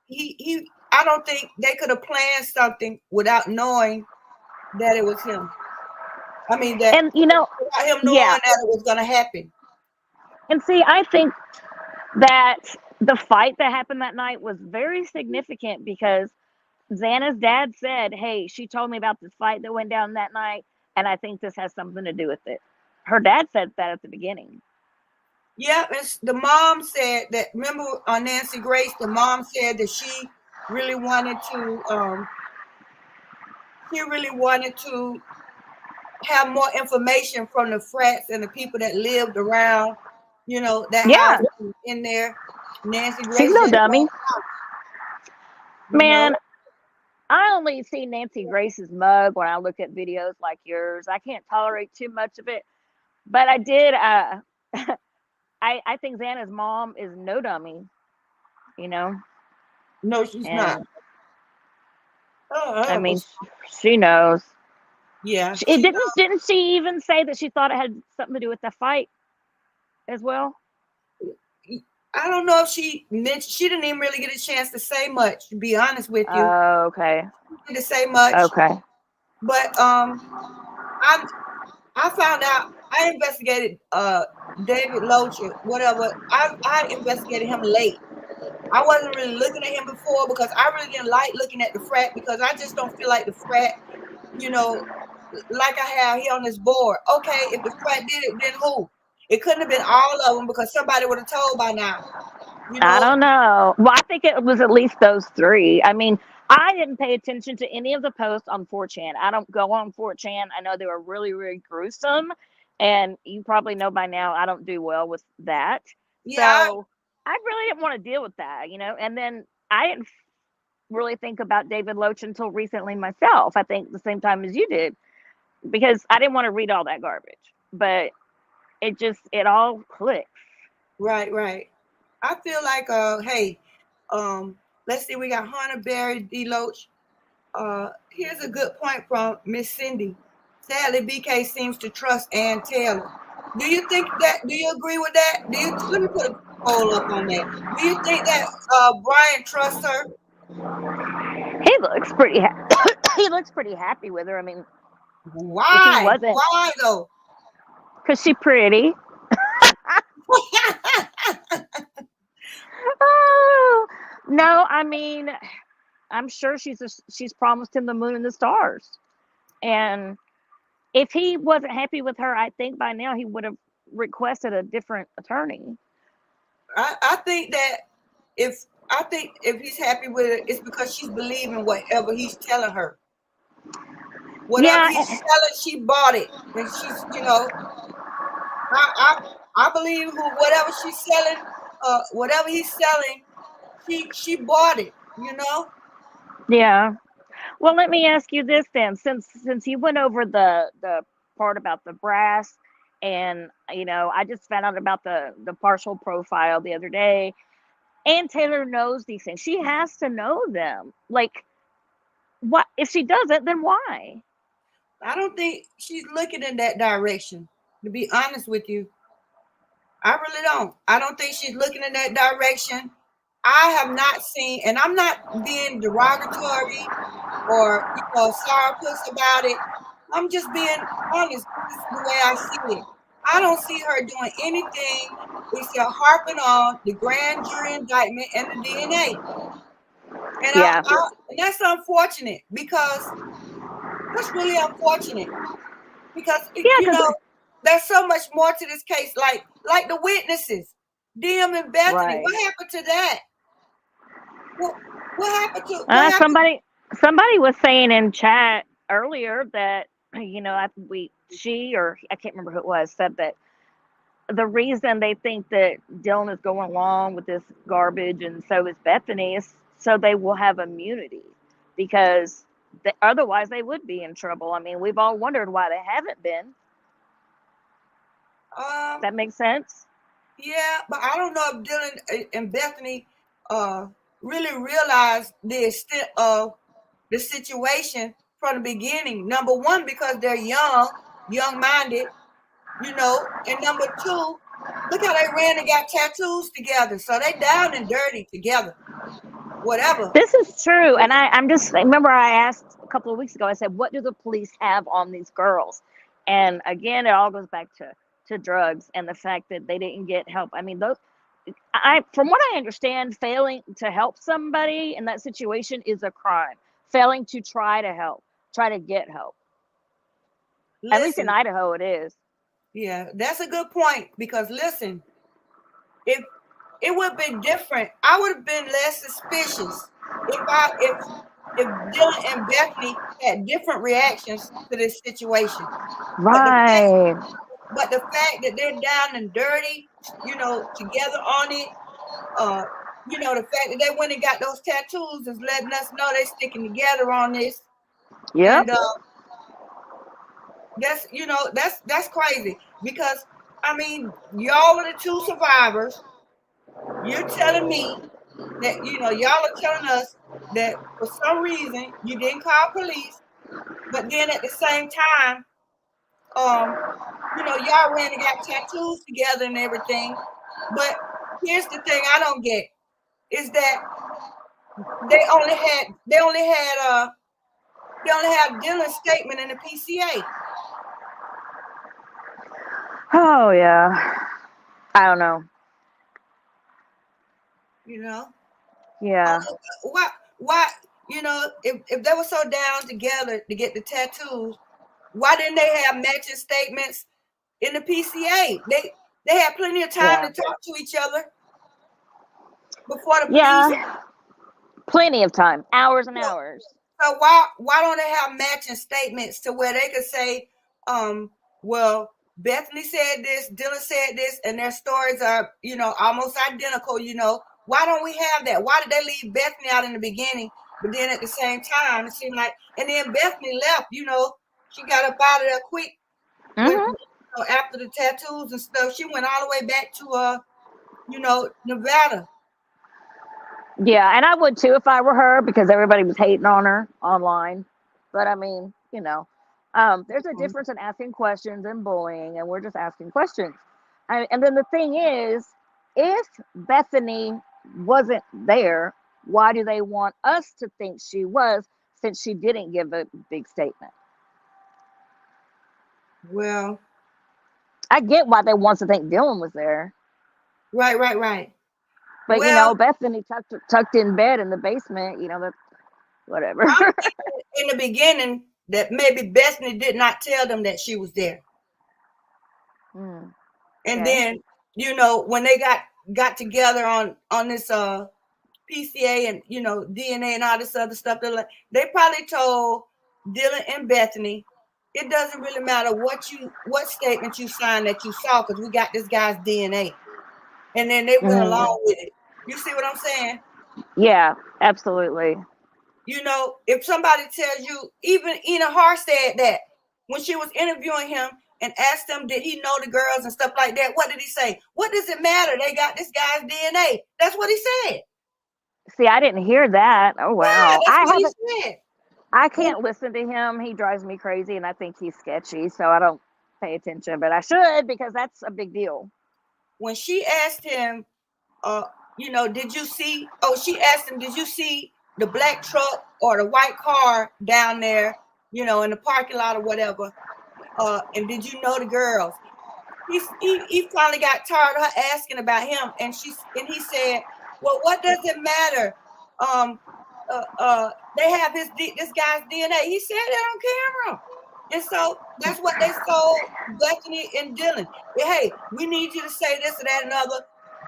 He I don't think they could have planned something without knowing that it was him. I mean that, and you know, without him knowing that it was gonna happen. And see, I think that the fight that happened that night was very significant because Xana's dad said, "Hey, she told me about this fight that went down that night, and I think this has something to do with it." Her dad said that at the beginning. Yeah, the mom said that. Remember on Nancy Grace, the mom said that she really wanted to. She really wanted to have more information from the frats and the people that lived around, that house in there. Nancy Grace. She's no dummy. Man, know? I only see Nancy Grace's mug when I look at videos like yours. I can't tolerate too much of it. But I did I think Xana's mom is no dummy, No, she's not. I mean, she knows. Yeah. Didn't she even say that she thought it had something to do with the fight as well? I don't know if she mentioned. She didn't even really get a chance to say much, to be honest with you. Oh, okay. To say much. Okay. But I found out. I investigated David Loach, whatever. I investigated him late. I wasn't really looking at him before because I really didn't like looking at the frat because I just don't feel like the frat, like I have here on this board. Okay, if the frat did it, then who? It couldn't have been all of them because somebody would have told by now. I don't know. Well, I think it was at least those three. I mean, I didn't pay attention to any of the posts on 4chan. I don't go on 4chan. I know they were really, really gruesome. And you probably know by now I don't do well with that. Yeah. So I really didn't want to deal with that, And then I didn't really think about David Loach until recently myself. I think the same time as you did. Because I didn't want to read all that garbage. But it all clicks. Right. I feel like hey, let's see, we got Hunter, Barry, D. Loach. Here's a good point from Miss Cindy. Sadly, BK seems to trust Ann Taylor. Do you think that? Do you agree with that? Let me put a poll up on that. Do you think that Brian trusts her? He looks pretty he looks pretty happy with her. I mean, why? Why though? Because she's pretty. Oh, no, I mean, I'm sure she's promised him the moon and the stars. And if he wasn't happy with her, I think by now he would have requested a different attorney. I think that if he's happy with it, it's because she's believing whatever he's telling her. Whatever he's selling, she bought it, and she's, I believe whatever she's selling, whatever he's selling, she bought it. Yeah. Well, let me ask you this then, since you went over the part about the brass, and I just found out about the partial profile the other day. Ann Taylor knows these things. She has to know them. Like, what if she doesn't? Then why? I don't think she's looking in that direction. To be honest with you, I really don't. I don't think she's looking in that direction. I have not seen, and I'm not being derogatory or sourpuss about it. I'm just being honest. This is the way I see it. I don't see her doing anything except harping on the grand jury indictment and the DNA. And, and that's unfortunate because that's really unfortunate because there's so much more to this case. Like the witnesses, Dim and Bethany. Right. What happened to that? What happened to somebody was saying in chat earlier that she or I can't remember who it was said that the reason they think that Dylan is going along with this garbage and so is Bethany is so they will have immunity because otherwise they would be in trouble. I mean, we've all wondered why they haven't been. That makes sense? Yeah, but I don't know if Dylan and Bethany really realized the extent of the situation from the beginning. Number one, because they're young-minded, you know, and number two, look how they ran and got tattoos together. So they down and dirty together. Whatever. This is true. And I remember I asked a couple of weeks ago, I said, what do the police have on these girls? And again, it all goes back to drugs and the fact that they didn't get help. I mean, from what I understand, failing to help somebody in that situation is a crime. Failing to try to get help. Listen, at least in Idaho, it is. Yeah, that's a good point because listen, if it would be different, I would have been less suspicious if Dylan and Bethany had different reactions to this situation. Right. But the fact that they're down and dirty, you know, together on it, you know, the fact that they went and got those tattoos is letting us know they're sticking together on this. Yep. And that's, you know, that's crazy because I mean, y'all are the two survivors. You're telling me that, you know, y'all are telling us that for some reason you didn't call police, but then at the same time, you know, y'all ran and got tattoos together and everything. But here's the thing I don't get is that they only had Dylan's statement in the PCA. Oh yeah. I don't know. You know? Yeah. Why, you know, if they were so down together to get the tattoos, why didn't they have matching statements in the PCA? They had plenty of time to talk to each other before the police. Plenty of time, hours and hours. So why don't they have matching statements to where they could say, well, Bethany said this, Dylan said this, and their stories are, you know, almost identical, you know. Why don't we have that? Why did they leave Bethany out in the beginning? But then at the same time, it seemed like, and then Bethany left, you know, she got up out of there quick. With, you know, after the tattoos and stuff, she went all the way back to, you know, Nevada. Yeah, and I would too if I were her because everybody was hating on her online. But I mean, you know, there's a difference in asking questions and bullying, and we're just asking questions. And then the thing is, if Bethany wasn't there, why do they want us to think she was since she didn't give a big statement? Well, I get why they want to think Dylan was there. Right. But well, you know, Bethany tucked in bed in the basement, you know, that's whatever. In the beginning, that maybe Bethany did not tell them that she was there. And then, you know, when they got together on this PCA and, you know, DNA and all this other stuff, they probably told Dylan and Bethany, it doesn't really matter what statement you signed that you saw because we got this guy's DNA. And then they went along with it. You see what I'm saying? Yeah, absolutely. You know, if somebody tells you, even Ina Har said that when she was interviewing him and asked him, did he know the girls and stuff like that? What did he say? What does it matter? They got this guy's DNA. That's what he said. See, I didn't hear that. Oh, wow. Yeah, that's what he said. I can't listen to him. He drives me crazy, and I think he's sketchy, so I don't pay attention. But I should because that's a big deal. When she asked him, you know, she asked him, did you see the black truck or the white car down there, you know, in the parking lot or whatever? And did you know the girls? He finally got tired of her asking about him, and he said, well, what does it matter? They have this guy's DNA. He said that on camera. And so that's what they told Bethany and Dylan. Hey, we need you to say this or that and other.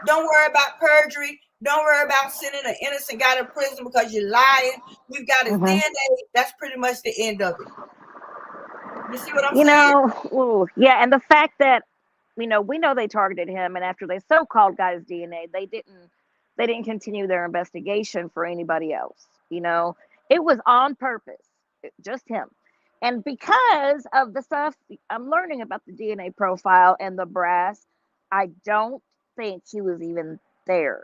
Don't worry about perjury. Don't worry about sending an innocent guy to prison because you're lying. We've got his DNA. That's pretty much the end of it. You see what I'm You saying? know, ooh, yeah, and the fact that we know they targeted him, and after they so-called got his DNA, they didn't continue their investigation for anybody else. It was on purpose, just him. And because of the stuff I'm learning about the DNA profile and the brass, I don't think he was even there.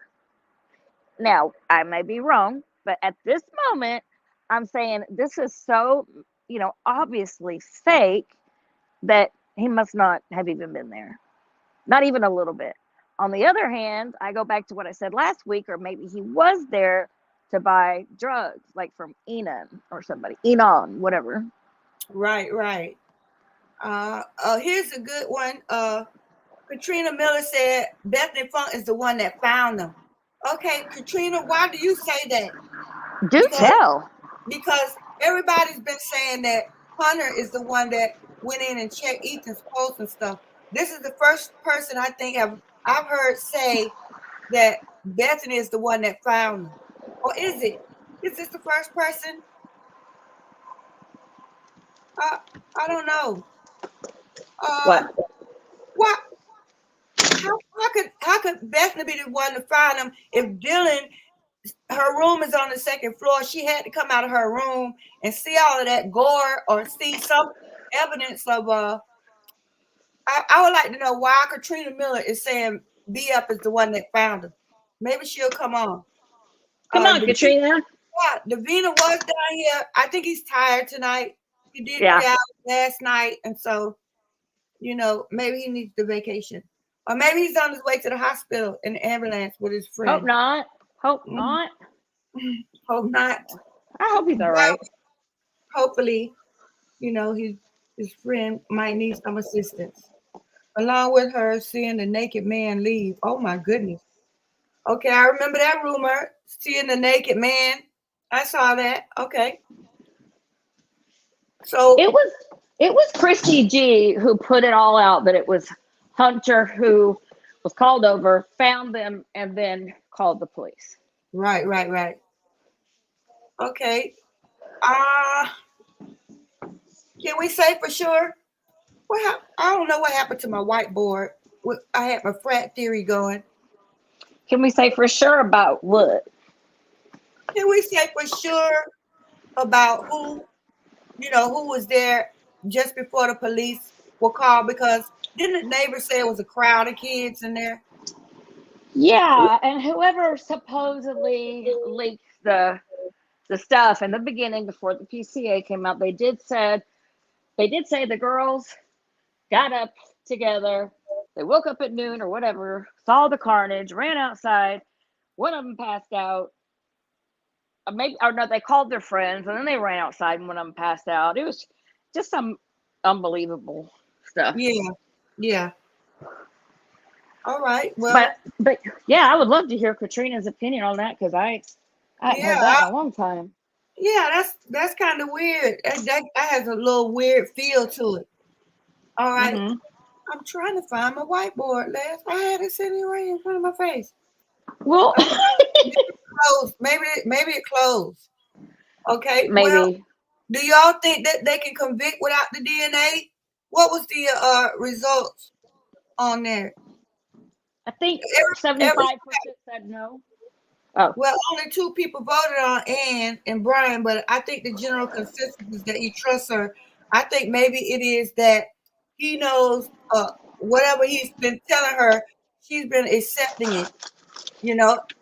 Now, I may be wrong, but at this moment, I'm saying this is so, obviously fake that he must not have even been there. Not even a little bit. On the other hand, I go back to what I said last week, or maybe he was there to buy drugs, like from Enon or somebody. Enon, whatever. Right. Here's a good one. Katrina Miller said Bethany Funk is the one that found them. Okay, Katrina, why do you say that? Do tell. Because everybody's been saying that Hunter is the one that went in and checked Ethan's post and stuff. This is the first person I think I've heard say that Bethany is the one that found them. Or is it? Is this the first person? I don't know. What? What? How could Bethany be the one to find them if Dylan, her room is on the second floor? She had to come out of her room and see all of that gore or see some evidence of I would like to know why Katrina Miller is saying B up is the one that found him. Maybe she'll come on. Come on, Katrina. Davina was down here. I think he's tired tonight. He did 3 hours last night, and so maybe he needs the vacation. Or maybe he's on his way to the hospital in the ambulance with his friend. Hope not. Hope not. Hope not. I hope he's all right. Hopefully, his friend might need some assistance. Along with her seeing the naked man leave. Oh my goodness. Okay, I remember that rumor. Seeing the naked man. I saw that. Okay. So it was Christy G who put it all out that it was Hunter who was called over, found them, and then called the police. Right. Okay. Can we say for sure? I don't know what happened to my whiteboard. I had my frat theory going. Can we say for sure about what? Can we say for sure about who was there just before the police were called? Because didn't the neighbor say it was a crowd of kids in there? Yeah, and whoever supposedly leaked the stuff in the beginning before the PCA came out, they did say the girls got up together. They woke up at noon or whatever, saw the carnage, ran outside. One of them passed out. They called their friends and then they ran outside and one of them passed out. It was just some unbelievable stuff. Yeah. All right. Well, but yeah, I would love to hear Katrina's opinion on that because I haven't heard that in a long time. Yeah, that's kind of weird. That has a little weird feel to it. All right. Mm-hmm. I'm trying to find my whiteboard, Les. I had it sitting right in front of my face. Well, maybe it closed. Okay. Maybe. Well, do y'all think that they can convict without the DNA? What was the results on there? I think 75% said no. Oh. Well, only 2 people voted on Ann and Brian, but I think the general consensus is that he trusts her. I think maybe it is that he knows whatever he's been telling her, she's been accepting it,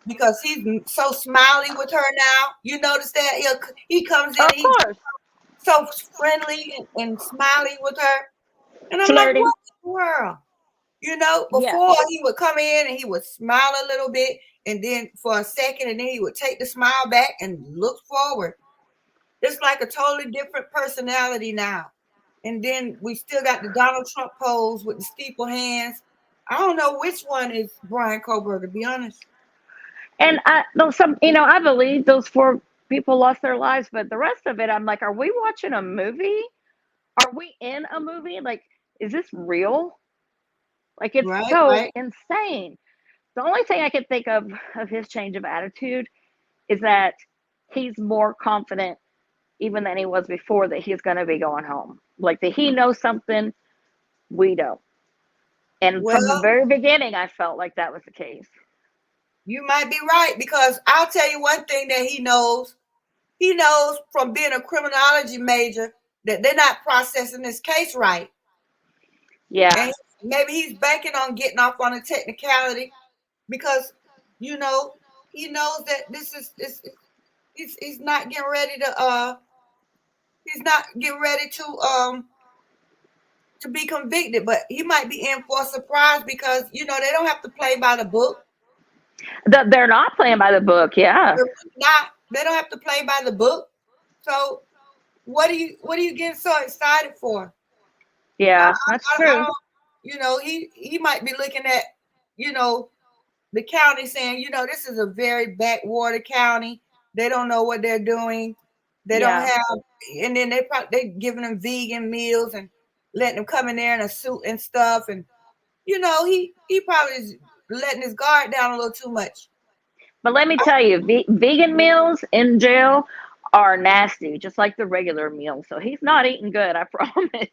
because he's so smiley with her now. You notice that? He comes in, he's so friendly and smiley with her. And I'm flirty. Like, what in the world? Before he would come in and he would smile a little bit and then for a second and then he would take the smile back and look forward. It's like a totally different personality now. And then we still got the Donald Trump pose with the steeple hands. I don't know which one is Brian Kohlberg, to be honest. And I believe those 4 people lost their lives, but the rest of it, I'm like, are we watching a movie? Are we in a movie? Like, is this real? Like, it's insane. The only thing I can think of his change of attitude is that he's more confident even than he was before, that he's going to be going home. Like that he knows something we don't. And from the Well, very beginning, I felt like that was the case. you might be right, because I'll tell you one thing that he knows. He knows from being a criminology major that they're not processing this case right. Yeah. And maybe he's banking on getting off on a technicality because, you know, he knows that this is he's not getting ready to to be convicted, but he might be in for a surprise because they don't have to play by the book. They're not playing by the book. Yeah. They're not. They don't have to play by the book. So what are you getting so excited for? Yeah, that's I true. don't, he might be looking at, the county saying, this is a very backwater county. They don't know what they're doing. They don't have, and then they giving them vegan meals and letting them come in there in a suit and stuff. And, he probably is letting his guard down a little too much. But let me tell you, vegan meals in jail are nasty, just like the regular meal. So he's not eating good, I promise.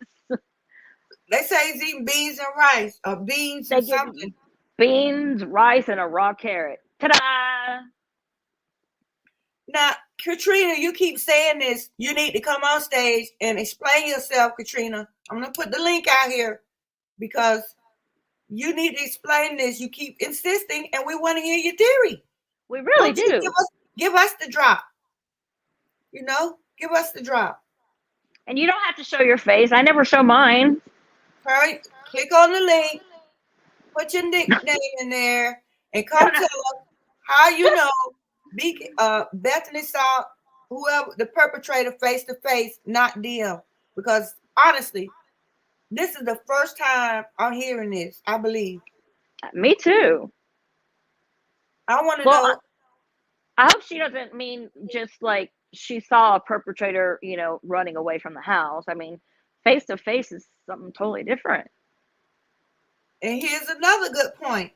They say he's eating beans and rice or beans They and give something. you beans, rice, and a raw carrot. Ta-da! Now, Katrina, you keep saying this. You need to come on stage and explain yourself, Katrina. I'm going to put the link out here because you need to explain this. You keep insisting, and we want to hear your theory. We really do. Give us the drop. Give us the drop. And you don't have to show your face. I never show mine. All right, click on the link, put your nickname in there, and come tell us how you know Bethany saw whoever the perpetrator face to face, not DM. Because honestly, this is the first time I'm hearing this, I believe. Me too. I want to know. I hope she doesn't mean just like she saw a perpetrator, running away from the house. I mean, face to face is something totally different. And here's another good point.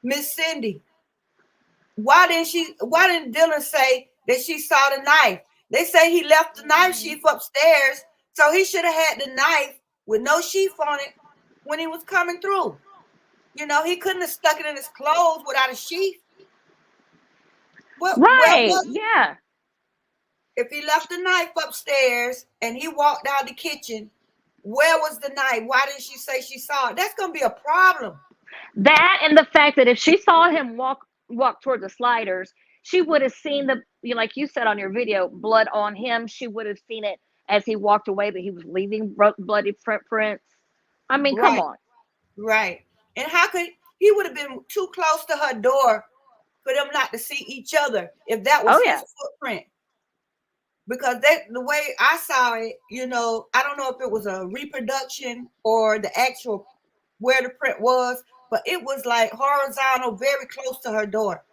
Miss Cindy. Why didn't Dylan say that she saw the knife? They say he left the knife sheath upstairs, so he should have had the knife with no sheath on it when he was coming through. He couldn't have stuck it in his clothes without a sheath. Right, yeah. If he left the knife upstairs and he walked out the kitchen, where was the knife? Why didn't she say she saw it? That's going to be a problem. That and the fact that if she saw him walk toward the sliders, she would have seen like you said on your video, blood on him. She would have seen it as he walked away, that he was leaving bloody footprints. I mean, come on. Right. And how could he would have been too close to her door for them not to see each other if that was his footprint? Because the way I saw it, I don't know if it was a reproduction or the actual where the print was, but it was like horizontal, very close to her door.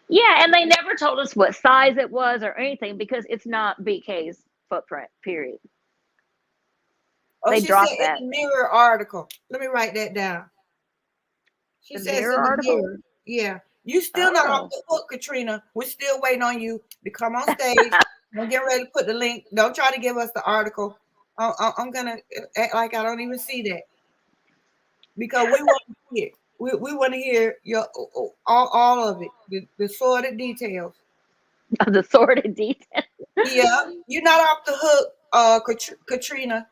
Yeah, and they never told us what size it was or anything because it's not BK's footprint, period. They dropped that in the Mirror article. Let me write that down. She says in the Mirror. Yeah. You still not off the hook, Katrina. We're still waiting on you to come on stage. I'm getting ready to put the link. Don't try to give us the article. I'm going to act like I don't even see that. Because we want to hear. We want to hear your all of it, the sordid details. The sordid details. Yeah, you're not off the hook, Katrina.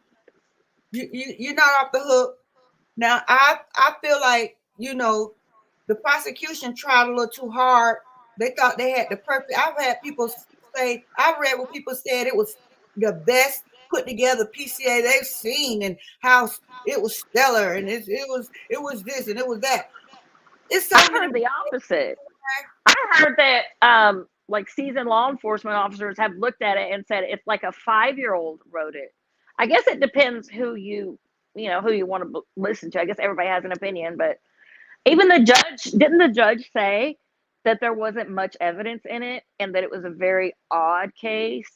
You're not off the hook. Now, I feel like the prosecution tried a little too hard. They thought they had the perfect. I've had people say. I've read what people said it was the best put together PCA they've seen, and how it was stellar, and it was this and it was that. I heard the opposite. I heard that like seasoned law enforcement officers have looked at it and said it's like a 5-year-old wrote it. I guess it depends who you want to listen to. I guess everybody has an opinion, but even didn't the judge say that there wasn't much evidence in it and that it was a very odd case?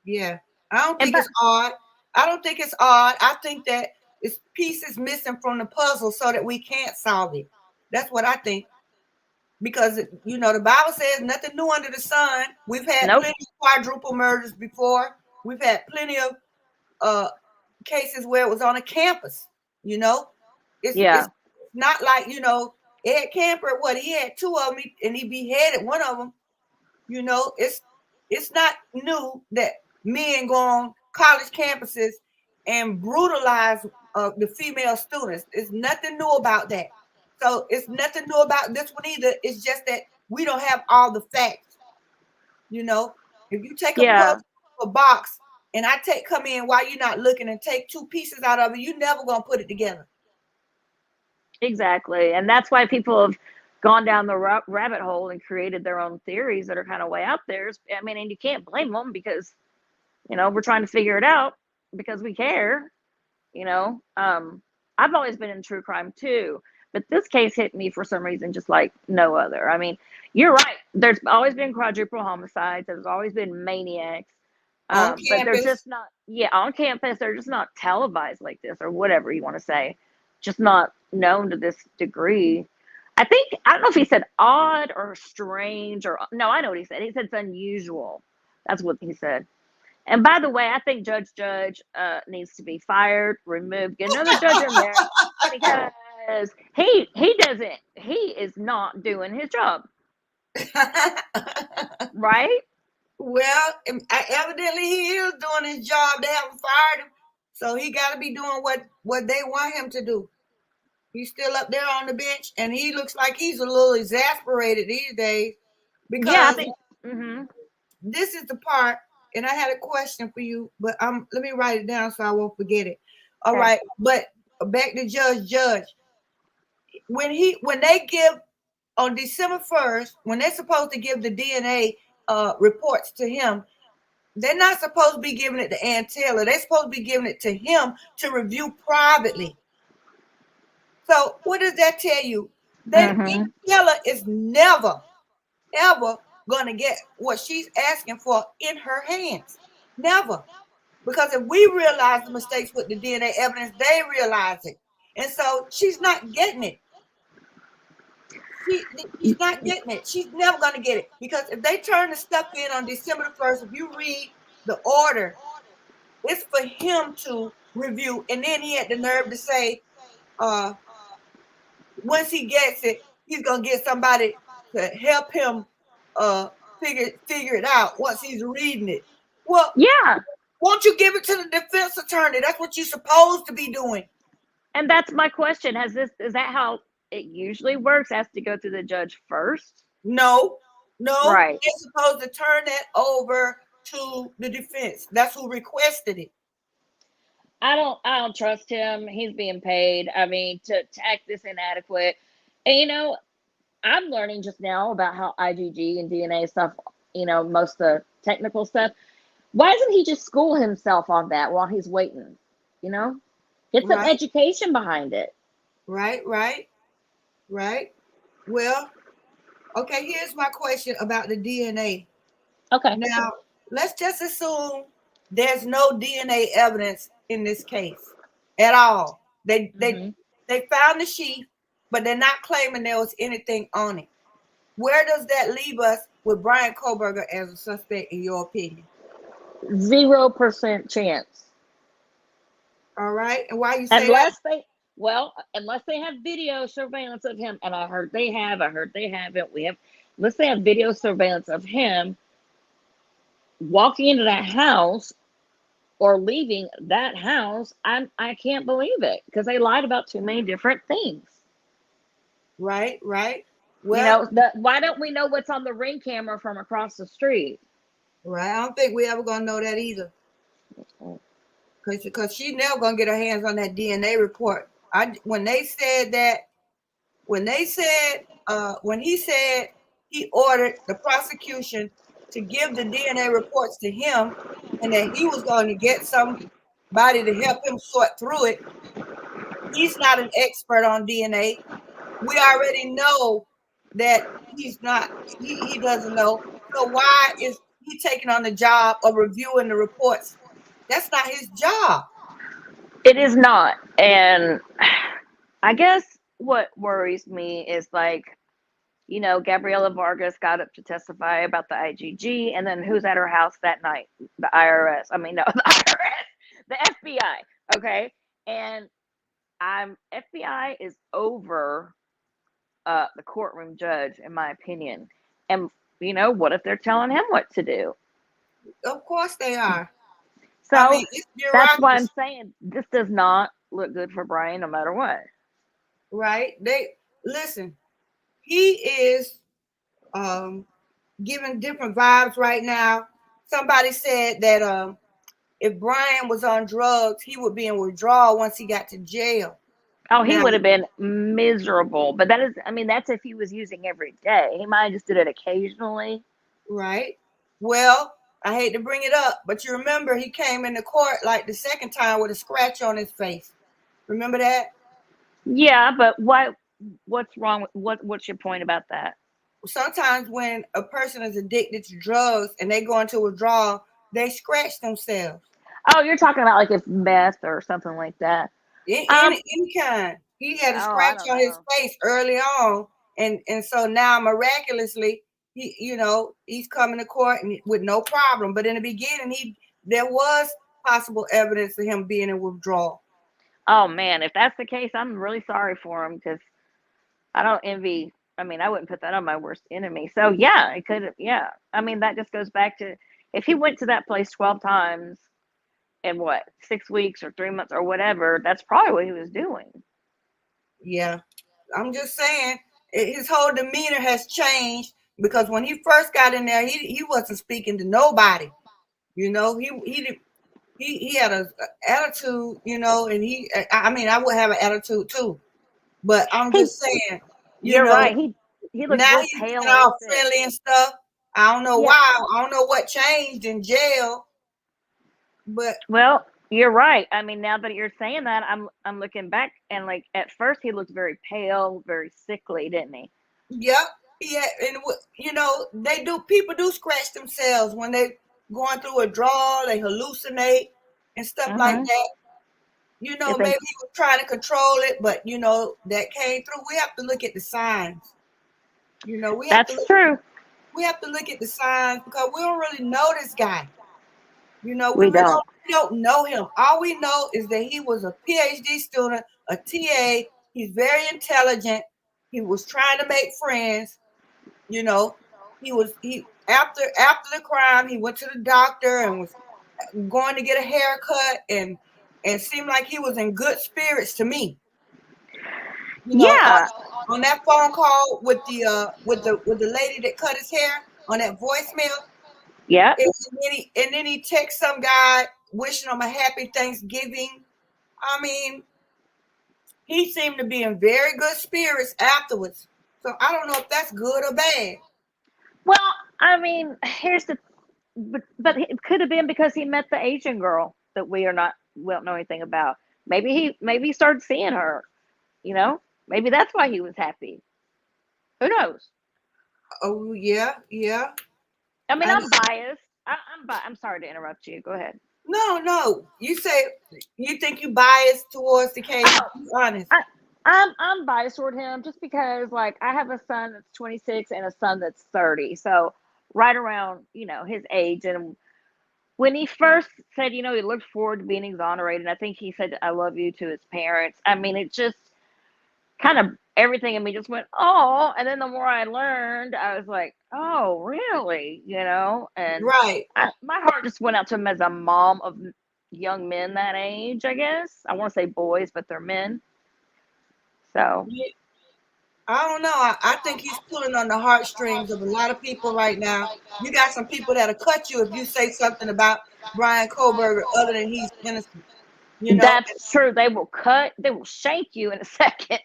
Yeah, I don't think it's odd. I think that it's pieces missing from the puzzle so that we can't solve it. That's what I think. because you know the Bible says nothing new under the sun. We've had Nope. plenty of quadruple murders before. We've had plenty of cases where it was on a campus. You know, Yeah. it's not like, you know, Ed Camper. What, he had two of them and he beheaded one of them. You know, it's not new that men go on college campuses and brutalize the female students. It's nothing new about that. So it's nothing new about this one either. It's just that we don't have all the facts. You know, if you take a Yeah. puzzle, a box, and I come in while you're not looking and take two pieces out of it, you're never gonna put it together. Exactly. And that's why people have gone down the rabbit hole and created their own theories that are kind of way out there. I mean, and you can't blame them because, you know, we're trying to figure it out because we care, you know. I've always been in true crime too, but this case hit me for some reason just like no other. I mean, you're right. There's always been quadruple homicides. There's always been maniacs. On But they're campus. just not, yeah, on campus. They're just not televised like this or whatever you want to say. Just not known to this degree. I don't know if he said odd or strange or, no, I know what he said. He said it's unusual. That's what he said. And by the way, I think Judge needs to be fired, removed, get another judge in there because he is not doing his job. Right? Well, evidently he is doing his job. They haven't fired him, so he got to be doing what they want him to do. He's still up there on the bench, and he looks like he's a little exasperated these days because Yeah, I think. Mm-hmm. this is the part. And I had a question for you, but let me write it down so I won't forget it. All Okay. right, but back to Judge. When they give on December 1st, when they're supposed to give the DNA reports to him, they're not supposed to be giving it to Ann Taylor. They're supposed to be giving it to him to review privately. So what does that tell you? That Ann Taylor is never, ever going to get what she's asking for in her hands. Never. Because if we realize the mistakes with the DNA evidence, they realize it. And so she's not getting it. She's not getting it. She's never going to get it. Because if they turn the stuff in on December the 1st, if you read the order, it's for him to review. And then he had the nerve to say, once he gets it, he's going to get somebody to help him figure it out once he's reading it. Well, yeah. Won't you give it to the defense attorney? That's what you're supposed to be doing. And that's my question. Is that how it usually works? It has to go through the judge first? No. Right. They're supposed to turn that over to the defense. That's who requested it. I don't trust him. He's being paid. I mean, to act this inadequate. And you know, I'm learning just now about how IgG and DNA stuff, you know, most of the technical stuff. Why doesn't he just school himself on that while he's waiting? You know? Get some education behind it. Right. Well, okay, here's my question about the DNA. Okay. Now, let's just assume there's no DNA evidence in this case at all. They found the sheath, but they're not claiming there was anything on it. Where does that leave us with Brian Koberger as a suspect, in your opinion? 0% chance. All right. And why you say unless they have video surveillance of him, and I heard they haven't. Unless they have video surveillance of him walking into that house or leaving that house, I can't believe it because they lied about too many different things. Right. Well, you know, why don't we know what's on the Ring camera from across the street? Right. I don't think we ever gonna know that either. Because she's never gonna get her hands on that DNA report. When he said he ordered the prosecution to give the DNA reports to him, and that he was going to get somebody to help him sort through it. He's not an expert on DNA. We already know that he's not. He doesn't know. So why is he taking on the job of reviewing the reports? That's not his job. It is not. And I guess what worries me is like Gabriela Vargas got up to testify about the IGG, and then who's at her house that night? The IRS. I mean, no, the IRS, the FBI. Okay, and FBI is over the courtroom judge, in my opinion. And what if they're telling him what to do? Of course they are. So I mean, it's that's why I'm bureaucracy, saying this does not look good for Brian, no matter what. right? Listen. He is giving different vibes right now. Somebody said that if Brian was on drugs, he would be in withdrawal once he got to jail. Oh, he Now, would have been miserable. But that's if he was using every day. He might have just did it occasionally. right? Well, I hate to bring it up, but you remember he came into court like the second time with a scratch on his face. Remember that? Yeah, but what's wrong with what's your point about that? Sometimes when a person is addicted to drugs and they go into withdrawal, they scratch themselves. Oh, you're talking about like if meth or something like that. Any kind. He had a Oh, I scratch don't on his know. face early on, and so now miraculously he's coming to court and with no problem. But in the beginning, there was possible evidence of him being in withdrawal. Oh man, if that's the case, I'm really sorry for him because I don't envy. I mean, I wouldn't put that on my worst enemy. So yeah, it could. Yeah, I mean that just goes back to if he went to that place 12 times in what 6 weeks or 3 months or whatever, that's probably what he was doing. Yeah, I'm just saying his whole demeanor has changed because when he first got in there, he wasn't speaking to nobody. He had a attitude, and I mean I would have an attitude too. But I'm He, just saying, you you're know, right. He looked now real he's pale being and all sick. friendly and stuff. I don't know Yeah. why. I don't know what changed in jail, but Well, you're right. I mean, now that you're saying that, I'm looking back and like at first he looked very pale, very sickly, didn't he? yep, yeah, and people do scratch themselves when they going through a draw, they hallucinate and stuff like Mhm. that. If Maybe they, he was trying to control it, but that came through. We have to look at the signs. We have to that's true. look at the signs because we don't really know this guy. We We really don't. don't know him. All we know is that he was a PhD student, a TA. He's very intelligent. He was trying to make friends. You know, he after the crime, he went to the doctor and was going to get a haircut and seemed like he was in good spirits to me. Yeah. On that phone call with the lady that cut his hair on that voicemail, Yep. and then he texts some guy wishing him a happy Thanksgiving. I mean, he seemed to be in very good spirits afterwards. So I don't know if that's good or bad. Well, I mean, here's the but it could have been because he met the Asian girl that we don't know anything about. Maybe he started seeing her, you know? Maybe that's why he was happy. Who knows? Oh yeah, yeah. I mean, And I'm biased. I'm sorry to interrupt you. Go ahead. no. You say you think you biased towards the case. Oh, Be honest. I'm biased toward him just because like I have a son that's 26 and a son that's 30. So right around, his age. And when he first said, he looked forward to being exonerated, I think he said I love you to his parents. I mean, it just kind of everything in me just went, oh, and then the more I learned, I was like, oh, really? And Right. my heart just went out to him as a mom of young men that age, I guess. I want to say boys, but they're men. So, Yeah, I don't know. I think he's pulling on the heartstrings of a lot of people right now. You got some people that'll cut you if you say something about Brian Koberger other than he's innocent. You know, that's true. They will shank you in a second.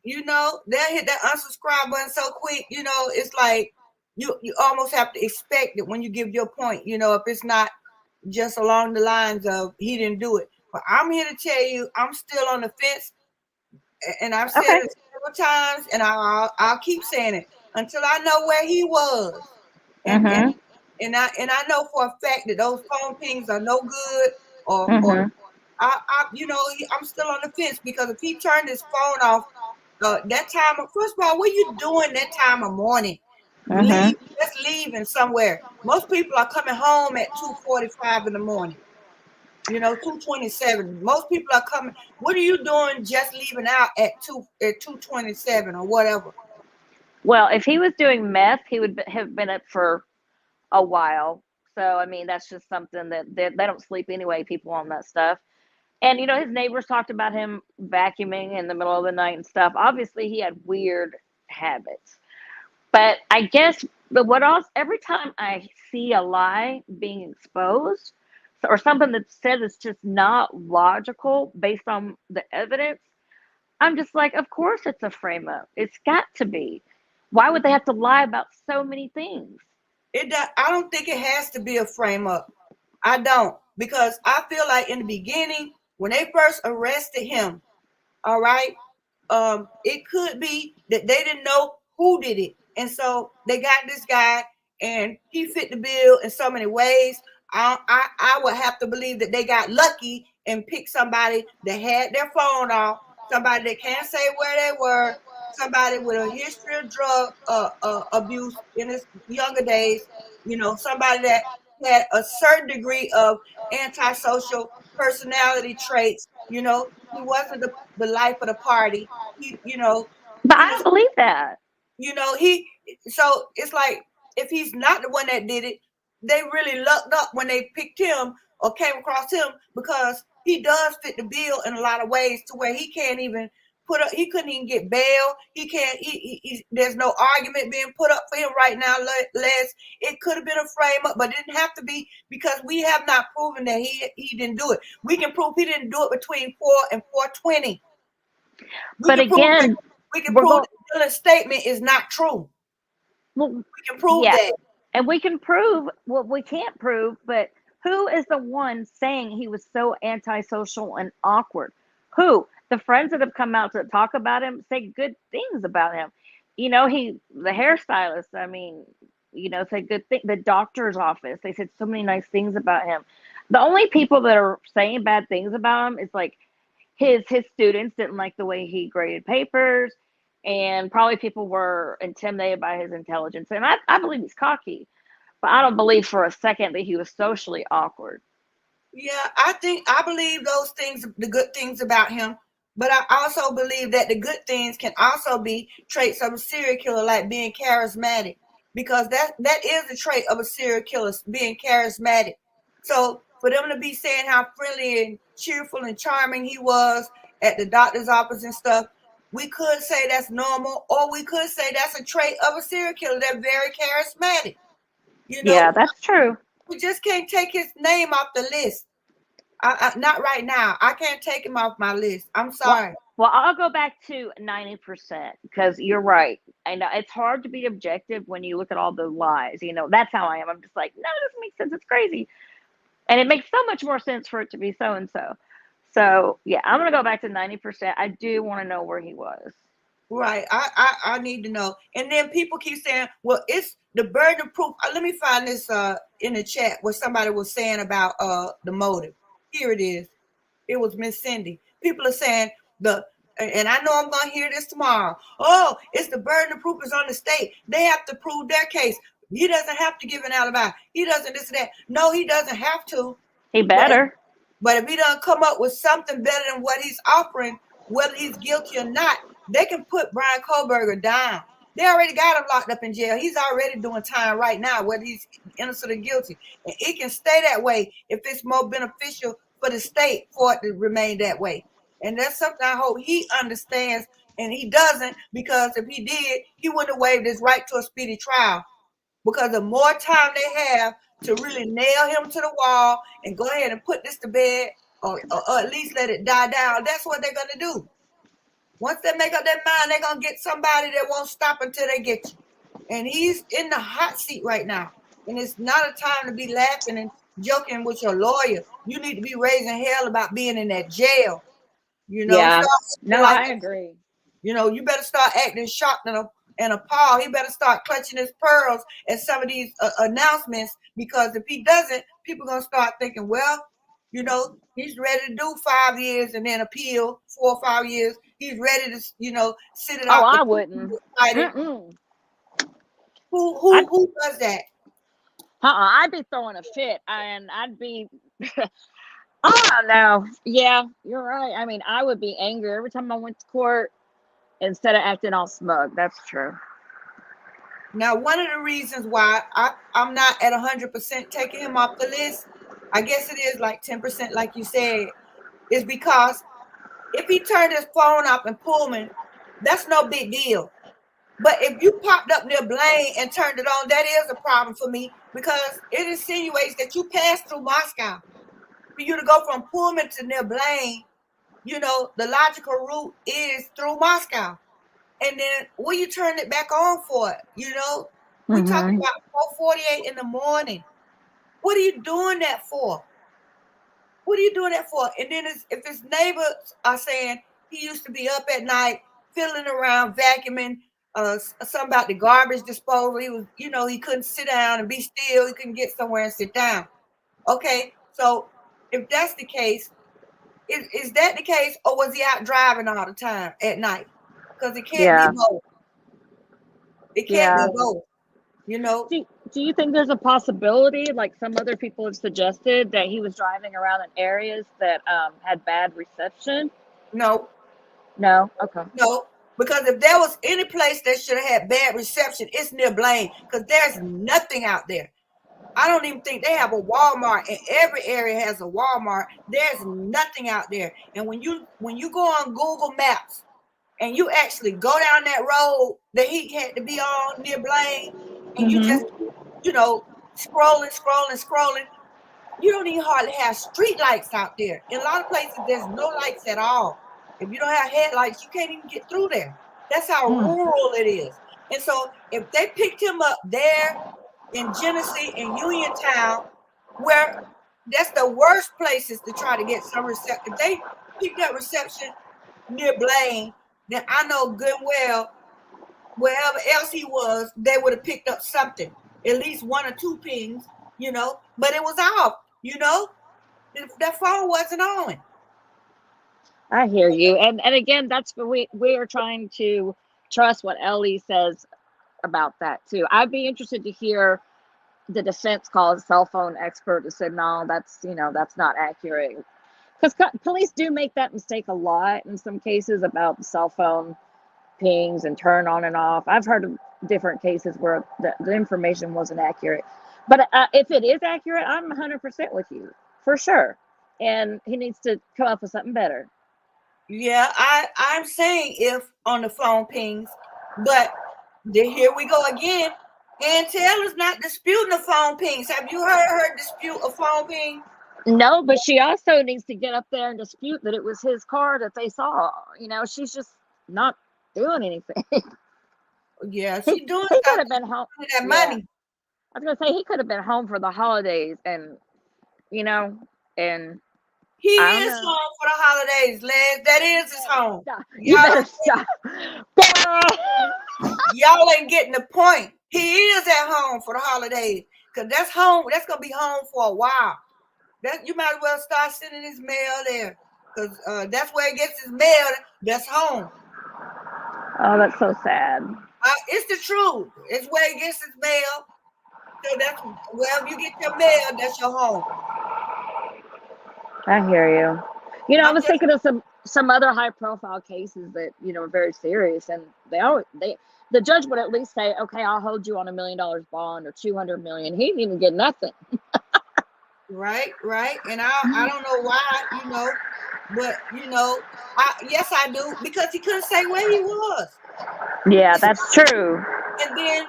they'll hit that unsubscribe button so quick. It's like you almost have to expect it when you give your point. If it's not just along the lines of he didn't do it. But I'm here to tell you, I'm still on the fence, and I've said Okay. it several times, and I'll keep saying it until I know where he was, and and Mhm. and I know for a fact that those phone pings are no good, or Mhm. I'm still on the fence because if he turned his phone off that time. First of all, what you doing that time of morning? Mhm. Just leaving somewhere. Most people are coming home at 2:45 in the morning. 2:27. Most people are coming. What are you doing just leaving out at 2:27 or whatever? Well, if he was doing meth, he would have been up for a while. So I mean, that's just something that they don't sleep anyway. People on that stuff. And his neighbors talked about him vacuuming in the middle of the night and stuff. Obviously, he had weird habits. But I guess, but what else? Every time I see a lie being exposed, or something that says it's just not logical based on the evidence, I'm just like, of course it's a frame up. It's got to be. Why would they have to lie about so many things? I don't think it has to be a frame up. I don't, because I feel like in the beginning when they first arrested him, all right, it could be that they didn't know who did it, and so they got this guy, and he fit the bill in so many ways. I would have to believe that they got lucky and picked somebody that had their phone off, somebody that can't say where they were, somebody with a history of drug abuse in his younger days. Somebody that had a certain degree of antisocial personality traits. He wasn't the life of the party. He, But he I was, don't believe that. he, so it's like, if he's not the one that did it, they really lucked up when they picked him or came across him, because he does fit the bill in a lot of ways to where he can't even he couldn't even get bail. He can't, there's no argument being put up for him right now, Les. It could have been a frame up, but it didn't have to be, because we have not proven that he didn't do it. We can prove he didn't do it between 4 and 4:20. We But can prove that. again, We can we're prove going. that Dylan's statement is not true. Well, We can prove yeah, that. and we can prove what we can't prove. But who is the one saying he was so antisocial and awkward? Who? The friends that have come out to talk about him say good things about him. The hairstylist. I mean, say good thing. The doctor's office. They said so many nice things about him. The only people that are saying bad things about him is like his students didn't like the way he graded papers, and probably people were intimidated by his intelligence. And I believe he's cocky, but I don't believe for a second that he was socially awkward. Yeah, I believe those things, the good things about him, but I also believe that the good things can also be traits of a serial killer, like being charismatic, because that is a trait of a serial killer, being charismatic. So for them to be saying how friendly and cheerful and charming he was at the doctor's office and stuff, we could say that's normal, or we could say that's a trait of a serial killer. They're very charismatic. You Yeah, know, that's true. we just can't take his name off the list. Not right now. I can't take him off my list. I'm Well, sorry. well, I'll go back to 90% because you're right. I know it's hard to be objective when you look at all the lies. That's how I am. I'm just like, no, this makes sense. It's crazy. And it makes so much more sense for it to be so and so. So, yeah, I'm going to go back to 90%. I do want to know where he was. Right. I need to know. And then people keep saying, well, it's the burden of proof. Let me find this in the chat what somebody was saying about the motive. Here it is. It was Miss Cindy. People are saying and I know I'm gonna hear this tomorrow. Oh, it's the burden of proof is on the state. They have to prove their case. He doesn't have to give an alibi. He doesn't this and that. No, he doesn't have to. He But better. But if he doesn't come up with something better than what he's offering, whether he's guilty or not, they can put Brian Kohlberger down. They already got him locked up in jail. He's already doing time right now, whether he's innocent or guilty. And it can stay that way if it's more beneficial for the state for it to remain that way. And that's something I hope he understands. And he doesn't, because if he did, he wouldn't have waived his right to a speedy trial. Because the more time they have to really nail him to the wall and go ahead and put this to bed, or at least let it die down, that's what they're going to do. Once they make up their mind, they're going to get somebody that won't stop until they get you. And he's in the hot seat right now. And it's not a time to be laughing and joking with your lawyer. You need to be raising hell about being in that jail. Yeah. Start No, like, I agree. you better start acting shocked and appalled. He better start clutching his pearls at some of these announcements, because if he doesn't, people are going to start thinking, well, he's ready to do 5 years and then appeal 4 or 5 years. he's ready to, sit it Oh, out. I wouldn't. Fighting. Mm-mm. Who does that? I'd be throwing a fit, and I'd be. Oh no, yeah, you're right. I mean, I would be angry every time I went to court instead of acting all smug. That's true. Now, one of the reasons why I'm not at 100% taking him off the list, I guess it is like 10%, like you said, is because if he turned his phone off in Pullman, that's no big deal. But if you popped up near Blaine and turned it on, that is a problem for me because it insinuates that you passed through Moscow. For you to go from Pullman to near Blaine, the logical route is through Moscow. And then what you turn it back on for? We talking about 4:48 in the morning. What are you doing that for? What are you doing that for? And then if his neighbors are saying he used to be up at night, fiddling around, vacuuming, something about the garbage disposal. He was, he couldn't sit down and be still. He couldn't get somewhere and sit down. Okay, so if that's the case, is that the case, or was he out driving all the time at night? Because it can't be both. It can't be both. Do you think there's a possibility, like some other people have suggested, that he was driving around in areas that had bad reception? No. Okay. No, because if there was any place that should have had bad reception, it's near Blaine, because there's nothing out there. I don't even think they have a Walmart, and every area has a Walmart. There's nothing out there. And when you go on Google Maps and you actually go down that road that he had to be on near Blaine, and you just scrolling, you don't even hardly have street lights out there. In a lot of places, there's no lights at all. If you don't have headlights, you can't even get through there. That's how rural it is. And so if they picked him up there in Genesee and Uniontown, where that's the worst places to try to get some reception. If they picked up reception near Blaine, then I know good and well, wherever else he was, they would have picked up something, at least 1 or 2 pings, but it was off, that phone wasn't on. I hear you. And again, that's what we are trying to trust what Ellie says about that too. I'd be interested to hear the defense call a cell phone expert to say, no, that's not accurate. Because police do make that mistake a lot in some cases about the cell phone pings and turn on and off. I've heard of different cases where the information wasn't accurate. But if it is accurate, I'm 100% with you, for sure. And he needs to come up with something better. Yeah, I'm saying if on the phone pings, but here we go again. And Taylor's not disputing the phone pings. Have you heard her dispute a phone ping? No, but she also needs to get up there and dispute that it was his car that they saw. She's just not doing anything. Yeah, she's doing he stuff. Could have been home. That money. I was gonna say he could have been home for the holidays, and and he is home for the holidays, Les. That is his home. You better stop. Y'all ain't getting the point. He is at home for the holidays, because that's home. That's gonna be home for a while. You might as well start sending his mail there, because that's where he gets his mail. That's home. Oh, that's so sad. It's the truth. It's where he gets his mail. So that's wherever you get your mail, that's your home. I hear you. I was thinking of some other high profile cases that are very serious, and the judge would at least say, okay, I'll hold you on $1 million bond or 200 million. He didn't even get nothing. Right. And I don't know why, but yes, I do, because he couldn't say where he was. Yeah, that's true. And then,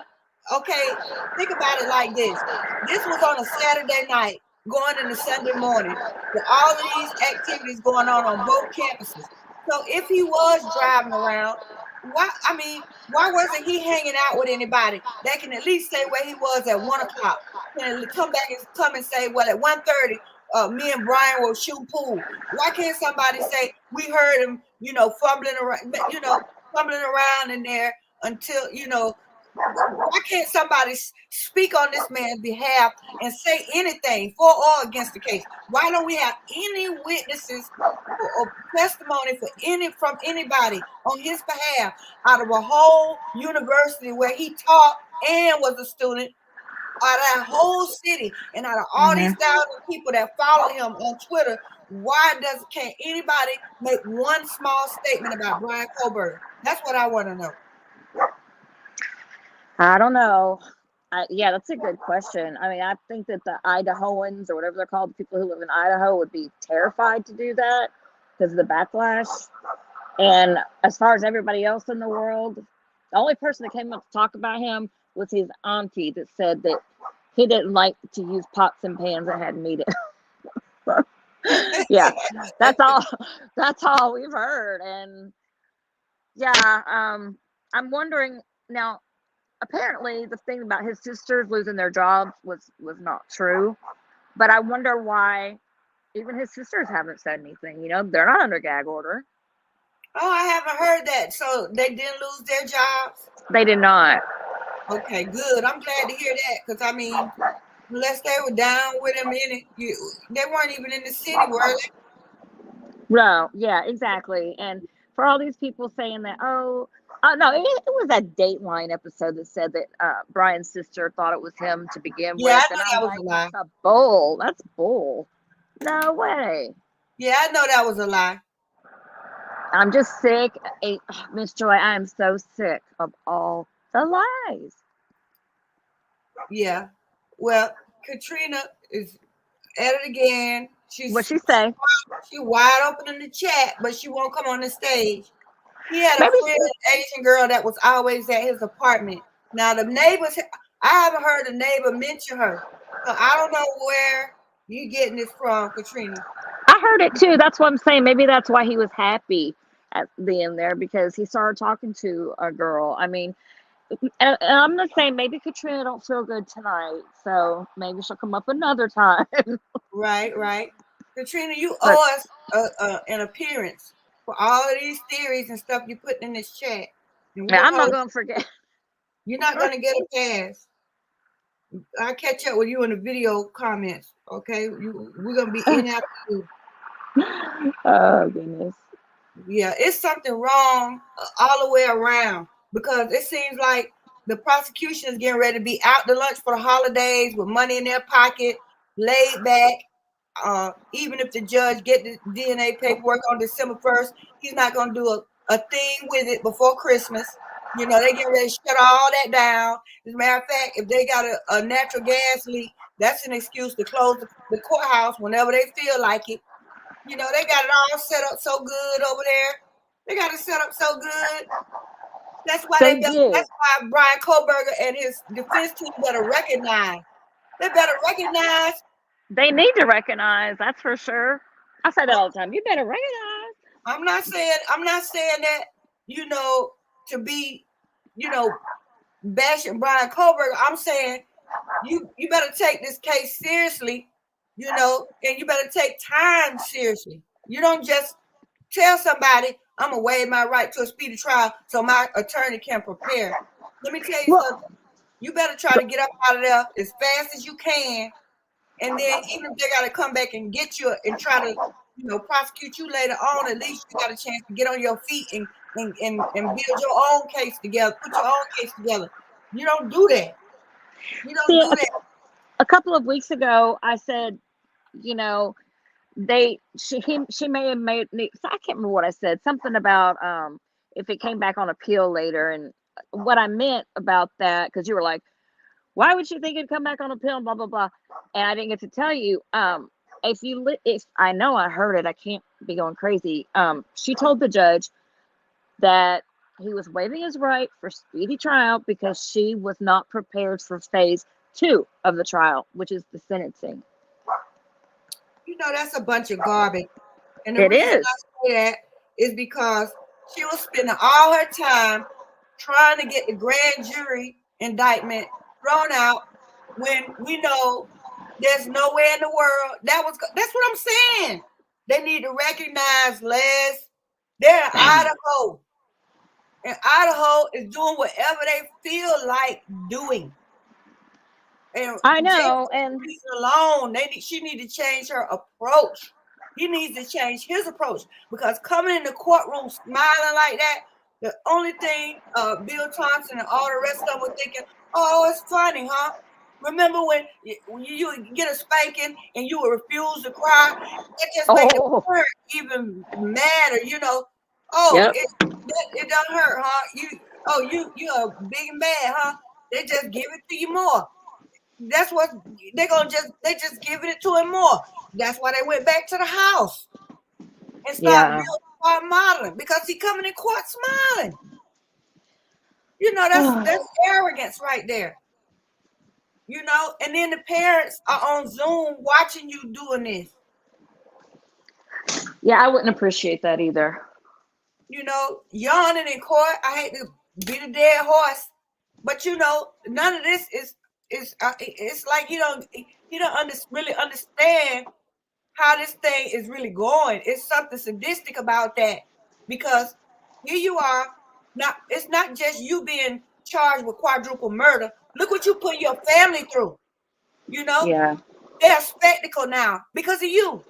okay, think about it like this. This was on a Saturday night, going into Sunday morning, with all of these activities going on both campuses. So if he was driving around, why wasn't he hanging out with anybody that can at least say where he was at 1 o'clock? And come and say, well, at 1:30, me and Brian were shooting pool. Why can't somebody say we heard him, fumbling around in there until, Why can't somebody speak on this man's behalf and say anything for or against the case? Why don't we have any witnesses or testimony from anybody on his behalf out of a whole university where he taught and was a student, out of that whole city, and out of all these thousands of people that follow him on Twitter? Why can't anybody make one small statement about Brian Kohlberger? That's what I want to know. I don't know. Yeah, that's a good question. I mean, I think that the Idahoans, or whatever they're called, the people who live in Idaho, would be terrified to do that because of the backlash. And as far as everybody else in the world, the only person that came up to talk about him was his auntie that said that he didn't like to use pots and pans that had meat in it. Yeah, that's all we've heard. And yeah, I'm wondering now. Apparently, the thing about his sisters losing their jobs was not true, but I wonder why even his sisters haven't said anything. You know, they're not under gag order. Oh, I haven't heard that. So they didn't lose their jobs? They did not. Okay, good. I'm glad to hear that, because I mean, unless they were down with him in it, they weren't even in the city, were they? No, yeah, exactly. And for all these people saying that, no, it was a Dateline episode that said that Brian's sister thought it was him to begin with. Yeah, I And know I'm that was like, a lie. that's a bull. That's bull. No way. Yeah, I know that was a lie. I'm just sick. Miss Joy, I am so sick of all the lies. Yeah. Well, Katrina is at it again. What'd she say? She's wide open in the chat, but she won't come on the stage. He had a Maybe friend, Asian girl, that was always at his apartment. Now the neighbors, I haven't heard a neighbor mention her, so I don't know where you getting this from, Katrina. I heard it too. That's what I'm saying. Maybe that's why he was happy at the end there, because he started talking to a girl. I mean, and I'm not saying maybe Katrina don't feel good tonight, so maybe she'll come up another time. Right. Katrina, you But- owe us an appearance for all of these theories and stuff you put in this chat. Yeah, I'm not gonna forget. You're not gonna get a pass. I'll catch up with you in the video comments. Okay, we're gonna be in after you. Oh goodness. Yeah, it's something wrong all the way around, because it seems like the prosecution is getting ready to be out to lunch for the holidays with money in their pocket, laid back. Even if the judge get the DNA paperwork on December 1st, he's not going to do a thing with it before Christmas. You know, they get ready to shut all that down. As a matter of fact, if they got a natural gas leak, that's an excuse to close the courthouse whenever they feel like it. You know, they got it all set up so good over there. They got it set up so good. That's why that's why Brian Kohlberger and his defense team better recognize. They better recognize. They need to recognize, that's for sure. I say that all the time. You better recognize. I'm not saying that, you know, to be, you know, bashing Brian Kohlberger. I'm saying you better take this case seriously, you know, and you better take time seriously. You don't just tell somebody, I'm gonna waive my right to a speedy trial so my attorney can prepare. Let me tell you something. You better try to get up out of there as fast as you can. And then even if they got to come back and get you and try to, you know, prosecute you later on, at least you got a chance to get on your feet and build your own case together, put your own case together. You don't do that. You don't do that. A couple of weeks ago, I said, you know, she may have made, I can't remember what I said, something about if it came back on appeal later. And what I meant about that, because you were like, why would she think it'd come back on appeal and blah, blah, blah. And I didn't get to tell you, if I know I heard it, I can't be going crazy. She told the judge that he was waiving his right for speedy trial because she was not prepared for phase 2 of the trial, which is the sentencing. You know, that's a bunch of garbage. And the reason I say that is because she was spending all her time trying to get the grand jury indictment thrown out when we know there's nowhere in the world that's what I'm saying. They need to recognize, Les, they're in Idaho. And Idaho is doing whatever they feel like doing. And I Jason know, and leaves her alone. She need to change her approach. He needs to change his approach because coming in the courtroom smiling like that, the only thing Bill Thompson and all the rest of them were thinking, oh, it's funny, huh? Remember when you get a spanking and you would refuse to cry? It just made the parent even madder, you know. Oh, yep, it doesn't hurt, huh? You are big and bad, huh? They just give it to you more. That's what they just giving it to him more. That's why they went back to the house and start modeling because he coming in court smiling. You know, that's arrogance right there. You know, and then the parents are on Zoom watching you doing this. yeah, I wouldn't appreciate that either. You know, yawning in court. I hate to beat a dead horse, but you know, none of this is it's like he don't really understand how this thing is really going. It's something sadistic about that because here you are. Now it's not just you being charged with quadruple murder. Look what you put your family through. You know, Yeah, they're a spectacle now because of you.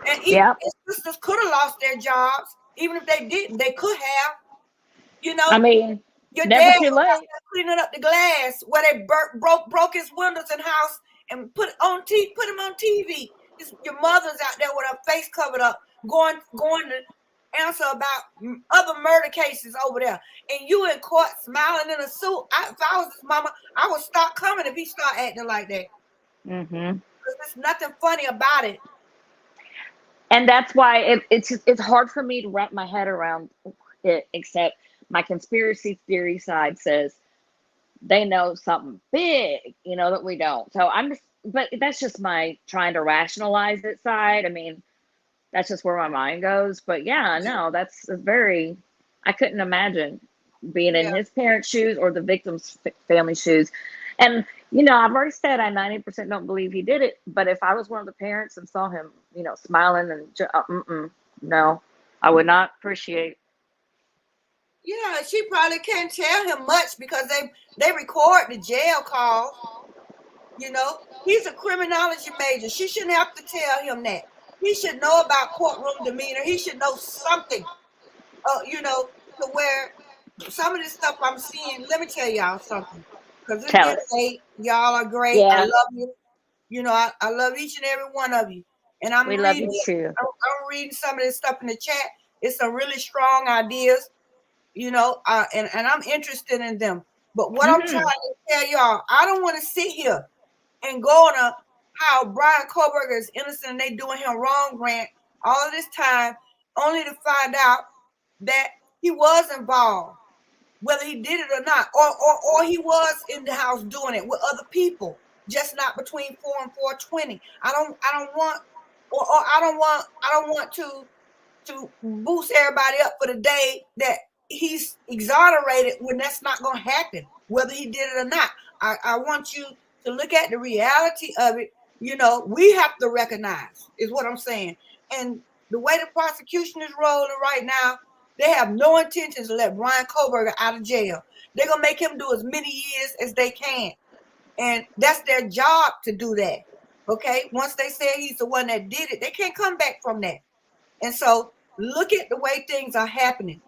And even yep. his sisters could have lost their jobs. Even if they didn't, they could have. You know, I mean, your never dad too was out late. there cleaning up the glass where they broke his windows in house and put him on TV. Your mother's out there with her face covered up, going to answer about other murder cases over there, and you in court smiling in a suit. If I was his mama, I would stop coming if he start acting like that. Mm-hmm. There's nothing funny about it. And that's why it's hard for me to wrap my head around it. Except my conspiracy theory side says they know something big, you know, that we don't. So but that's just my trying to rationalize it side. I mean, that's just where my mind goes. But yeah, no, that's I couldn't imagine being in Yeah. his parents' shoes or the victim's family shoes. And, you know, I've already said I 90% don't believe he did it. But if I was one of the parents and saw him, you know, smiling and no, I would not appreciate. Yeah, she probably can't tell him much because they record the jail calls. You know, he's a criminology major. She shouldn't have to tell him that. He should know about courtroom demeanor. He should know something. You know, to where some of this stuff I'm seeing. Let me tell y'all something, because it's Tell getting it. late. Y'all are great. I Yeah, love you. You know, I love each and every one of you. And I'm we love you reading. too. I'm reading some of this stuff in the chat. It's some really strong ideas. You know, and I'm interested in them. But what I'm trying to tell y'all, I don't want to sit here and go on how Brian Koberger is innocent and they doing him wrong, Grant, all of this time, only to find out that he was involved, whether he did it or not, or he was in the house doing it with other people, just not between 4 and 4:20. I don't want, or I don't want to boost everybody up for the day that he's exonerated when that's not going to happen, whether he did it or not. I want you to look at the reality of it. You know, we have to recognize, is what I'm saying. And the way the prosecution is rolling right now, they have no intentions to let Brian Koberger out of jail. They're going to make him do as many years as they can. And that's their job to do that. Okay? Once they say he's the one that did it, they can't come back from that. And so look at the way things are happening.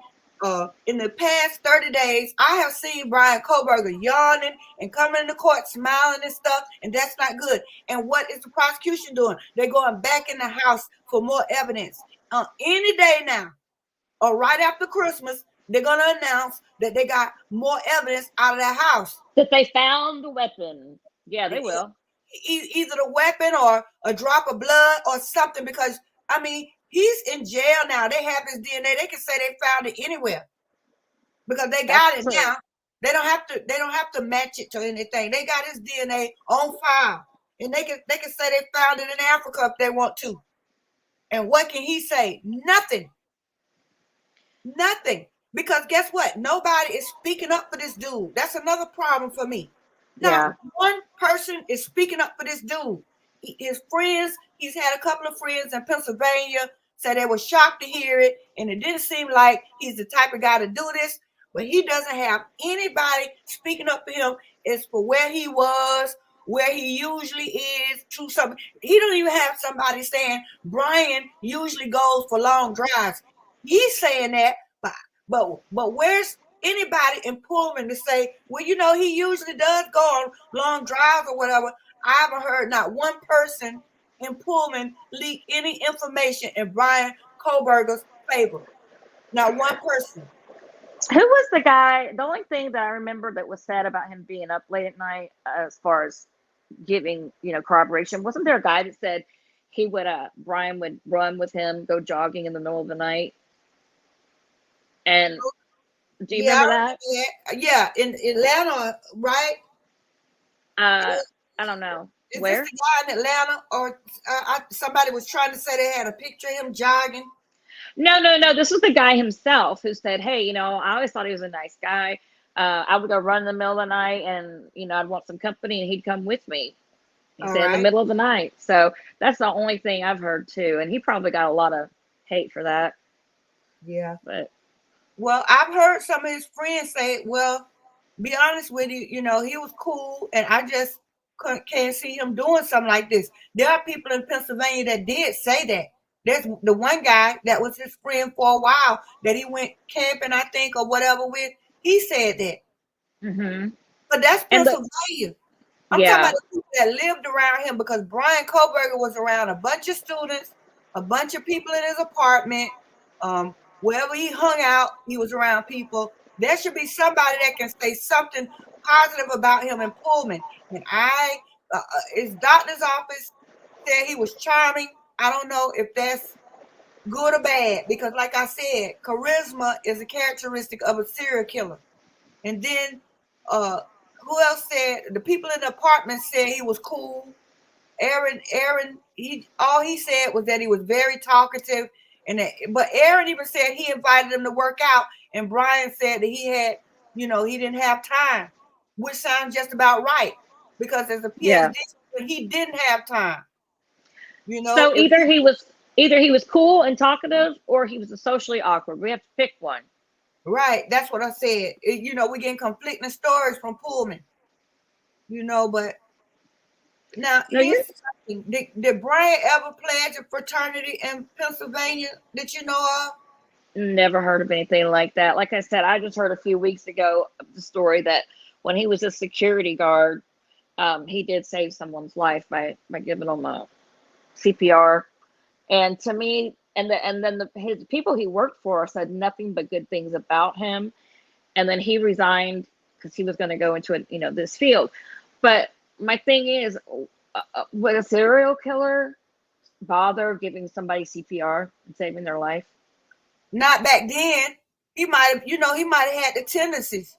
In the past 30 days, I have seen Brian Koberger yawning and coming into court smiling and stuff, and that's not good. And what is the prosecution doing? They're going back in the house for more evidence. Any day now, or right after Christmas, they're going to announce that they got more evidence out of that house. That they found the weapon. Yeah, they will. Either the weapon or a drop of blood or something, because, I mean, he's in jail now. They have his DNA. They can say they found it anywhere because they got it now. They don't have to match it to anything. They got his DNA on file, and they can say they found it in Africa if they want to. And what can he say? Nothing. Because guess what? Nobody is speaking up for this dude. That's another problem for me. Not one person is speaking up for this dude. His friends, he's had a couple of friends in Pennsylvania said they were shocked to hear it, and it didn't seem like he's the type of guy to do this. But he doesn't have anybody speaking up for him. It's for where he was, where he usually is, through something. He don't even have somebody saying Brian usually goes for long drives. He's saying that, but where's anybody in Pullman to say, well, you know, he usually does go on long drives or whatever. I haven't heard not one person in Pullman leak any information in Brian Kohlberger's favor. Not one person. Who was the guy? The only thing that I remember that was said about him being up late at night, as far as giving, corroboration, wasn't there a guy that said he would, Brian would run with him, go jogging in the middle of the night? And do you remember that? Yeah, in Atlanta, right? I don't know. Is Where? this the guy in Atlanta, or somebody was trying to say they had a picture of him jogging? No. This was the guy himself who said, hey, I always thought he was a nice guy. I would go run in the middle of the night and, I'd want some company and he'd come with me. He said in the middle of the night. So that's the only thing I've heard too. And he probably got a lot of hate for that. Yeah. But well, I've heard some of his friends say, well, be honest with you, he was cool, and I just can't see him doing something like this. There are people in Pennsylvania that did say that. There's the one guy that was his friend for a while that he went camping, I think, or whatever with. He said that. Mm-hmm. But that's Pennsylvania. I'm talking about the people that lived around him, because Brian Kohlberger was around a bunch of students, a bunch of people in his apartment. Wherever he hung out, he was around people. There should be somebody that can say something positive about him in Pullman. And his doctor's office said he was charming. I don't know if that's good or bad, because like I said, charisma is a characteristic of a serial killer. And then who else said? The people in the apartment said he was cool. Aaron, all he said was that he was very talkative, but Aaron even said he invited him to work out, and Brian said that he had, he didn't have time, which sounds just about right, because as a PhD, he didn't have time. So either he was cool and talkative, or he was socially awkward. We have to pick one. Right, that's what I said. We're getting conflicting stories from Pullman. But now, here's something. Did Brian ever pledge a fraternity in Pennsylvania that you know of? Never heard of anything like that. Like I said, I just heard a few weeks ago the story that when he was a security guard, he did save someone's life by giving them a CPR. And to me, and then his people he worked for said nothing but good things about him. And then he resigned because he was going to go into this field. But my thing is, would a serial killer bother giving somebody CPR and saving their life? Not back then. He might have had the tendencies,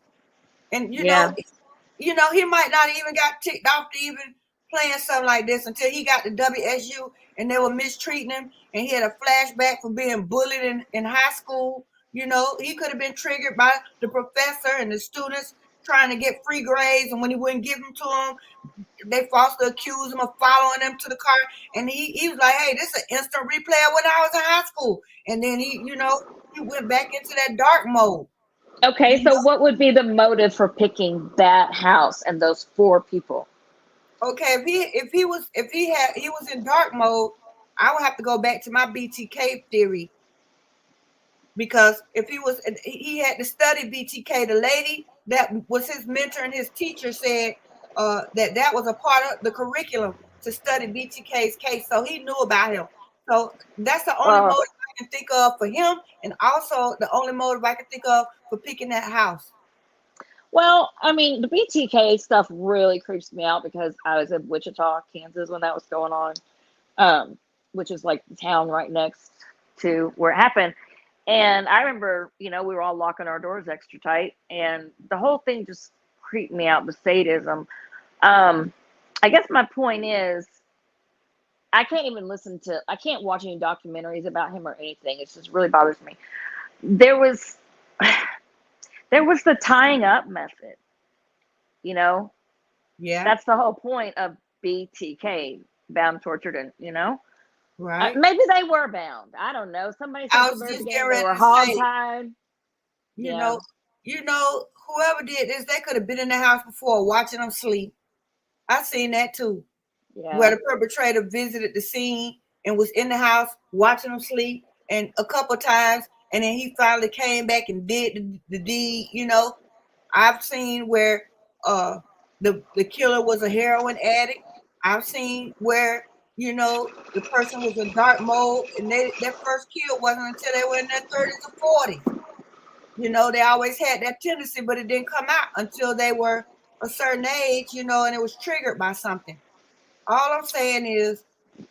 and he might not even got ticked off to even playing something like this until he got to WSU and they were mistreating him, and he had a flashback from being bullied in high school. He could have been triggered by the professor and the students trying to get free grades, and when he wouldn't give them to him, they falsely accused him of following them to the car, and he was like, hey, this is an instant replay of when I was in high school. And then he went back into that dark mode. Okay, so what would be the motive for picking that house and those 4 people? Okay, if he was in dark mode, I would have to go back to my BTK theory, because if he had to study BTK. The lady that was his mentor and his teacher said that was a part of the curriculum to study BTK's case, so he knew about him. So that's the only motive I can think of for him, and also the only motive I can think of for picking that house. Well, I mean, the BTK stuff really creeps me out because I was in Wichita, Kansas when that was going on, which is like the town right next to where it happened. And I remember, we were all locking our doors extra tight, and the whole thing just creeped me out, the sadism. I guess my point is, I can't watch any documentaries about him or anything. It just really bothers me. There was the tying up method, Yeah. That's the whole point of BTK, bound, tortured, and, Right. Maybe they were bound. I don't know. Somebody said I at the was very just beginning getting they ready were to say, hogtied. you Yeah. know, whoever did this, they could have been in the house before watching them sleep. I seen that too, where Yeah. the perpetrator visited the scene and was in the house watching them sleep, and a couple times, and then he finally came back and did the deed. I've seen where the killer was a heroin addict. I've seen where the person was a dark mode, and their first kill wasn't until they were in their 30s or 40s. They always had that tendency, but it didn't come out until they were a certain age, and it was triggered by something. All I'm saying is,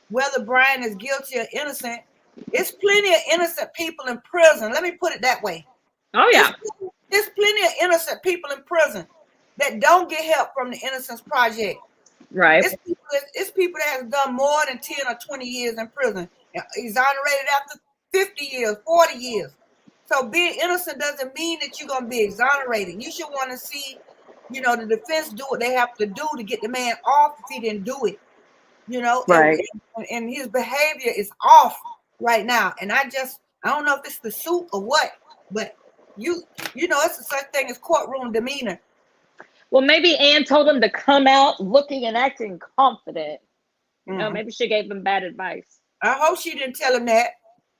whether Brian is guilty or innocent, it's plenty of innocent people in prison. Let me put it that way. Oh yeah. There's plenty of innocent people in prison that don't get help from the Innocence Project. Right. It's people that have done more than 10 or 20 years in prison, exonerated after 50 years, 40 years. So being innocent doesn't mean that you're going to be exonerated. You should want to see, the defense do what they have to do to get the man off if he didn't do it. Right. And his behavior is off right now. And I don't know if it's the suit or what, but it's a such thing as courtroom demeanor. Well, maybe Ann told him to come out looking and acting confident. Maybe she gave him bad advice. I hope she didn't tell him that,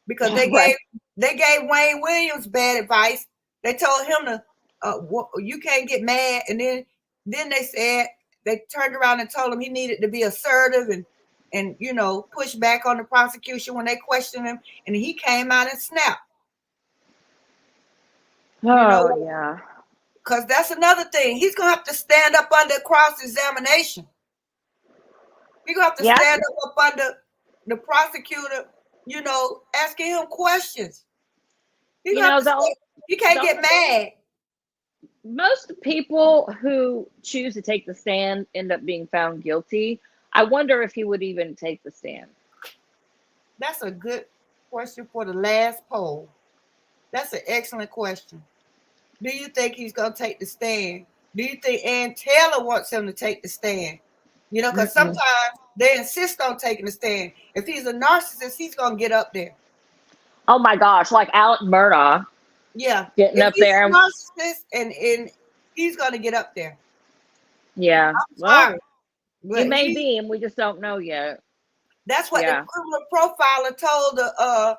because they Right. gave Wayne Williams bad advice. They told him to you can't get mad, and then they said they turned around and told him he needed to be assertive and push back on the prosecution when they questioned him, and he came out and snapped. Oh yeah. Because that's another thing. He's gonna have to stand up under cross-examination. He's gonna have to stand up under the prosecutor, asking him questions. He can't get mad. Most people who choose to take the stand end up being found guilty. I wonder if he would even take the stand. That's a good question for the last poll. That's an excellent question. Do you think he's going to take the stand? Do you think Ann Taylor wants him to take the stand? Because sometimes they insist on taking the stand. If he's a narcissist, he's going to get up there. Oh my gosh, like Alec Murdaugh. Yeah. Getting if up he's there. A narcissist, and he's going to get up there. Yeah. I'm sorry. He may be, and we just don't know yet. That's what the criminal profiler told the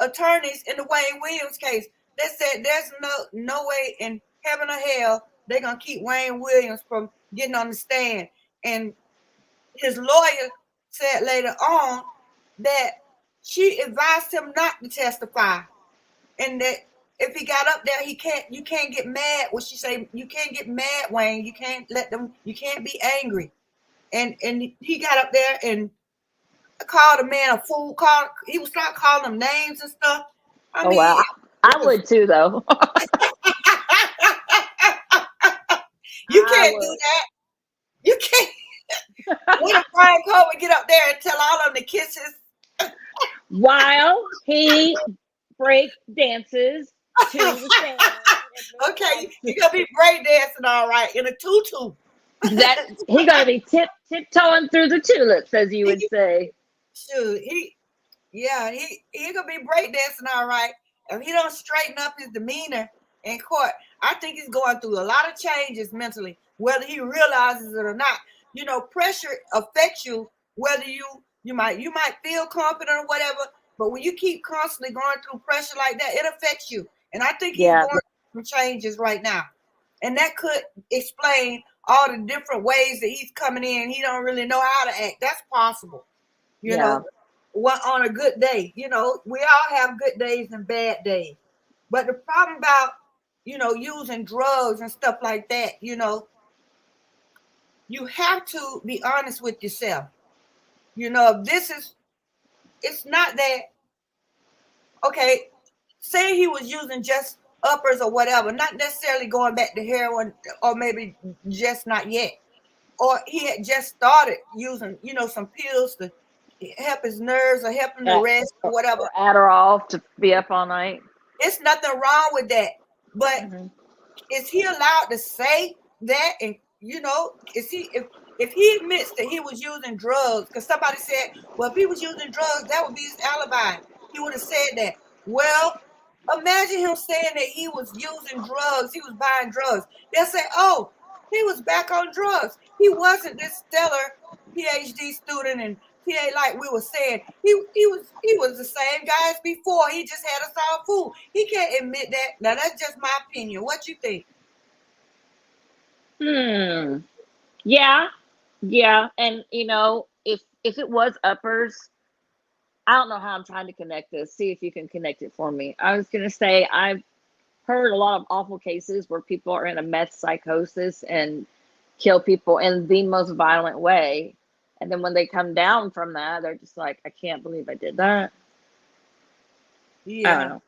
attorneys in the Wayne Williams case. They said there's no way in heaven or hell they're gonna keep Wayne Williams from getting on the stand. And his lawyer said later on that she advised him not to testify, and that if he got up there, you can't get mad. What she say? You can't get mad, Wayne. You can't you can't be angry. And he got up there and called the man a fool. He was start calling him names and stuff. Wow. I would too, though. You can't do that. You can't. What if Brian Cole would get up there and tell all of them to kiss his while he break dances to the stand? Okay, you're gonna be break dancing all right in a tutu. That he gonna be tiptoeing through the tulips, as you would say. Shoot, he gonna be break dancing all right. If he don't straighten up his demeanor in court, I think he's going through a lot of changes mentally, whether he realizes it or not. Pressure affects you, whether you might feel confident or whatever, but when you keep constantly going through pressure like that, it affects you. And I think he's going through changes right now. And that could explain all the different ways that he's coming in. He don't really know how to act. That's possible. On a good day. We all have good days and bad days. But the problem about, using drugs and stuff like that, you have to be honest with yourself. It's not that, okay, say he was using just uppers or whatever, not necessarily going back to heroin, or maybe just not yet. Or he had just started using, some pills to help his nerves or help him to rest or whatever. Or Adderall to be up all night. It's nothing wrong with that. But is he allowed to say that and you know, if he admits that he was using drugs, because somebody said, well, if he was using drugs, that would be his alibi. He would have said that. Well, imagine him saying that he was using drugs, he was buying drugs. They'll say, oh, he was back on drugs. He wasn't this stellar PhD student and PA like we were saying. He was the same guy as before. He just had us all fooled. He can't admit that. Now that's just my opinion. What you think? Yeah, yeah, and if it was uppers, I don't know how I'm trying to connect this. See if you can connect it for me. I was gonna say I've heard a lot of awful cases where people are in a meth psychosis and kill people in the most violent way, and then when they come down from that, they're just like, I can't believe I did that. I don't Yeah. know.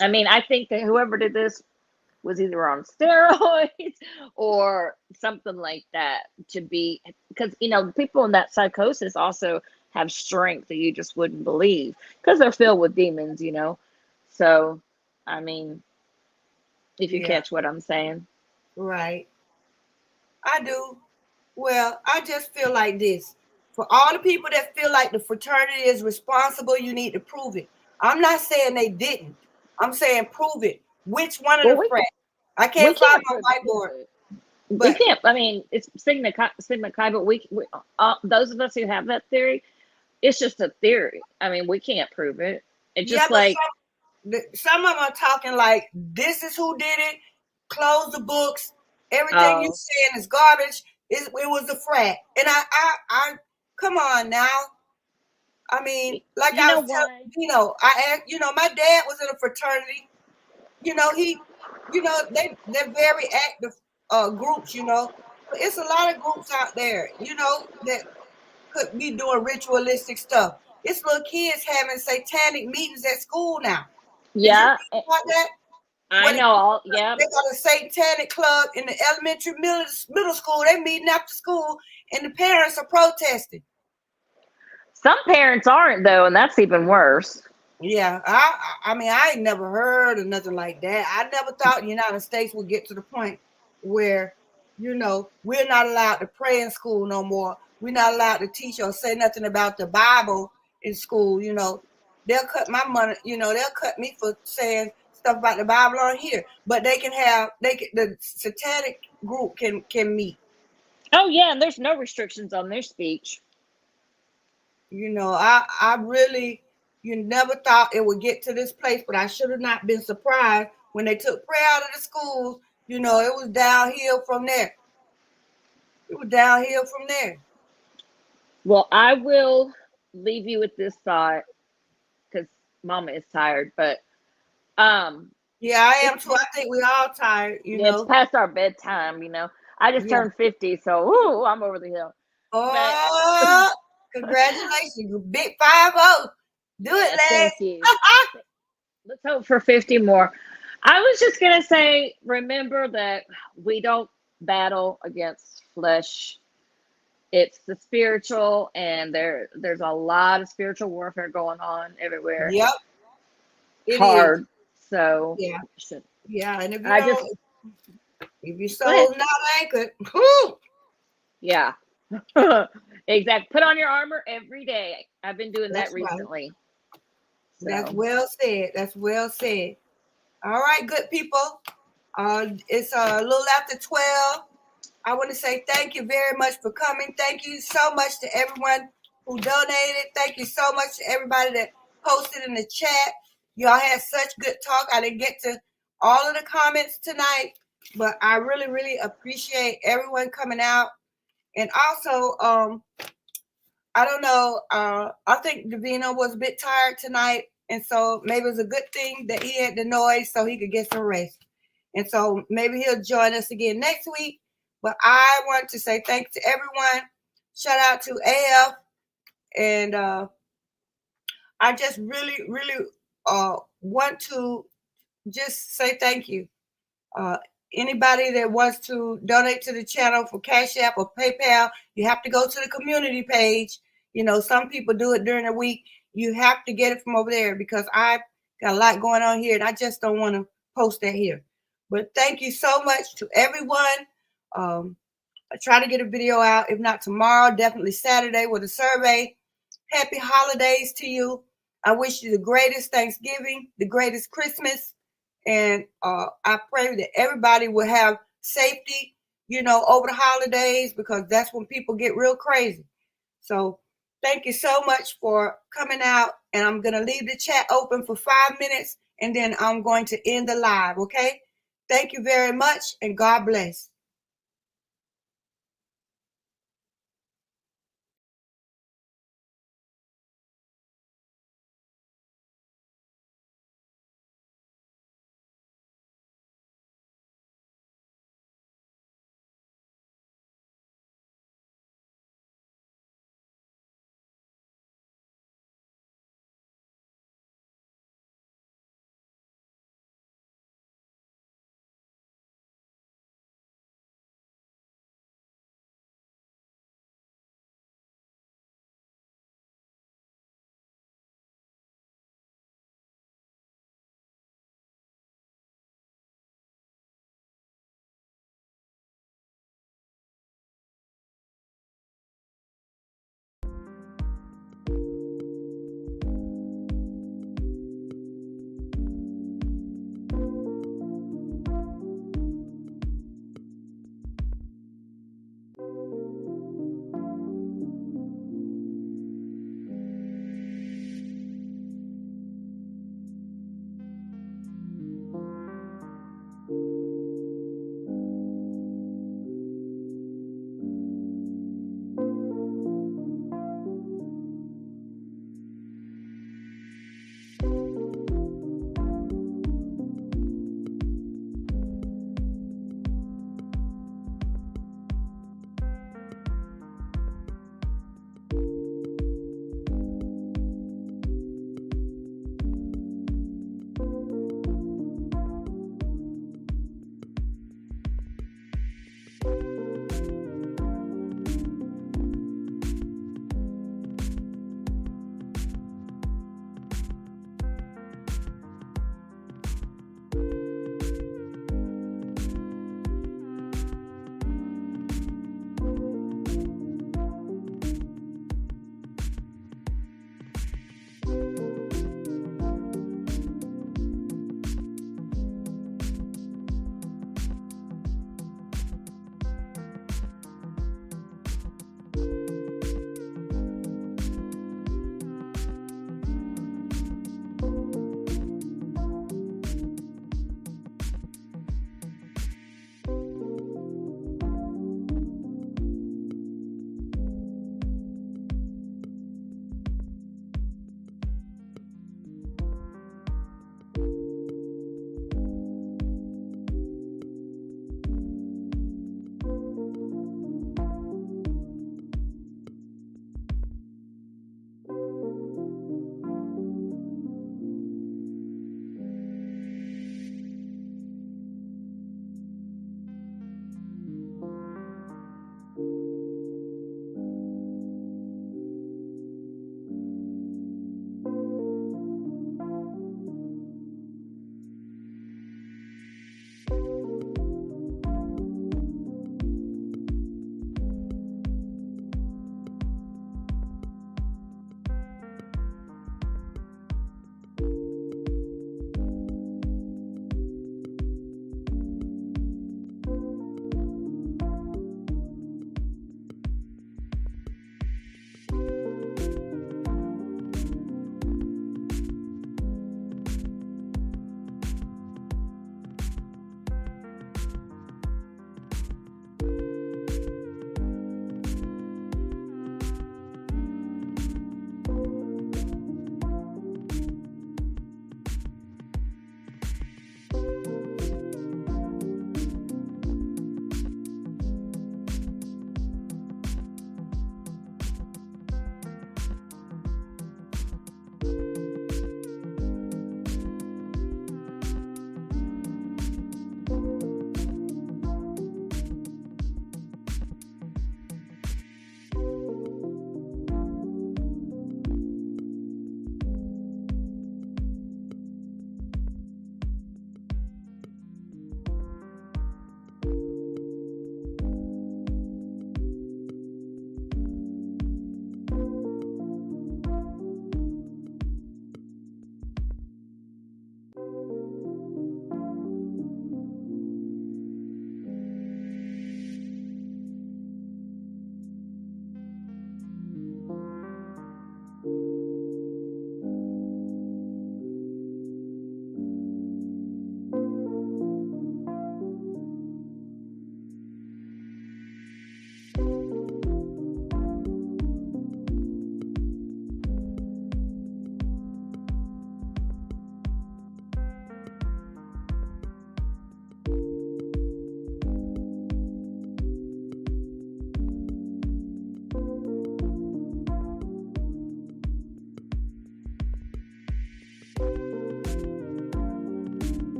I mean, I think that whoever did this was either on steroids or something like that to be, because people in that psychosis also have strength that you just wouldn't believe because they're filled with demons. So I mean, if you Yeah. catch what I'm saying. Right. I do. Well, I just feel like this. For all the people that feel like the fraternity is responsible, you need to prove it. I'm not saying they didn't. I'm saying prove it. Which one of Well, the we frats? I we can't find can't prove my any of whiteboard, it. We but can't. I mean, it's Sigma Chi, but we those of us who have that theory, it's just a theory. I mean, we can't prove it. It's yeah, just but like, some of them are talking like this is who did it. Close the books. Everything you oh, saying is garbage. It was a frat, and I come on now. I mean, like you I know was what? telling I asked, my dad was in a fraternity. He, they're very active groups. But it's a lot of groups out there, that could be doing ritualistic stuff. It's little kids having satanic meetings at school now. Did you Yeah, read about that? I Where know all. Yeah, they got a satanic club in the elementary middle school. They meeting after school, and the parents are protesting. some parents aren't though, and that's even worse. Yeah, I mean, I ain't never heard of nothing like that. I never thought the United States would get to the point where, we're not allowed to pray in school no more. We're not allowed to teach or say nothing about the Bible in school. They'll cut my money. They'll cut me for saying stuff about the Bible on here. But the satanic group can meet. Oh yeah, and there's no restrictions on their speech. I really, you never thought it would get to this place, but I should have not been surprised when they took prayer out of the schools. It was downhill from there. It was downhill from there. Well, I will leave you with this thought because Mama is tired, but um, Yeah, I it's am too. I think we all tired. yeah, it's past our bedtime. I just Yeah. turned 50, so ooh, I'm over the hill. But Oh, congratulations, big 50. Do it, yeah, Lex. thank you. Let's hope for 50 more. I was just gonna say, remember that we don't battle against flesh. It's the spiritual, and there's a lot of spiritual warfare going on everywhere. Yep, it is. Hard. So Yeah, yeah. And if you I don't, just if your go ahead. soul's not anchored, whew, Yeah. Exactly. Put on your armor every day. I've been doing that that's right. recently. That's So well said. That's well said. All right, good people. It's a little after 12. I want to say thank you very much for coming. Thank you so much to everyone who donated. Thank you so much to everybody that posted in the chat. Y'all had such good talk. I didn't get to all of the comments tonight, but I really, really appreciate everyone coming out. And also, I don't know. I think Davino was a bit tired tonight, and so maybe it was a good thing that he had the noise so he could get some rest. And so maybe he'll join us again next week. But I want to say thanks to everyone. Shout out to AF, and I just really, really want to just say thank you. Uh, Anybody that wants to donate to the channel for Cash App or PayPal, you have to go to the community page. Some people do it during the week. You have to get it from over there because I've got a lot going on here and I just don't want to post that here. But thank you so much to everyone. I'll try to get a video out. If not tomorrow, definitely Saturday with a survey. Happy holidays to you. I wish you the greatest Thanksgiving, the greatest Christmas. And I pray that everybody will have safety, over the holidays, because that's when people get real crazy. So thank you so much for coming out. And I'm going to leave the chat open for 5 minutes, and then I'm going to end the live, okay? Thank you very much, and God bless.